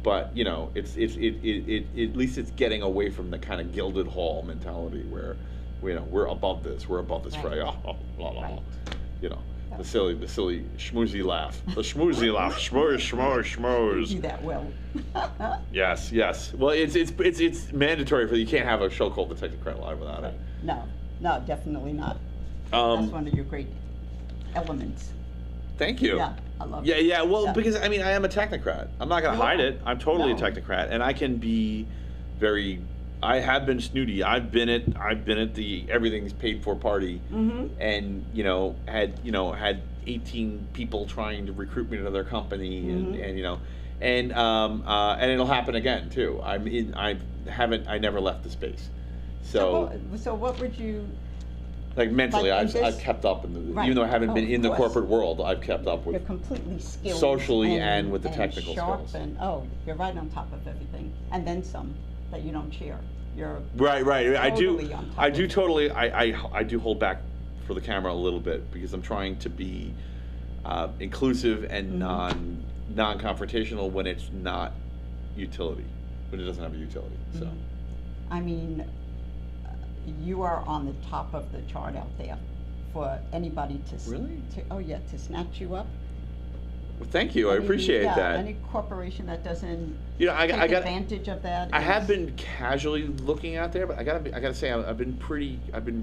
But you know, it at least it's getting away from the kind of gilded hall mentality where, you know, we're above this fray. Oh, blah, blah, blah. You know, the silly schmoozy laugh, the schmoozy laugh, schmooze. You do that well. Yes. Well, it's mandatory for you can't have a show called The Technocrat Live without it. No, definitely not. That's one of your great elements. Thank you. Yeah, I love it. Yeah. Well, Yeah. because I mean, I am a technocrat. I'm not going to hide it. I'm totally a technocrat, and I can be very. I have been snooty. I've been at the everything's paid for party, and had 18 people trying to recruit me to their company, and you know, and it'll happen again too. I never left the space, so what would you? Like mentally, Like I've kept up, even though I haven't been in the corporate world, I've kept up You're with completely skilled socially and with the technical sharp skills. And you're right on top of everything, and then some that you don't share. You're right. totally on top I of do it. totally. I do hold back for the camera a little bit because I'm trying to be inclusive and non-confrontational when it's not utility, when it doesn't have a utility. So, I mean, you are on the top of the chart out there for anybody to Really? To snatch you up. well, thank you. I appreciate that. Any corporation that doesn't You know, I take got. advantage of that. I have is- been casually looking out there, but I gotta say I've been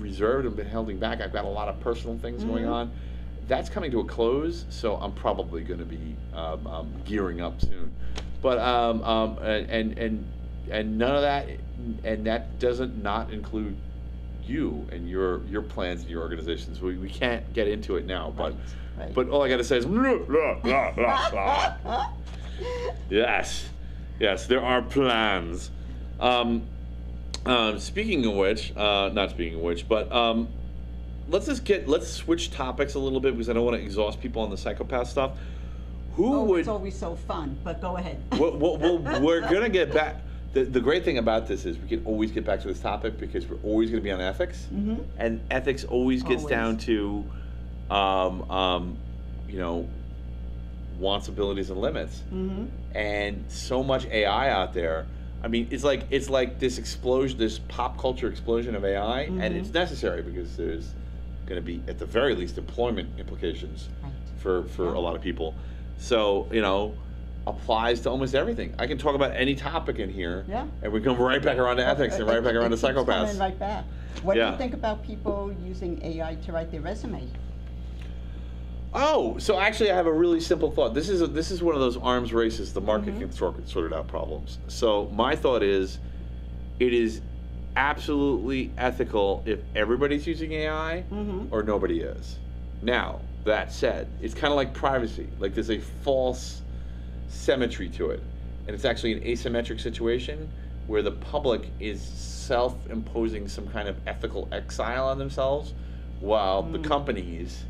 reserved and been holding back. I've got a lot of personal things going on. That's coming to a close, so I'm probably going to be gearing up soon. But and none of that, and that doesn't not include you and your plans and your organizations. We can't get into it now, but Right. but all I gotta say is blah, blah, blah, blah, blah. Yes, there are plans. Speaking of which, not speaking of which, but let's switch topics a little bit because I don't want to exhaust people on the psychopath stuff. It's always so fun, but go ahead. We're gonna get back. The great thing about this is we can always get back to this topic because we're always going to be on ethics, and ethics always gets down to, wants, abilities, and limits. And so much AI out there. I mean, it's like this explosion, this pop culture explosion of AI, and Mm-hmm. it's necessary because there's going to be, at the very least, employment implications Right. for Yeah. a lot of people. So, applies to almost everything. I can talk about any topic in here, Yeah. and we come right back around to ethics and right back around to It keeps psychopaths. coming right back. What do Yeah. you think about people using AI to write their resume? Oh, so actually, I have a really simple thought. This is one of those arms races the market Mhm. can sort it out problems. So my thought is, it is absolutely ethical if everybody's using AI Mm-hmm. or nobody is. Now, that said, it's kind of like privacy. Like there's a false symmetry to it, and it's actually an asymmetric situation where the public is self-imposing some kind of ethical exile on themselves, while the companies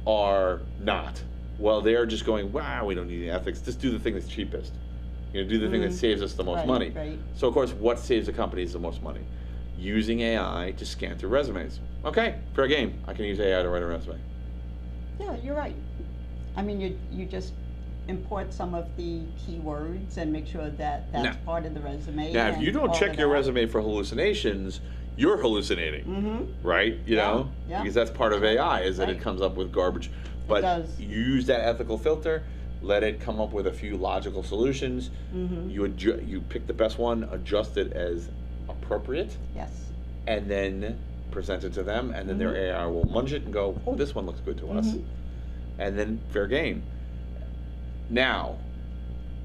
are not. Well, they're just going, wow, we don't need any ethics. Just do the thing that's cheapest. Do the thing that saves us the most Right, money. right. So, of course, what saves the companies the most money? Using AI to scan through resumes. Okay, fair game. I can use AI to write a resume. Yeah, you're right. I mean, you just import some of the keywords and make sure that that's Now- part of the resume. Now, if and you don't all check of your that. resume for hallucinations, you're hallucinating, Mm-hmm. right? Yeah, yeah. Because that's part of AI, is that it Right. comes up with garbage. But does. use that ethical filter, let it come up with a few logical solutions. Mm-hmm. You pick the best one, adjust it as appropriate, Yes. and then present it to them, and then their AI will munch it and go, oh, this one looks good to us. Mhm. And then fair game. Now,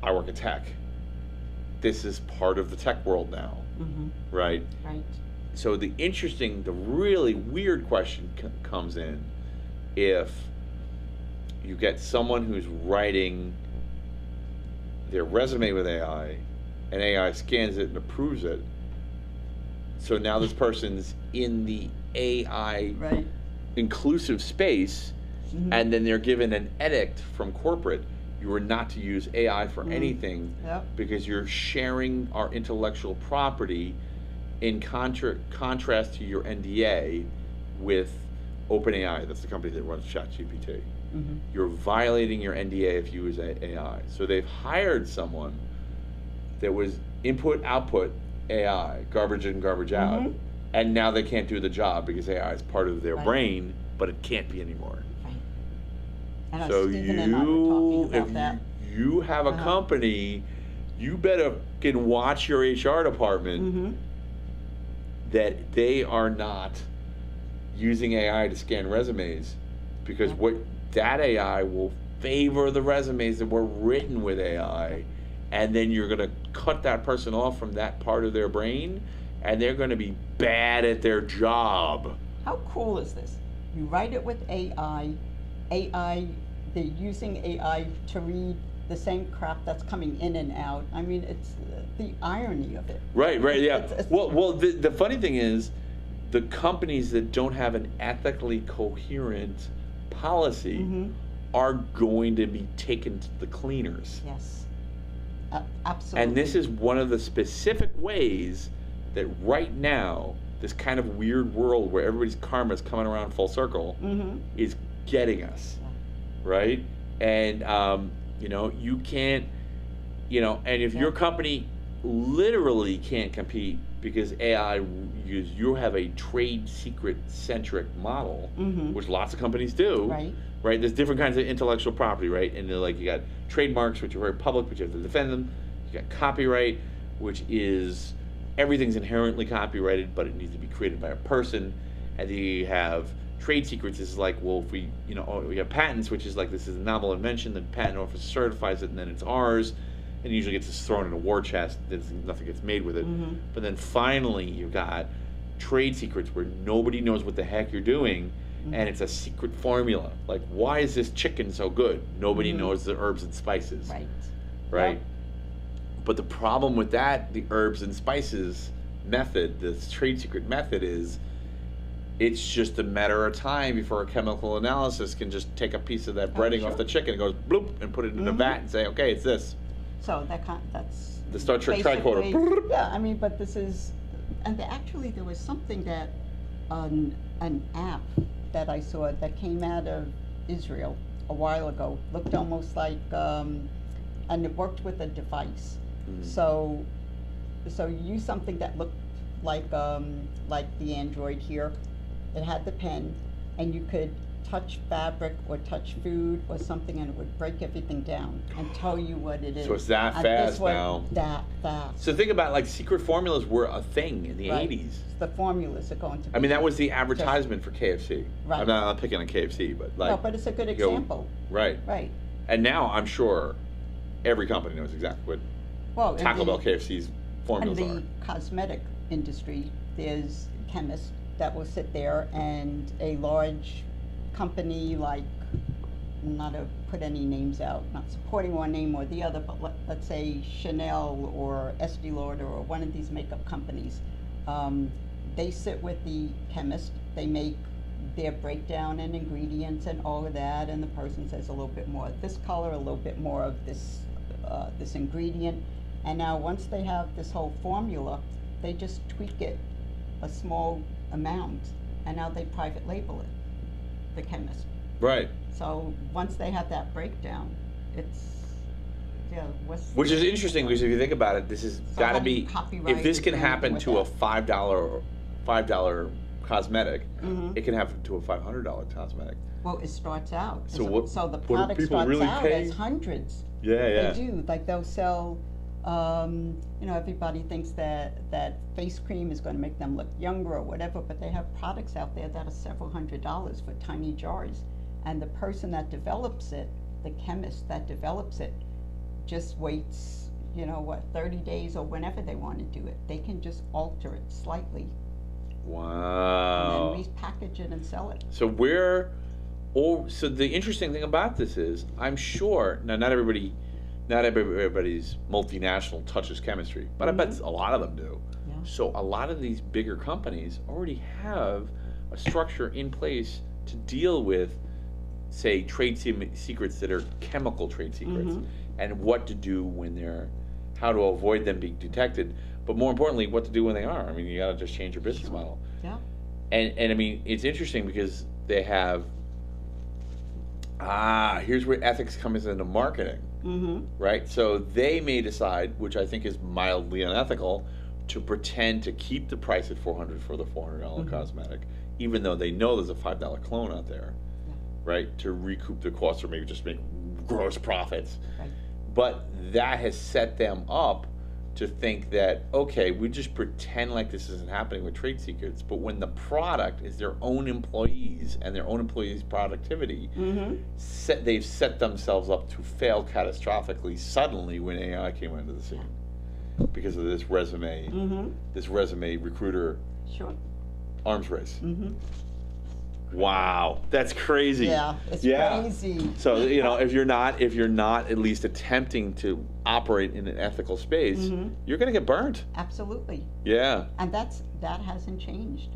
I work in tech. This is part of the tech world now, Mm-hmm. right? Right. So the really weird question comes in if you get someone who's writing their resume with AI, and AI scans it and approves it. So now this person's in the AI Right. inclusive space, Mhm. and then they're given an edict from corporate. You are not to use AI for anything Yep. because you're sharing our intellectual property in contrast to your NDA with OpenAI. That's the company that runs ChatGPT. Mm-hmm. You're violating your NDA if you use AI. So they've hired someone that was input-output AI, garbage in, garbage out, Mhm. and now they can't do the job because AI is part of their Right. brain, but it can't be anymore. Right. And So Stephen and I were talking about if that. you have a Uh-huh. company, you better can watch your HR department Mm-hmm. that they are not using AI to scan resumes, because Yeah. what that AI will favor the resumes that were written with AI, and then you're going to cut that person off from that part of their brain, and they're going to be bad at their job. How cool is this? You write it with AI. They're using AI to read the same crap that's coming in and out. I mean, it's the irony of it. Right, yeah. It's- Well, the funny thing is, the companies that don't have an ethically coherent policy Mhm. are going to be taken to the cleaners. Yes. Absolutely. And this is one of the specific ways that right now, this kind of weird world where everybody's karma is coming around full circle Mm-hmm. is getting us, right? And, you can't, and if your Yeah. company literally can't compete because AI, you have a trade secret centric model, Mm-hmm. which lots of companies do, Right. There's different kinds of intellectual property, right? And they're like, you got trademarks, which are very public, but you have to defend them. You got copyright, which is everything's inherently copyrighted, but it needs to be created by a person. And then you have trade secrets. Is like, well, if we, we have patents, which is like, this is a novel invention. The patent office certifies it, and then it's ours. And it usually gets thrown in a war chest. Nothing gets made with it. Mm-hmm. But then finally, you've got trade secrets where nobody knows what the heck you're doing, and it's a secret formula. Like, why is this chicken so good? Nobody knows the herbs and spices, Right. right? Yep. But the problem with that, the herbs and spices method, this trade secret method, is it's just a matter of time before a chemical analysis can just take a piece of that breading sure. off the chicken and goes bloop and put it in a vat and say, okay, it's this. So that's The Star Trek basically- tricorder. Yeah, I mean, but this is, and actually there was something that, an app that I saw that came out of Israel a while ago, looked almost like, and it worked with a device. So so you use something that looked like the Android here. It had the pen, and you could touch fabric or touch food or something, and it would break everything down and tell you what it is. So it's that And fast this was now. That fast. So think about, like, secret formulas were a thing in the Right. 80s. The formulas are going to be. I mean, that was the advertisement for KFC. Right. I'm not picking on KFC, but like. No, but it's a good you go- example. Right. Right. And now I'm sure every company knows exactly what Well, in Taco the- Bell, KFC's formulas In the are. cosmetic industry, there's chemists that will sit there, and a large company like, not to put any names out, not supporting one name or the other, but let's say Chanel or Estee Lauder or one of these makeup companies, they sit with the chemist, they make their breakdown and ingredients and all of that, and the person says a little bit more of this color, a little bit more of this ingredient, and now once they have this whole formula, they just tweak it a small amount, and now they private label it, the chemist. Right. So once they have that breakdown, it's, yeah, Which is interesting because if you think about it, this has So got to how do you be, copyright if this can anything happen with to a that? $5 cosmetic, Mhm. it can happen to a $500 cosmetic. Well, it starts out. So what- So the what do product people starts really out pay? as hundreds. Yeah, They do, like they'll sell, you know, everybody thinks that face cream is gonna make them look younger or whatever, but they have products out there that are several $100s for tiny jars. And the person that develops it, the chemist that develops it, just waits, you know, what, 30 days or whenever they wanna do it. They can just alter it slightly Wow. and then repackage it and sell it. So so the interesting thing about this is, I'm sure, now not everybody's multinational touches chemistry, but I bet a lot of them do. Yeah. So a lot of these bigger companies already have a structure in place to deal with, say, trade secrets that are chemical trade secrets, and what to do how to avoid them being detected, but more importantly, what to do when they are. I mean, you gotta just change your business model. Yeah. And I mean, it's interesting because they have, here's where ethics comes into marketing, right? So they may decide, which I think is mildly unethical, to pretend to keep the price at $400 for the $400 cosmetic, even though they know there's a $5 clone out there, right? To recoup the costs or maybe just make gross profits. Right. But that has set them up to think that, okay, we just pretend like this isn't happening with trade secrets, but when the product is their own employees and their own employees' productivity, they've set themselves up to fail catastrophically suddenly when AI came into the scene because of this resume recruiter Sure. arms race. Wow, that's crazy. Yeah, it's crazy. So if you're not at least attempting to operate in an ethical space, you're going to get burned. Absolutely. Yeah. And that hasn't changed.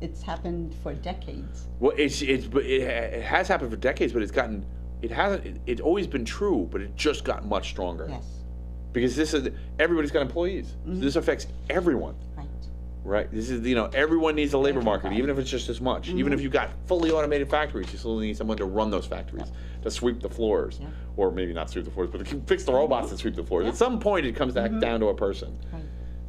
It's happened for decades. Well, it has happened for decades, but it's always been true, but it just got much stronger. Yes. Because everybody's got employees. So this affects everyone. Right. Right. This is, everyone needs a labor market, Everybody. even if it's just as much. Even if you've got fully automated factories, you still need someone to run those factories, to sweep the floors, or maybe not sweep the floors, but to fix the robots that sweep the floors. At some point, it comes back down to a person. Right.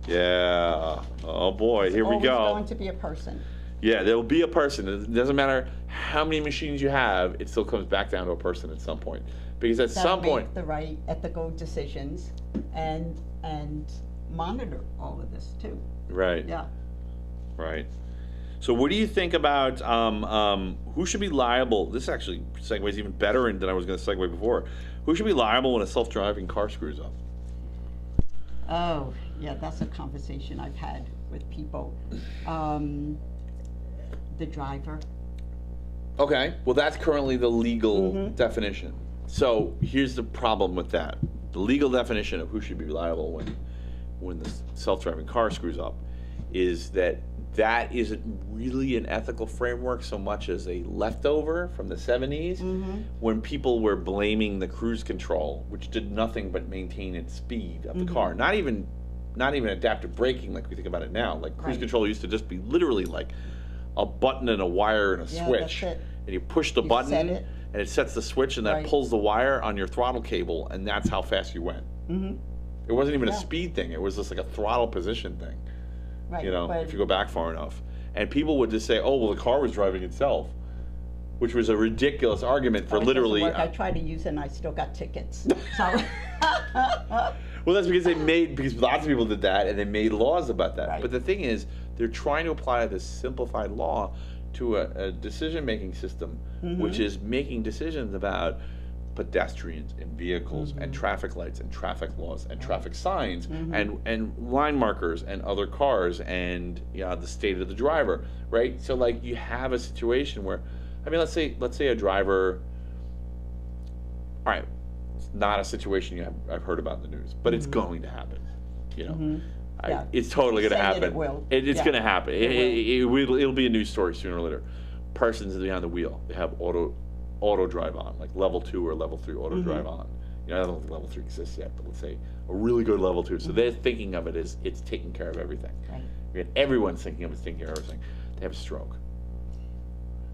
Yeah. Oh boy, here we Always go. going to be a person. Yeah, there will be a person. It doesn't matter how many machines you have, it still comes back down to a person at some point. Because at some point, make the right ethical decisions and monitor all of this too. right. Yeah. Right. So what do you think about who should be liable? This actually segues even better than I was going to segue before. Who should be liable when a self-driving car screws up? Oh, yeah, that's a conversation I've had with people. The driver. Okay. Well, that's currently the legal definition. So here's the problem with that. The legal definition of who should be liable when the self-driving car screws up is that isn't really an ethical framework so much as a leftover from the 70s when people were blaming the cruise control, which did nothing but maintain its speed of the car. Not even adaptive braking like we think about it now. Like cruise control used to just be literally like a button and a wire and a switch. That's it. And you push the You button set it. and it sets the switch and that Right. pulls the wire on your throttle cable, and that's how fast you went. It wasn't even a Yeah. speed thing. It was just like a throttle position thing. Right. You know, but if you go back far enough. And people would just say, "Oh, well, the car was driving itself," which was a ridiculous argument for it doesn't literally. work. I tried to use it and I still got tickets. So. Well, that's because lots of people did that, and they made laws about that. Right. But the thing is, they're trying to apply this simplified law to a decision-making system, which is making decisions about pedestrians and vehicles and traffic lights and traffic laws and traffic signs and line markers and other cars and the state of the driver, right? So like you have a situation where, I mean, let's say a driver. All right, it's not a situation I've heard about in the news, but it's going to happen. You know, Yeah. it's totally going to Saying happen. it will. It's Yeah. going to happen. It It'll be a news story sooner or later. Person's behind the wheel. They have auto drive on, like level 2 or level 3 auto drive on. I don't think level 3 exists yet, but let's say a really good level 2. So they're thinking of it as it's taking care of everything. Right. And everyone's thinking of it's taking care of everything. They have a stroke.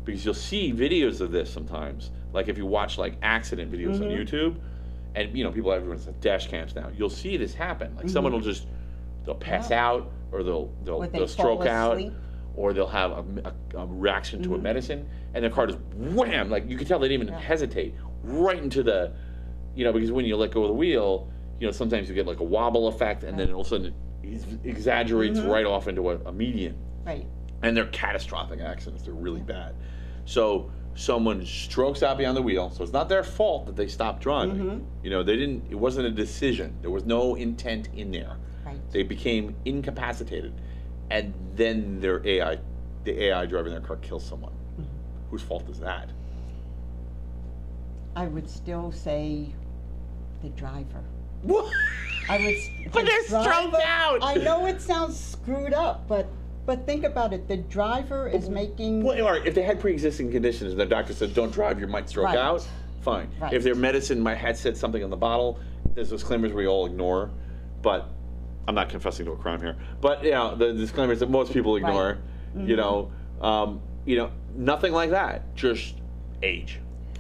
Because you'll see videos of this sometimes, like if you watch like accident videos on YouTube, and everyone's have dash cams now. You'll see this happen. Like someone they'll pass out, or they'll fall stroke out, asleep. or they'll have a reaction to a medicine, and their car just wham! Like you can tell they didn't even hesitate, right into the, because when you let go of the wheel, sometimes you get like a wobble effect, and then all of a sudden it exaggerates right off into a median. Right. And they're catastrophic accidents. They're really bad. So someone strokes out behind the wheel. So it's not their fault that they stopped driving. It wasn't a decision. There was no intent in there. Right. They became incapacitated, and then the AI driving their car kills someone. Whose fault is that? I would still say the driver. What? But they're stroked out. I know it sounds screwed up, but think about it. The driver is making. Well, all right, if they had pre-existing conditions and the doctor said, "Don't drive, you might stroke Right. out," fine. Right. If their medicine might had said something on the bottle, there's disclaimers we all ignore, but I'm not confessing to a crime here. But the disclaimers that most people ignore, nothing like that. Just age.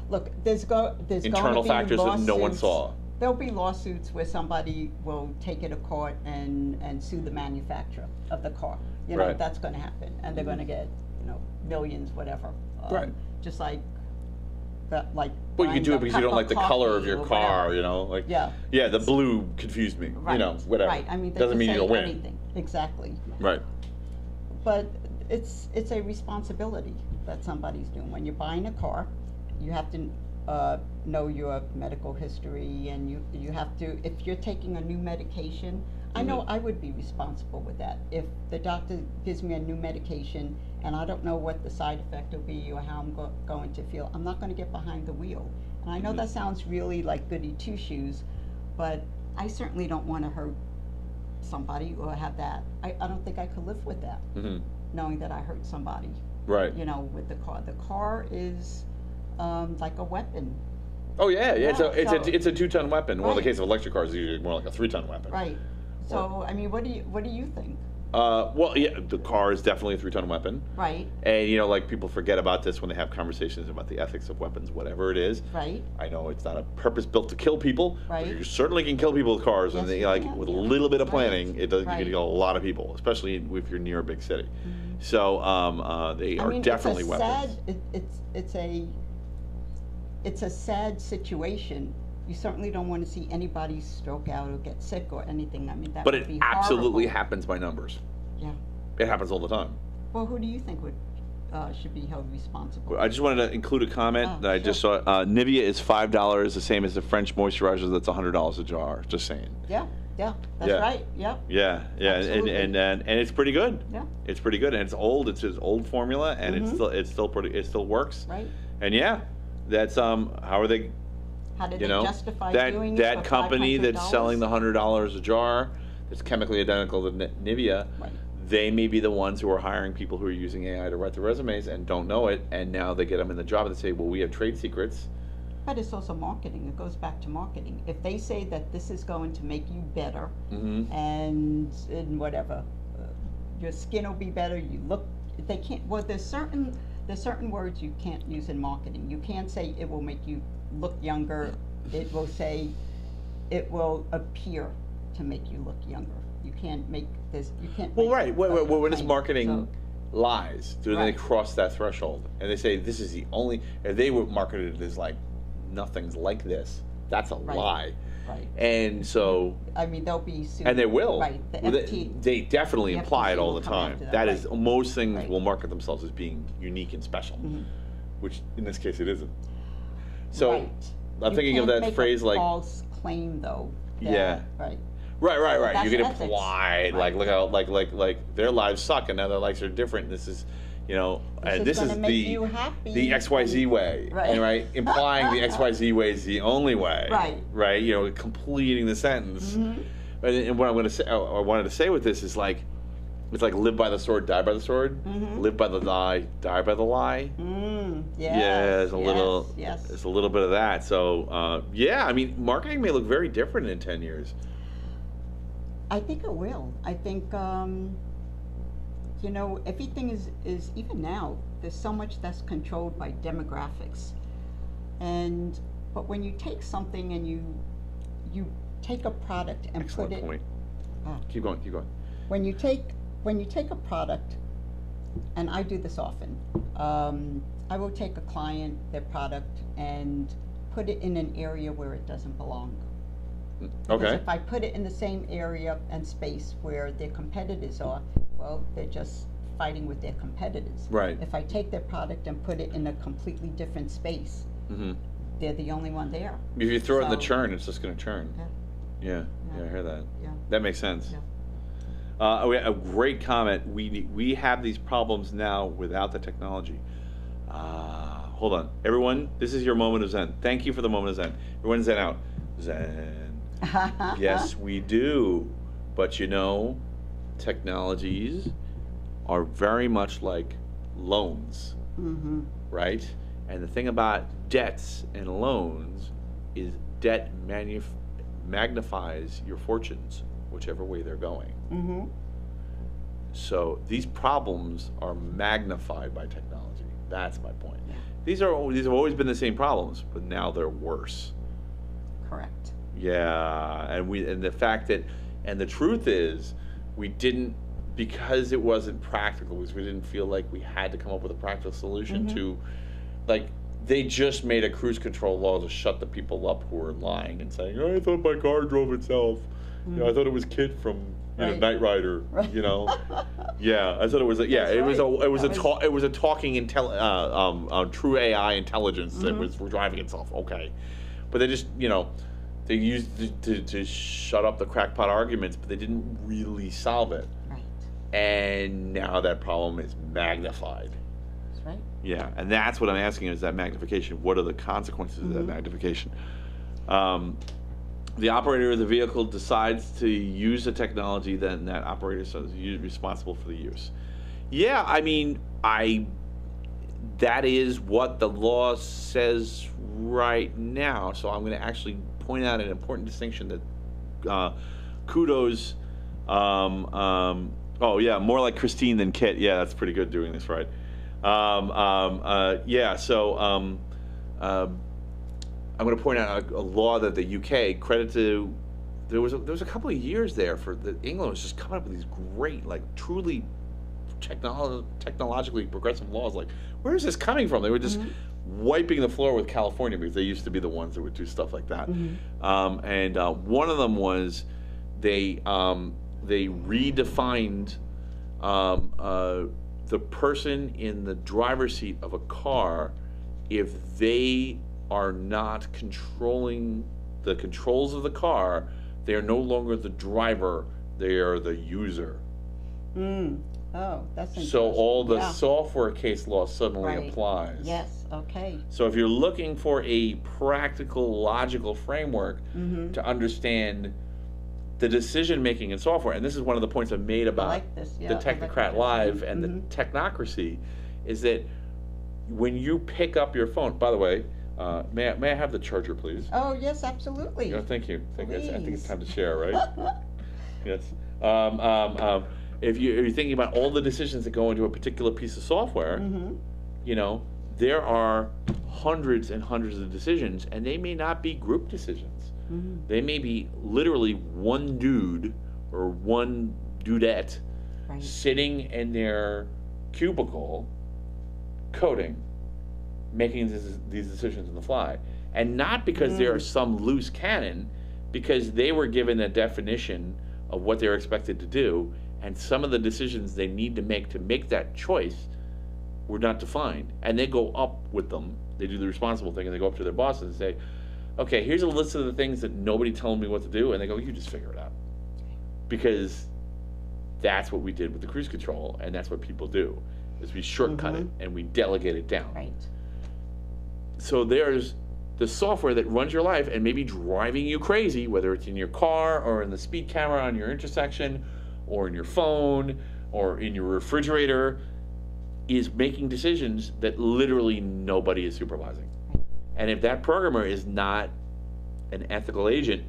Look, there's Internal going to be factors that no one lawsuits. saw. There'll be lawsuits where somebody will take it to court and sue the manufacturer of the car. Right. That's going to happen, and they're going to get millions, whatever. Right. Just like. Well, you buying can do a it because you cup don't like of the color of coffee your or car, whatever. Yeah, the blue confused me. Right. Whatever. Right. I mean, they doesn't can mean say you'll win. anything. Exactly. Right. But it's a responsibility that somebody's doing. When you're buying a car, you have to know your medical history, and you have to, if you're taking a new medication, I know I would be responsible with that. If the doctor gives me a new medication and I don't know what the side effect will be or how I'm going to feel, I'm not going to get behind the wheel. And I know that sounds really like goody two-shoes, but I certainly don't want to hurt somebody or have that. I don't think I could live with that, knowing that I hurt somebody. Right. With the car. The car is like a weapon. Oh yeah. It's a 2-ton weapon. Well, in the Right. case of electric cars, it's usually more like a 3-ton weapon. Right. So I mean, what do you think? Well, yeah, the car is definitely a 3-ton weapon. Right. And like people forget about this when they have conversations about the ethics of weapons, whatever it is. Right. I know it's not a purpose built to kill people. Right. But you certainly can kill people with cars, Yes, and they, you like can, with a yeah. little bit of Right. planning, you can Right. kill a lot of people, especially if you're near a big city. So they are definitely weapons. It's a sad situation. You certainly don't want to see anybody stroke out or get sick or anything. I mean, that But would it be absolutely horrible. happens by numbers. Yeah. It happens all the time. Well, who do you think should be held responsible? I just wanted to include a comment Oh, that I just saw. Nivea is $5, the same as the French moisturizer that's $100 a jar. Just saying. Yeah, that's Yeah. right. Yep. Yeah, Absolutely. and it's pretty good. Yeah. It's pretty good, and it's old. It's his old formula, and it still works. Right. And yeah, that's how are they? How did You they know, justify doing it that for company that's $500? selling the $100 a jar, that's chemically identical to Nivea. Right. They may be the ones who are hiring people who are using AI to write the resumes and don't know it, and now they get them in the job and they say, well, we have trade secrets. But it's also marketing. It goes back to marketing. If they say that this is going to make you better, and whatever, your skin will be better. You look. They can't. Well, there's certain words you can't use in marketing. You can't say it will make you look younger. It will say it will appear to make you look younger. You can't make this. You can't. Well, make right. When is claim. marketing So, lies? Do they Right. cross that threshold? And they say this is the only. If they were marketed as like nothing's like this, that's a Right. lie. right. And so, I mean, they'll be sued. and they will. Right. The Well, FT. they definitely the imply it FTC all will the come time. after that, That right. is, most things Right. will market themselves as being unique and special, which in this case it isn't. So Right. I'm You thinking of can't that make phrase a like, false claim though. that- Yeah. Right. right. That's You can ethics. imply like, Right. look how like their lives suck and now their lives are different. This is, This and is this gonna is make the you happy. the XYZ way, Right. and right, implying the XYZ way is the only way, Right. right, completing the sentence. And what I'm going to say, I wanted to say with this is like, it's like live by the sword, die by the sword, live by the lie, die by the lie. Yes, Yeah, there's a little, Yes. there's a little bit of that. So yeah, I mean, marketing may look very different in 10 years. I think it will. I think everything is even now. There's so much that's controlled by demographics, but when you take something and you take a product and Excellent put it. point. Ah. Keep going. When you take a product, and I do this often, I will take a client, their product, and put it in an area where it doesn't belong. Because Okay. if I put it in the same area and space where their competitors are, well, they're just fighting with their competitors. Right. If I take their product and put it in a completely different space, they're the only one there. If you throw it in the So- churn, it's just going to churn. Yeah. Yeah, I hear that. Yeah. That makes sense. Yeah. We a great comment. We have these problems now without the technology. Hold on, everyone. This is your moment of Zen. Thank you for the moment of Zen. Everyone, Zen out. Zen. Yes, we do. But technologies are very much like loans, right? And the thing about debts and loans is debt magnifies your fortunes, whichever way they're going. So these problems are magnified by technology. That's my point. Yeah. These have always been the same problems, but now they're worse. Correct. Yeah, and the fact that, and the truth is, we didn't, because it wasn't practical, because we didn't feel like we had to come up with a practical solution to, like, they just made a cruise control law to shut the people up who were lying and saying, oh, I thought my car drove itself. I thought it was Kit from Right. Knight Rider. Right. Yeah, I thought it was. It was a talking true AI intelligence that was driving itself. Okay, but they just they used it to shut up the crackpot arguments, but they didn't really solve it. Right. And now that problem is magnified. That's right. Yeah, and that's what I'm asking is that magnification. What are the consequences of that magnification? The operator of the vehicle decides to use the technology, then that operator is responsible for the use. Yeah, I mean, that is what the law says right now. So I'm going to actually point out an important distinction that kudos. Oh yeah, more like Christine than Kit. Yeah, that's pretty good doing this right. Yeah, so I'm going to point out a law that the UK credit to. There was a couple of years there for England was just coming up with these great, like truly technologically progressive laws. Like, where is this coming from? They were just wiping the floor with California because they used to be the ones that would do stuff like that. And one of them was they redefined the person in the driver's seat of a car if they are not controlling the controls of the car. They are no longer the driver, they are the user. Oh, that's interesting. So all the Yeah. software case law suddenly Right. applies. Yes, okay. So if you're looking for a practical, logical framework to understand the decision making in software, and this is one of the points I've made about like this, yeah, the I like Technocrat this. Live and the Technocracy, is that when you pick up your phone, by the way, may I have the charger, please? Oh, yes, absolutely. Yeah, thank you. I think it's Please. time to share, right? Yes. If you're thinking about all the decisions that go into a particular piece of software, there are hundreds and hundreds of decisions, and they may not be group decisions. They may be literally one dude or one dudette sitting in their cubicle coding, making these decisions on the fly. And not because they are some loose cannon, because they were given a definition of what they're expected to do, and some of the decisions they need to make that choice were not defined. And they go up with them, they do the responsible thing, and they go up to their bosses and say, okay, here's a list of the things that nobody told me what to do, and they go, you just figure it out. Because that's what we did with the cruise control, and that's what people do, is we shortcut it and we delegate it down. Right. So there's the software that runs your life and maybe driving you crazy, whether it's in your car or in the speed camera on your intersection or in your phone or in your refrigerator, is making decisions that literally nobody is supervising. And if that programmer is not an ethical agent,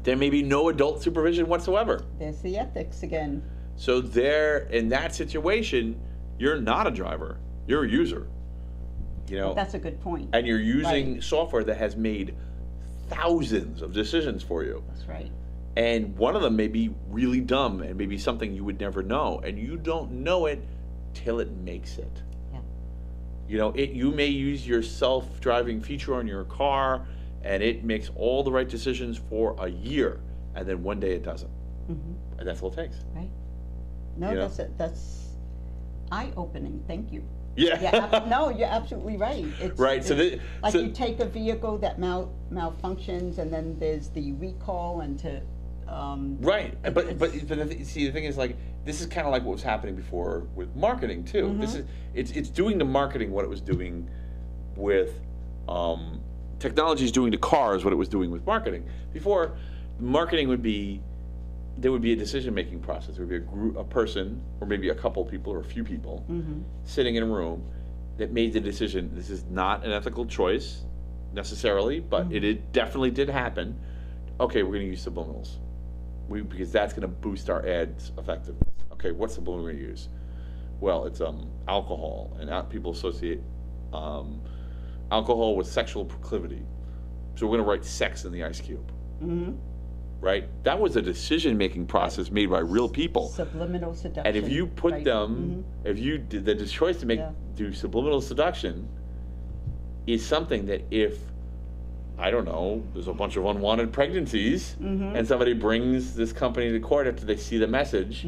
there may be no adult supervision whatsoever. There's the ethics again. So there, in that situation, you're not a driver, you're a user. You know, That's a good point. And you're using software that has made thousands of decisions for you. That's right. And one of them may be really dumb and maybe something you would never know, and you don't know it till it makes it. Yeah. You know, you may use your self-driving feature on your car, and it makes all the right decisions for a year, and then one day it doesn't. And that's all it takes. Right. No, You know? that's eye-opening. Thank you. Yeah. No, you're absolutely right. Right, so It's the- like so- you take a vehicle that malfunctions, and then there's the recall, and to Right, but it's- see, the thing is, like, this is kind of like what was happening before with marketing too. This is it's doing to marketing what it was doing with technology is doing to cars what it was doing with marketing. Before, marketing would be, there would be a decision-making process. There would be a person, or maybe a couple people, or a few people, sitting in a room that made the decision. This is not an ethical choice necessarily, but it definitely did happen. Okay, we're going to use subliminals. Because that's going to boost our ads' effectiveness. Okay, what's subliminal we're going to use? Well, it's alcohol, and people associate alcohol with sexual proclivity. So we're going to write sex in the ice cube. Right? That was a decision-making process made by real people. Subliminal seduction. And if you put them, if you did the choice to do subliminal seduction, is something that if, I don't know, there's a bunch of unwanted pregnancies, and somebody brings this company to court after they see the message,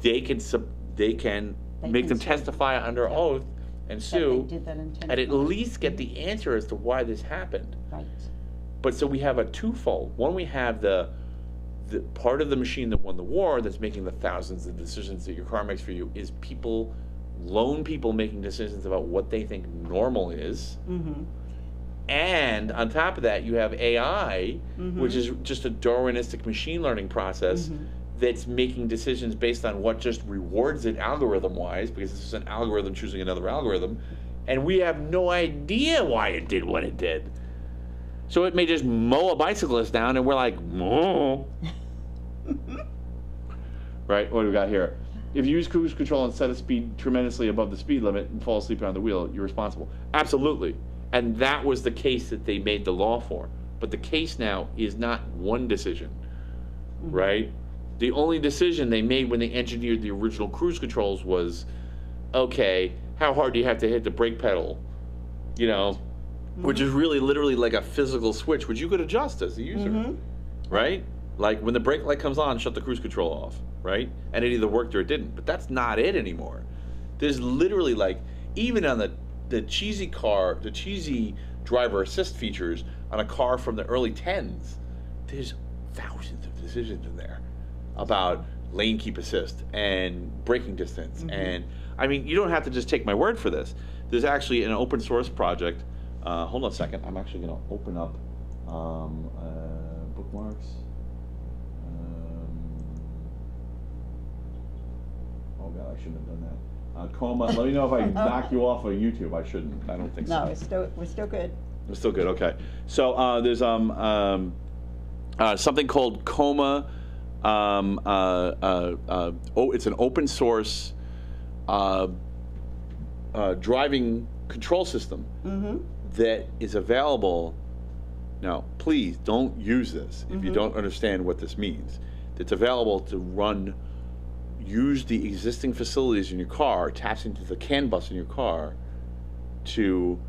they can make them testify under oath and sue, and at least get the answer as to why this happened. Right. But so we have a twofold. One, we have the part of the machine that won the war that's making the thousands of decisions that your car makes for you is lone people making decisions about what they think normal is. And on top of that, you have AI, which is just a Darwinistic machine learning process that's making decisions based on what just rewards it algorithm-wise, because this is an algorithm choosing another algorithm, and we have no idea why it did what it did. So it may just mow a bicyclist down, and we're like, "Mow." Right? What do we got here? If you use cruise control and set a speed tremendously above the speed limit and fall asleep behind the wheel, you're responsible. Absolutely. And that was the case that they made the law for. But the case now is not one decision, right? The only decision they made when they engineered the original cruise controls was, okay, how hard do you have to hit the brake pedal? You know, which is really literally like a physical switch, which you could adjust as a user, right? Like when the brake light comes on, shut the cruise control off, right? And it either worked or it didn't. But that's not it anymore. There's literally, like, even on the cheesy driver assist features on a car from the early 10s, there's thousands of decisions in there about lane keep assist and braking distance. And I mean, you don't have to just take my word for this. There's actually an open source project. Hold on a second. I'm actually going to open up bookmarks. Oh God, I shouldn't have done that. Coma. Let me know if I knock you off of YouTube. I shouldn't. I don't think so. No, we're still good. We're still good. Okay. So there's something called Coma. It's an open source driving control system that is available Now, please don't use this if you don't understand what this means. It's available to use the existing facilities in your car, taps into the CAN bus in your car to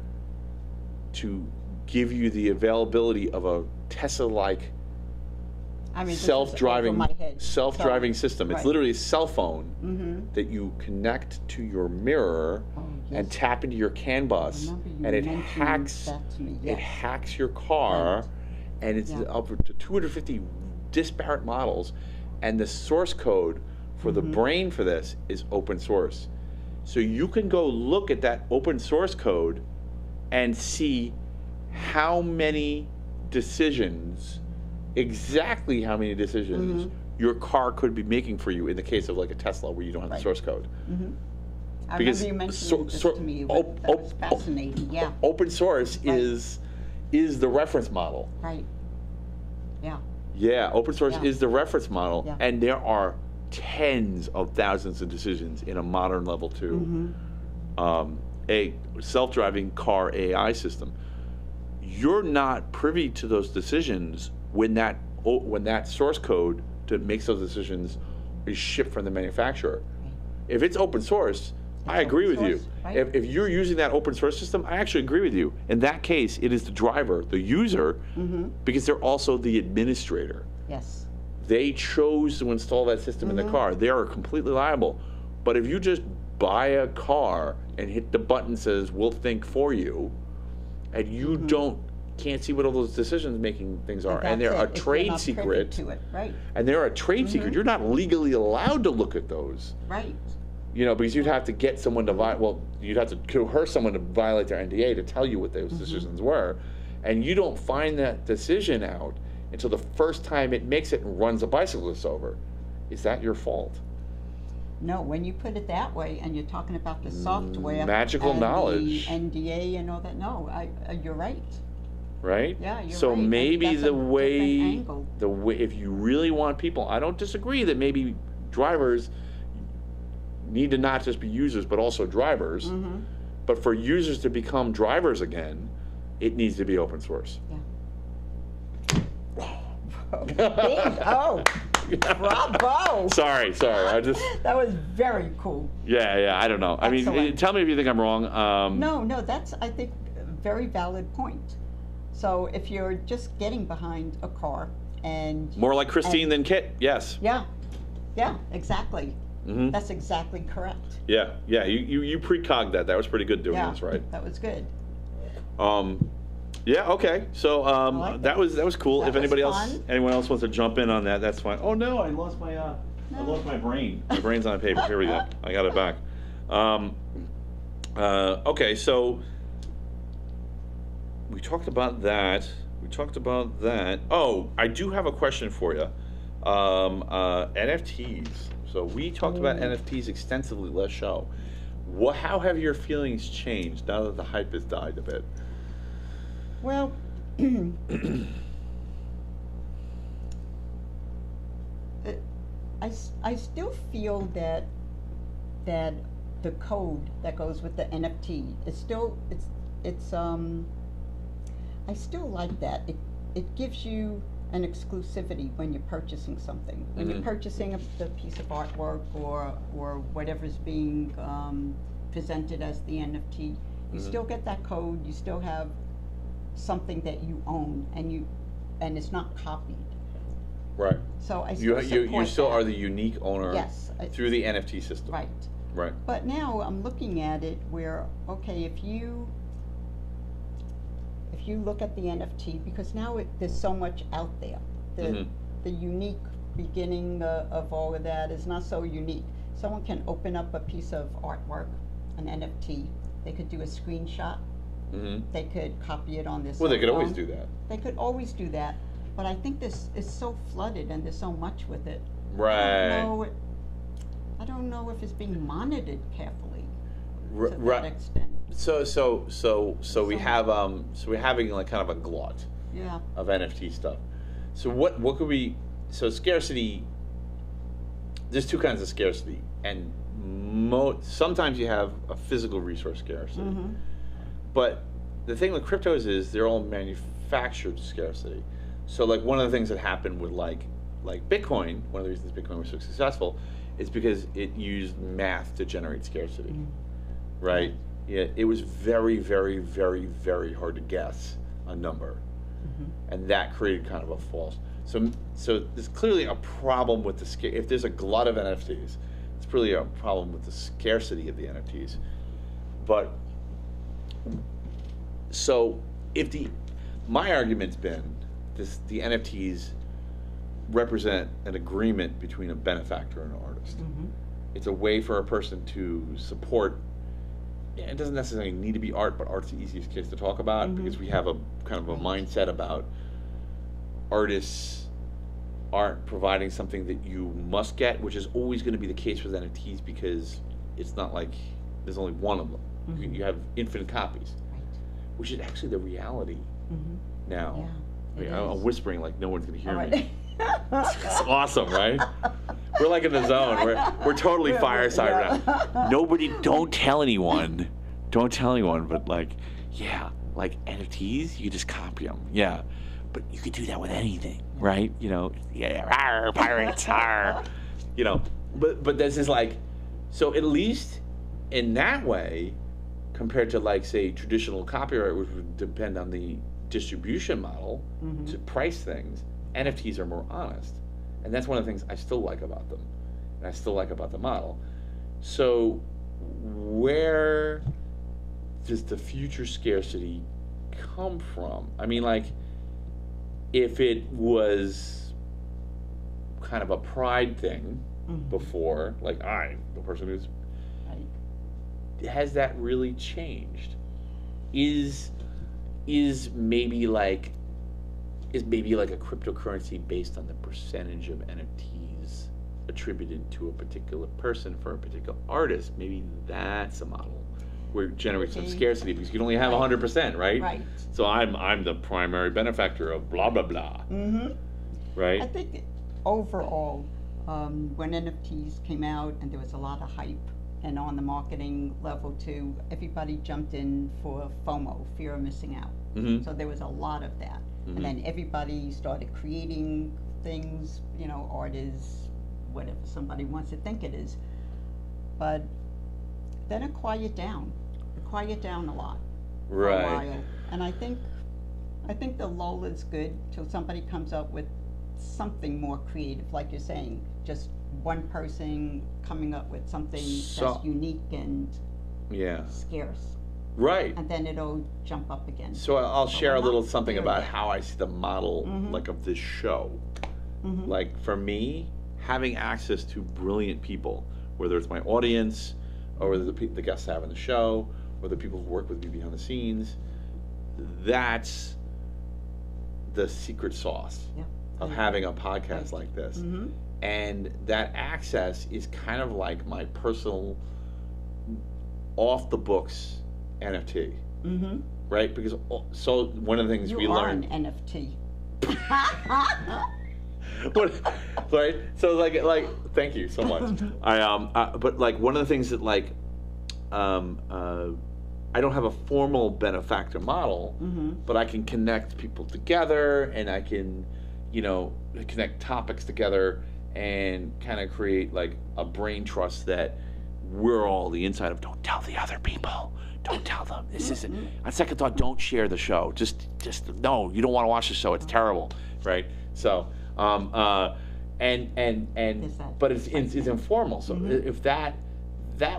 give you the availability of a Tesla-like self-driving system. It's literally a cell phone that you connect to your mirror and tap into your CAN bus, and it hacks your car, and it's up to 250 disparate models, and the source code for the brain for this is open source. So you can go look at that open source code and see how many decisions, exactly how many decisions your car could be making for you in the case of like a Tesla where you don't have the source code. I remember you mentioning this to me. That was fascinating. Yeah. Open source is the reference model. Right. Yeah. Yeah. Open source is the reference model, and there are tens of thousands of decisions in a modern level 2, a self-driving car AI system. You're not privy to those decisions when that source code that makes those decisions is shipped from the manufacturer. If it's open source, I agree with you. Right? If you're using that open source system, I actually agree with you. In that case, it is the driver, the user, because they're also the administrator. Yes. They chose to install that system in the car. They are completely liable. But if you just buy a car and hit the button that says, we'll think for you, and you can't see what all those decisions making things are, and they're a trade secret, and they're a trade secret, you're not legally allowed to look at those. Right. You know, because you'd have to get someone to you'd have to coerce someone to violate their NDA to tell you what those decisions were, and you don't find that decision out until the first time it makes it and runs a bicyclist over. Is that your fault? No, when you put it that way, and you're talking about the software, magical and knowledge, the NDA and all that. No, you're right. Right? Yeah, you're so right. Maybe the way, if you really want people, I don't disagree that maybe drivers need to not just be users, but also drivers. But for users to become drivers again, it needs to be open source. Oh, bravo! Sorry. I just. That was very cool. Yeah. I don't know. Excellent. I mean, tell me if you think I'm wrong. No, that's, I think, a very valid point. So if you're just getting behind a car and more like Christine than Kit, yes. Yeah, exactly. That's exactly correct. Yeah. You precogged that. That was pretty good doing this, right? That was good. Yeah. Okay. So like that was cool. That if anybody was else, fun. anyone else wants to jump in on that, that's fine. Oh no, I lost my brain. My brain's on paper. Here we go. I got it back. Okay. So we talked about that. Oh, I do have a question for you. NFTs. So we talked about NFTs extensively last show. How have your feelings changed now that the hype has died a bit? Well, I still feel that the code that goes with the NFT is still I still like that. It gives you an exclusivity when you're purchasing something. When you're purchasing a piece of artwork or whatever's being presented as the NFT, you still get that code. You still have something that you own, and it's not copied. Right. So I still you still that. are the unique owner. Yes. Through the NFT system. Right. Right. But now I'm looking at it where, okay, if you look at the NFT, because now there's so much out there. The unique beginning of all of that is not so unique. Someone can open up a piece of artwork, an NFT. They could do a screenshot. They could copy it on this. Well, they could always do that. They could always do that. But I think this is so flooded and there's so much with it. Right. I don't know if it's being monitored carefully to Right. that extent. So we're having like kind of a glut of NFT stuff. So what could we? So scarcity. There's two kinds of scarcity, and sometimes you have a physical resource scarcity. But the thing with cryptos is they're all manufactured manufactured scarcity. So like one of the things that happened with like Bitcoin, one of the reasons Bitcoin was so successful is because it used math to generate scarcity, right? Yeah, it was very, very, very, very hard to guess a number, and that created kind of a false. So there's clearly a problem with the if there's a glut of NFTs, it's really a problem with the scarcity of the NFTs. But so if my argument's been the NFTs represent an agreement between a benefactor and an artist. It's a way for a person to support. It doesn't necessarily need to be art, but art's the easiest case to talk about because we have a kind of a mindset about artists aren't providing something that you must get, which is always going to be the case with NFTs because it's not like there's only one of them. You have infinite copies, which is actually the reality now. Yeah, I mean, I'm whispering like no one's going to hear All me. It's awesome, right? We're like in the zone. We're totally fireside right now. Nobody, don't tell anyone. Don't tell anyone, but like, yeah, like NFTs, you just copy them. Yeah. But you could do that with anything, right? You know, yeah, pirates, you know, but this is like, so at least in that way, compared to like, say, traditional copyright, which would depend on the distribution model to price things, NFTs are more honest. And that's one of the things I still like about them. And I still like about the model. So where does the future scarcity come from? I mean, like, if it was kind of a pride thing before, like I'm the person who's, has that really changed? Is maybe like a cryptocurrency based on the percentage of NFTs attributed to a particular person for a particular artist? Maybe that's a model where it generates some scarcity because you can only have 100%, right? Right. So I'm the primary benefactor of blah blah blah. Right. I think overall, when NFTs came out and there was a lot of hype, and on the marketing level too, everybody jumped in for FOMO, fear of missing out. So there was a lot of that. And then everybody started creating things, you know, art is whatever somebody wants to think it is. But then it quieted down. It quieted down a lot for a while. And I think the lull is good till somebody comes up with something more creative, like you're saying, just one person coming up with something that's unique and scarce. Right. And then it'll jump up again. So I'll share a little something about how I see the model like of this show. Like for me, having access to brilliant people, whether it's my audience or whether the guests I have on the show or the people who work with me behind the scenes, that's the secret sauce of having a podcast like this. And that access is kind of like my personal off the books NFT, right? Because so one of the things we learned. You are an NFT. Right? So like, thank you so much. But like one of the things that like, I don't have a formal benefactor model, but I can connect people together, and I can, you know, connect topics together, and kind of create like a brain trust that we're all the inside of. Don't tell the other people. Don't tell them. This isn't. On second thought, don't share the show. Just no. You don't want to watch the show. It's terrible, right? So, but it's informal. So if that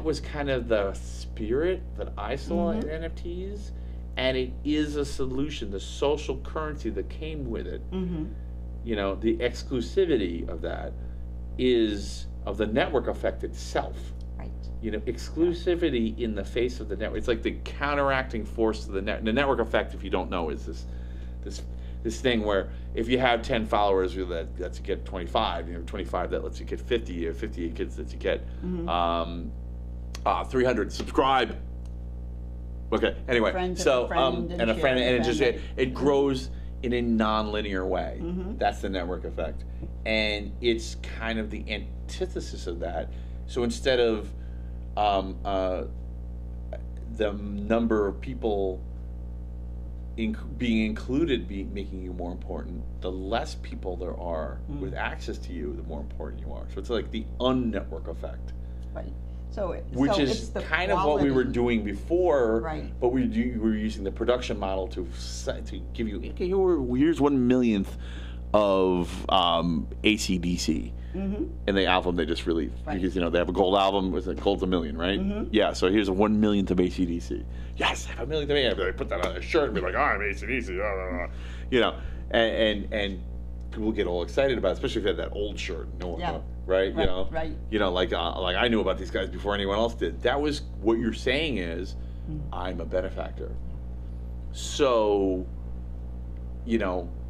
was kind of the spirit that I saw in NFTs, and it is a solution. The social currency that came with it. You know, the exclusivity of that is of the network effect itself. Right. You know, exclusivity in the face of the network. It's like the counteracting force of the network. The network effect, if you don't know, is this thing where if you have 10 followers, that lets you get 25. You know, 25 that lets you get 50, or 50 kids that you get 300. Subscribe. Okay. Anyway, and it grows in a non-linear way. That's the network effect. And it's kind of the antithesis of that. So instead of the number of people being included making you more important, the less people there are with access to you, the more important you are. So it's like the unnetwork effect. Right. Which is it's the kind of what we were doing before, right. But we were using the production model to give you, okay, here's 1/1,000,000th of AC/DC in the album they just released. Right. Because, they have a gold album, gold's 1,000,000, right? Yeah, so here's a 1/1,000,000th of AC/DC. Yes, I have 1,000,000th of AC. I put that on a shirt and be like, I'm AC/DC, and people get all excited about it, especially if you had that old shirt. No one, Yeah. right? Right. Like I knew about these guys before anyone else did. That was what you're saying is, I'm a benefactor. So,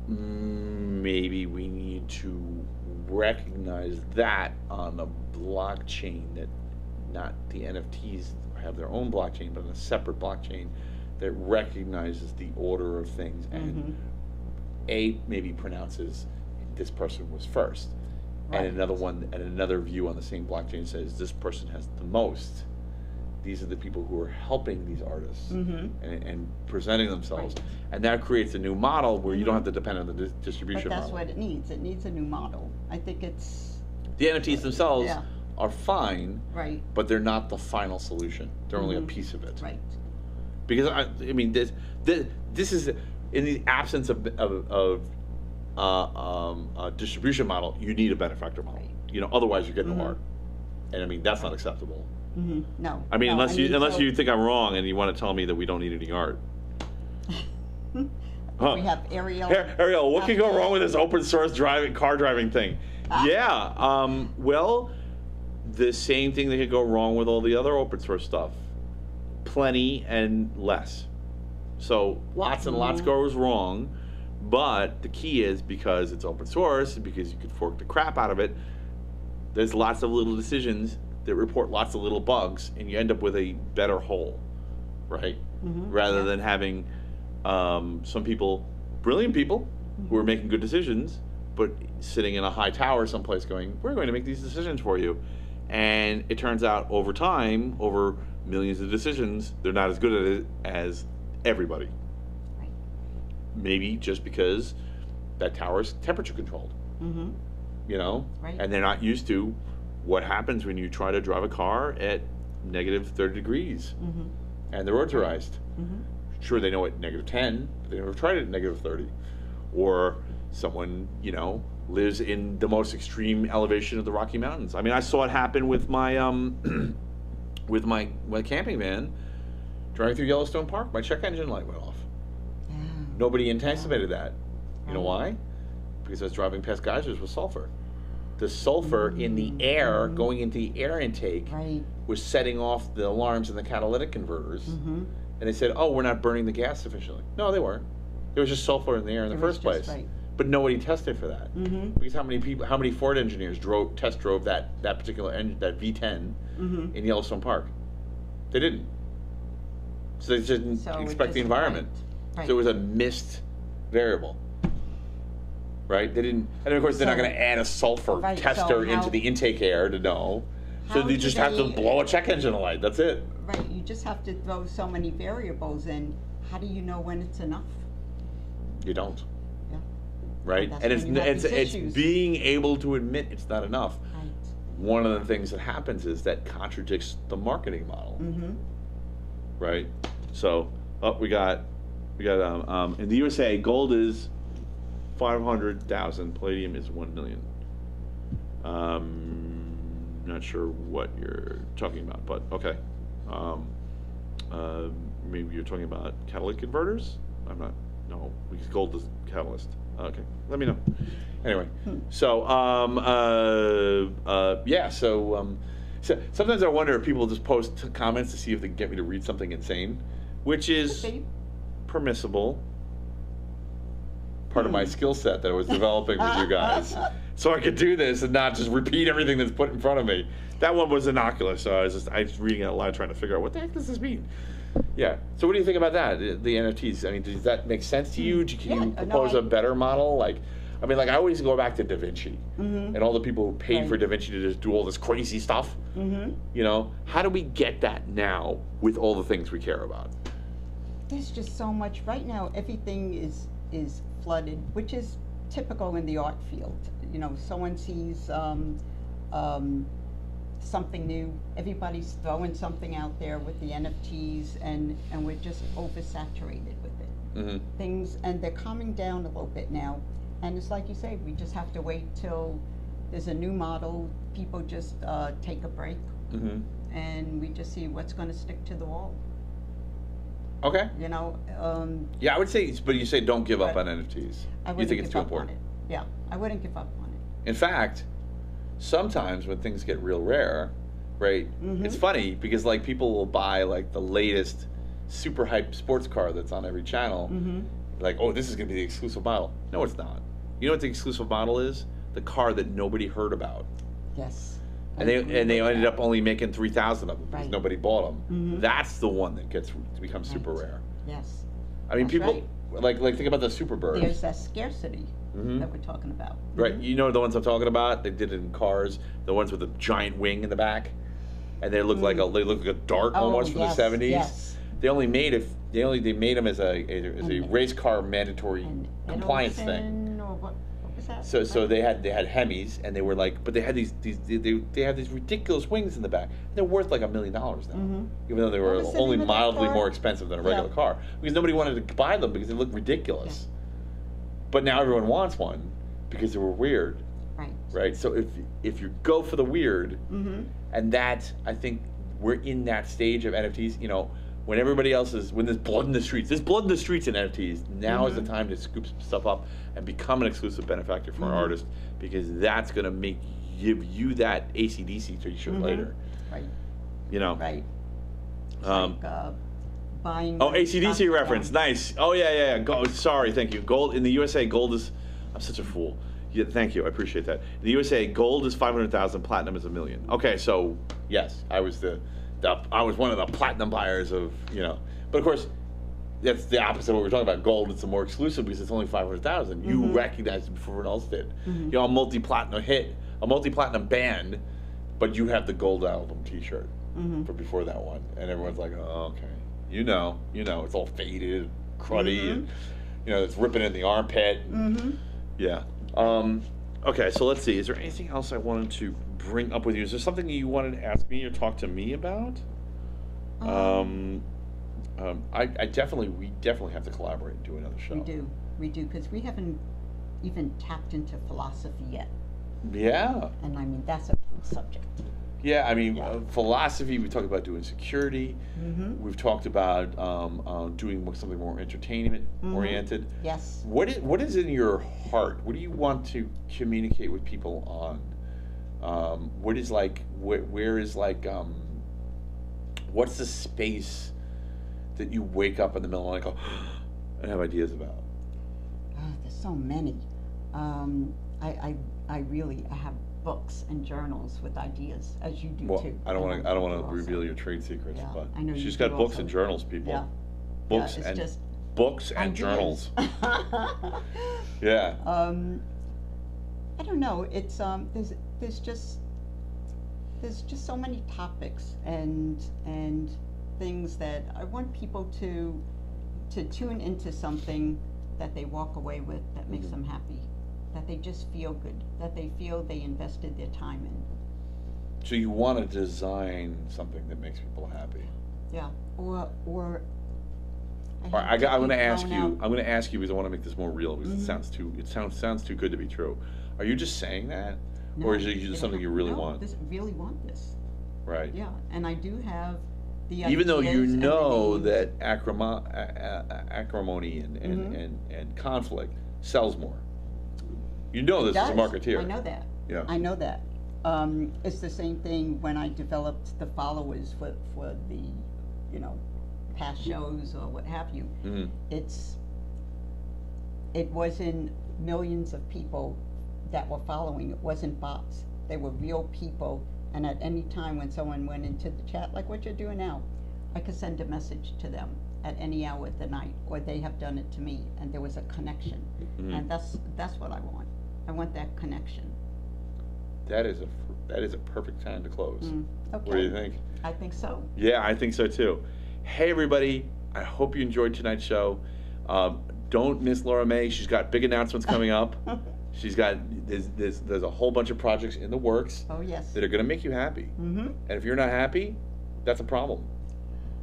maybe we need to recognize that on a blockchain that not the NFTs have their own blockchain, but on a separate blockchain that recognizes the order of things and maybe pronounces this person was first. Right. And another view on the same blockchain says this person has the most. These are the people who are helping these artists and presenting themselves. Right. And that creates a new model where you don't have to depend on the distribution But that's model. what it needs. It needs a new model. I think it's... The NFTs themselves are fine, Right. but they're not the final solution. They're only a piece of it. Right. Because this is in the absence of a distribution model. You need a benefactor model. Right. Otherwise you're getting art, and that's not acceptable. No. Unless you think I'm wrong and you want to tell me that we don't need any art. We have Ariel. Ariel, what can go wrong with this open source car driving thing? Well, the same thing that could go wrong with all the other open source stuff. Plenty and less. So lots and lots goes wrong, but the key is because it's open source, because you could fork the crap out of it, there's lots of little decisions that report lots of little bugs, and you end up with a better whole, right? Rather than having some people, brilliant people, who are making good decisions, but sitting in a high tower someplace going, we're going to make these decisions for you. And it turns out over time, over millions of decisions, they're not as good at it as everybody. Right. Maybe just because that tower is temperature controlled. Right. And they're not used to what happens when you try to drive a car at negative 30 degrees and the roads are iced. Sure, they know at negative 10, but they never tried it at negative 30. Or someone, lives in the most extreme elevation of the Rocky Mountains. I mean, I saw it happen with my with my camping van driving through Yellowstone Park. My check engine light went off. Nobody anticipated that. You know why? Because I was driving past geysers with sulfur. The sulfur in the air going into the air intake was setting off the alarms in the catalytic converters. And they said, oh, we're not burning the gas sufficiently. No, they weren't. There was just sulfur in the air in the first place. But nobody tested for that. Because how many Ford engineers test drove that particular engine, that V10 in Yellowstone Park? They didn't. So they didn't expect the environment. So it was a missed variable. Right? They didn't, and of course they're not going to add a sulfur tester into the intake air to know. So they just have to blow a check engine light. That's it. Right. You just have to throw so many variables in. How do you know when it's enough? You don't. Yeah. Right? And it's being able to admit it's not enough. Right. One of the things that happens is that contradicts the marketing model. Right? So, we got in the USA, gold is 500,000, palladium is 1 million. Not sure what you're talking about, but okay. Maybe you're talking about catalytic converters? No, because gold is catalyst. Okay, let me know. Anyway, so so sometimes I wonder if people just post comments to see if they can get me to read something insane, which is permissible. Part of my skill set that I was developing with you guys, so I could do this and not just repeat everything that's put in front of me. That one was innocuous, so I was reading it out loud, trying to figure out what the heck does this mean. Yeah. So what do you think about that? The NFTs. I mean, does that make sense to you? Can you propose a better model? I always go back to Da Vinci and all the people who paid for Da Vinci to just do all this crazy stuff. How do we get that now with all the things we care about? there's just so much right now. Everything is flooded, which is typical in the art field. You know, someone sees something new, everybody's throwing something out there with the NFTs, and we're just oversaturated with it. Mm-hmm. Things, and they're calming down a little bit now, and it's like you say, we just have to wait till there's a new model, people just take a break, Mm-hmm. and we just see what's going to stick to the wall. Okay. You know. Yeah, I would say, but you say don't give up But on NFTs. I You wouldn't think it's give too up important? on it. Yeah, I wouldn't give up on it. In fact, sometimes when things get real rare, right? Mhm. It's funny because like people will buy like the latest super hype sports car that's on every channel. Mm-hmm. Like, oh, this is gonna be the exclusive model. No, it's not. You know what the exclusive model is? The car that nobody heard about. Yes. And they ended up only making 3,000 of them because Right. nobody bought them. Mhm. That's the one that becomes super Right. rare. Yes. I mean, That's people right. like think about the Superbirds. There's that scarcity Mhm. that we're talking about. Right, Mhm. you know the ones I'm talking about. They did it in cars. The ones with the giant wing in the back, and they look like a dart Oh, almost from yes, the '70s. yes. They only made it. They made them as a race car mandatory And compliance thing. Edelson, or what was that? So they had Hemis, and they were like, but they had they had these ridiculous wings in the back. They're worth like $1 million now, Mhm. even though they were What was the only name of that mildly car? more expensive than a regular Yeah. car because nobody wanted to buy them because they looked ridiculous. But now everyone wants one because they were weird, Right. right? So if you go for the weird, Mm-hmm. and that, I think we're in that stage of NFTs. You know, when everybody else when there's blood in the streets, in NFTs. Now is the Mhm. time to scoop some stuff up and become an exclusive benefactor for an Mhm. artist, because that's gonna give you that AC/DC T-shirt Mhm. later. Right. You know. Right. It's Um, like, buying. Oh, AC/DC stock reference, down. nice. Oh yeah. Gold, sorry, thank you. Gold in the USA, gold is. I'm such a fool. Yeah, thank you, I appreciate that. In the USA, gold is 500,000, platinum is $1 million. Okay, so yes, I was I was one of the platinum buyers of, you know. But of course, that's the opposite of what we're talking about. Gold, it's a more exclusive because it's only 500,000. You Mhm. recognize it before everyone else did. Mhm. You know, a multi-platinum band, but you have the gold album T-shirt Mhm. for before that one, and everyone's like, oh, okay. You know, it's all faded, cruddy, Mhm. and you know, it's ripping in the armpit. Mm-hmm. Yeah. Okay, so let's see. Is there anything else I wanted to bring up with you? Is there something you wanted to ask me or talk to me about? We definitely have to collaborate and do another show. We do, because we haven't even tapped into philosophy yet, Yeah. and I mean that's a cool subject. Yeah, I mean, Yeah. philosophy, we talked about doing security. Mm-hmm. We've talked about doing something more entertainment oriented. Yes. What is in your heart? What do you want to communicate with people on? What is like, where is like, what's the space that you wake up in the middle of the night and go, and have ideas about? Oh, there's so many. I have books and journals with ideas, as you do Well, too. I don't want to also. reveal your trade secrets, Yeah, but I know you she's do got books also. and journals, people. Yeah. Books Yeah, it's and just books and ideas. journals. Yeah. I don't know. It's there's just so many topics and things that I want people to tune into something that they walk away with that makes Mhm. them happy, that they just feel good, that they feel they invested their time in. So you want to design something that makes people happy. Yeah. Or All right, I'm going to ask you. Out. I'm going to ask you because I want to make this more real because Mhm. it sounds too good to be true. Are you just saying that, or is it just something you really want? I really want this. Right. Yeah, and I do have the Even though you ideas and the know names. that acrimony Mhm. and conflict sells more. You know It this as a does. marketeer. I know that. Yeah. I know that. It's the same thing when I developed the followers for the, past shows or what have you. Mhm. It wasn't millions of people that were following. It wasn't bots. They were real people. And at any time when someone went into the chat, like what you're doing now, I could send a message to them at any hour of the night, or they have done it to me, and there was a connection. Mhm. And that's what I want. I want that connection. That is a perfect time to close. Okay. What do you think? I think so. Yeah, I think so too. Hey everybody, I hope you enjoyed tonight's show. Don't miss Laura May. She's got big announcements coming up. She's got there's a whole bunch of projects in the works. Oh, yes. That are going to make you happy. And if you're not happy, that's a problem.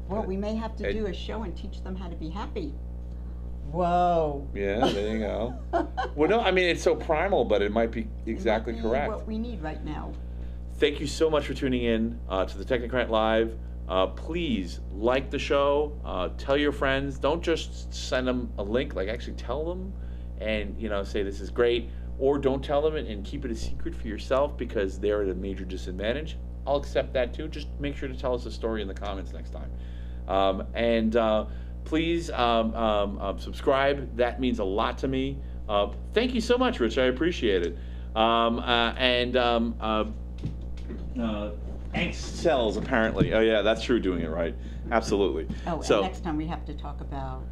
Well, we may have to do a show and teach them how to be happy. Whoa. Yeah, there you go. Well, no, I mean, it's so primal, but it might be exactly correct. What we need right now. Thank you so much for tuning in to the Technocrat Live. Please like the show. Tell your friends. Don't just send them a link. Like, actually tell them and, say this is great. Or don't tell them and keep it a secret for yourself because they're at a major disadvantage. I'll accept that too. Just make sure to tell us a story in the comments next time. Please subscribe. That means a lot to me. Thank you so much, Rich. I appreciate it. Angst cells, apparently. Oh, yeah, that's true, doing it right. Absolutely. Oh, and next time we have to talk about,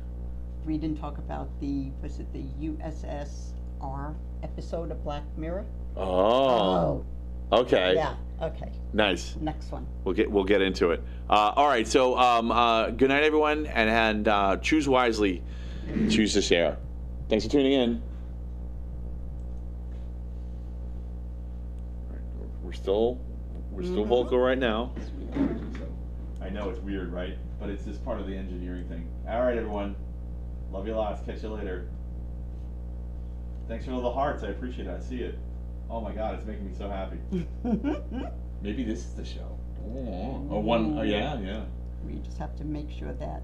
we didn't talk about the USSR episode of Black Mirror? Oh. Okay. Yeah, okay. Nice. Next one. We'll get into it. All right, so good night, everyone, and choose wisely. Choose to share. Thanks for tuning in. All right, we're still vocal right now. I know it's weird, right? But it's just part of the engineering thing. All right, everyone. Love you lots. Catch you later. Thanks for all the hearts. I appreciate it. I see it. Oh my God, it's making me so happy. Maybe this is the show. Oh, yeah. We just have to make sure that.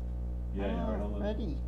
Yeah, right. Ready.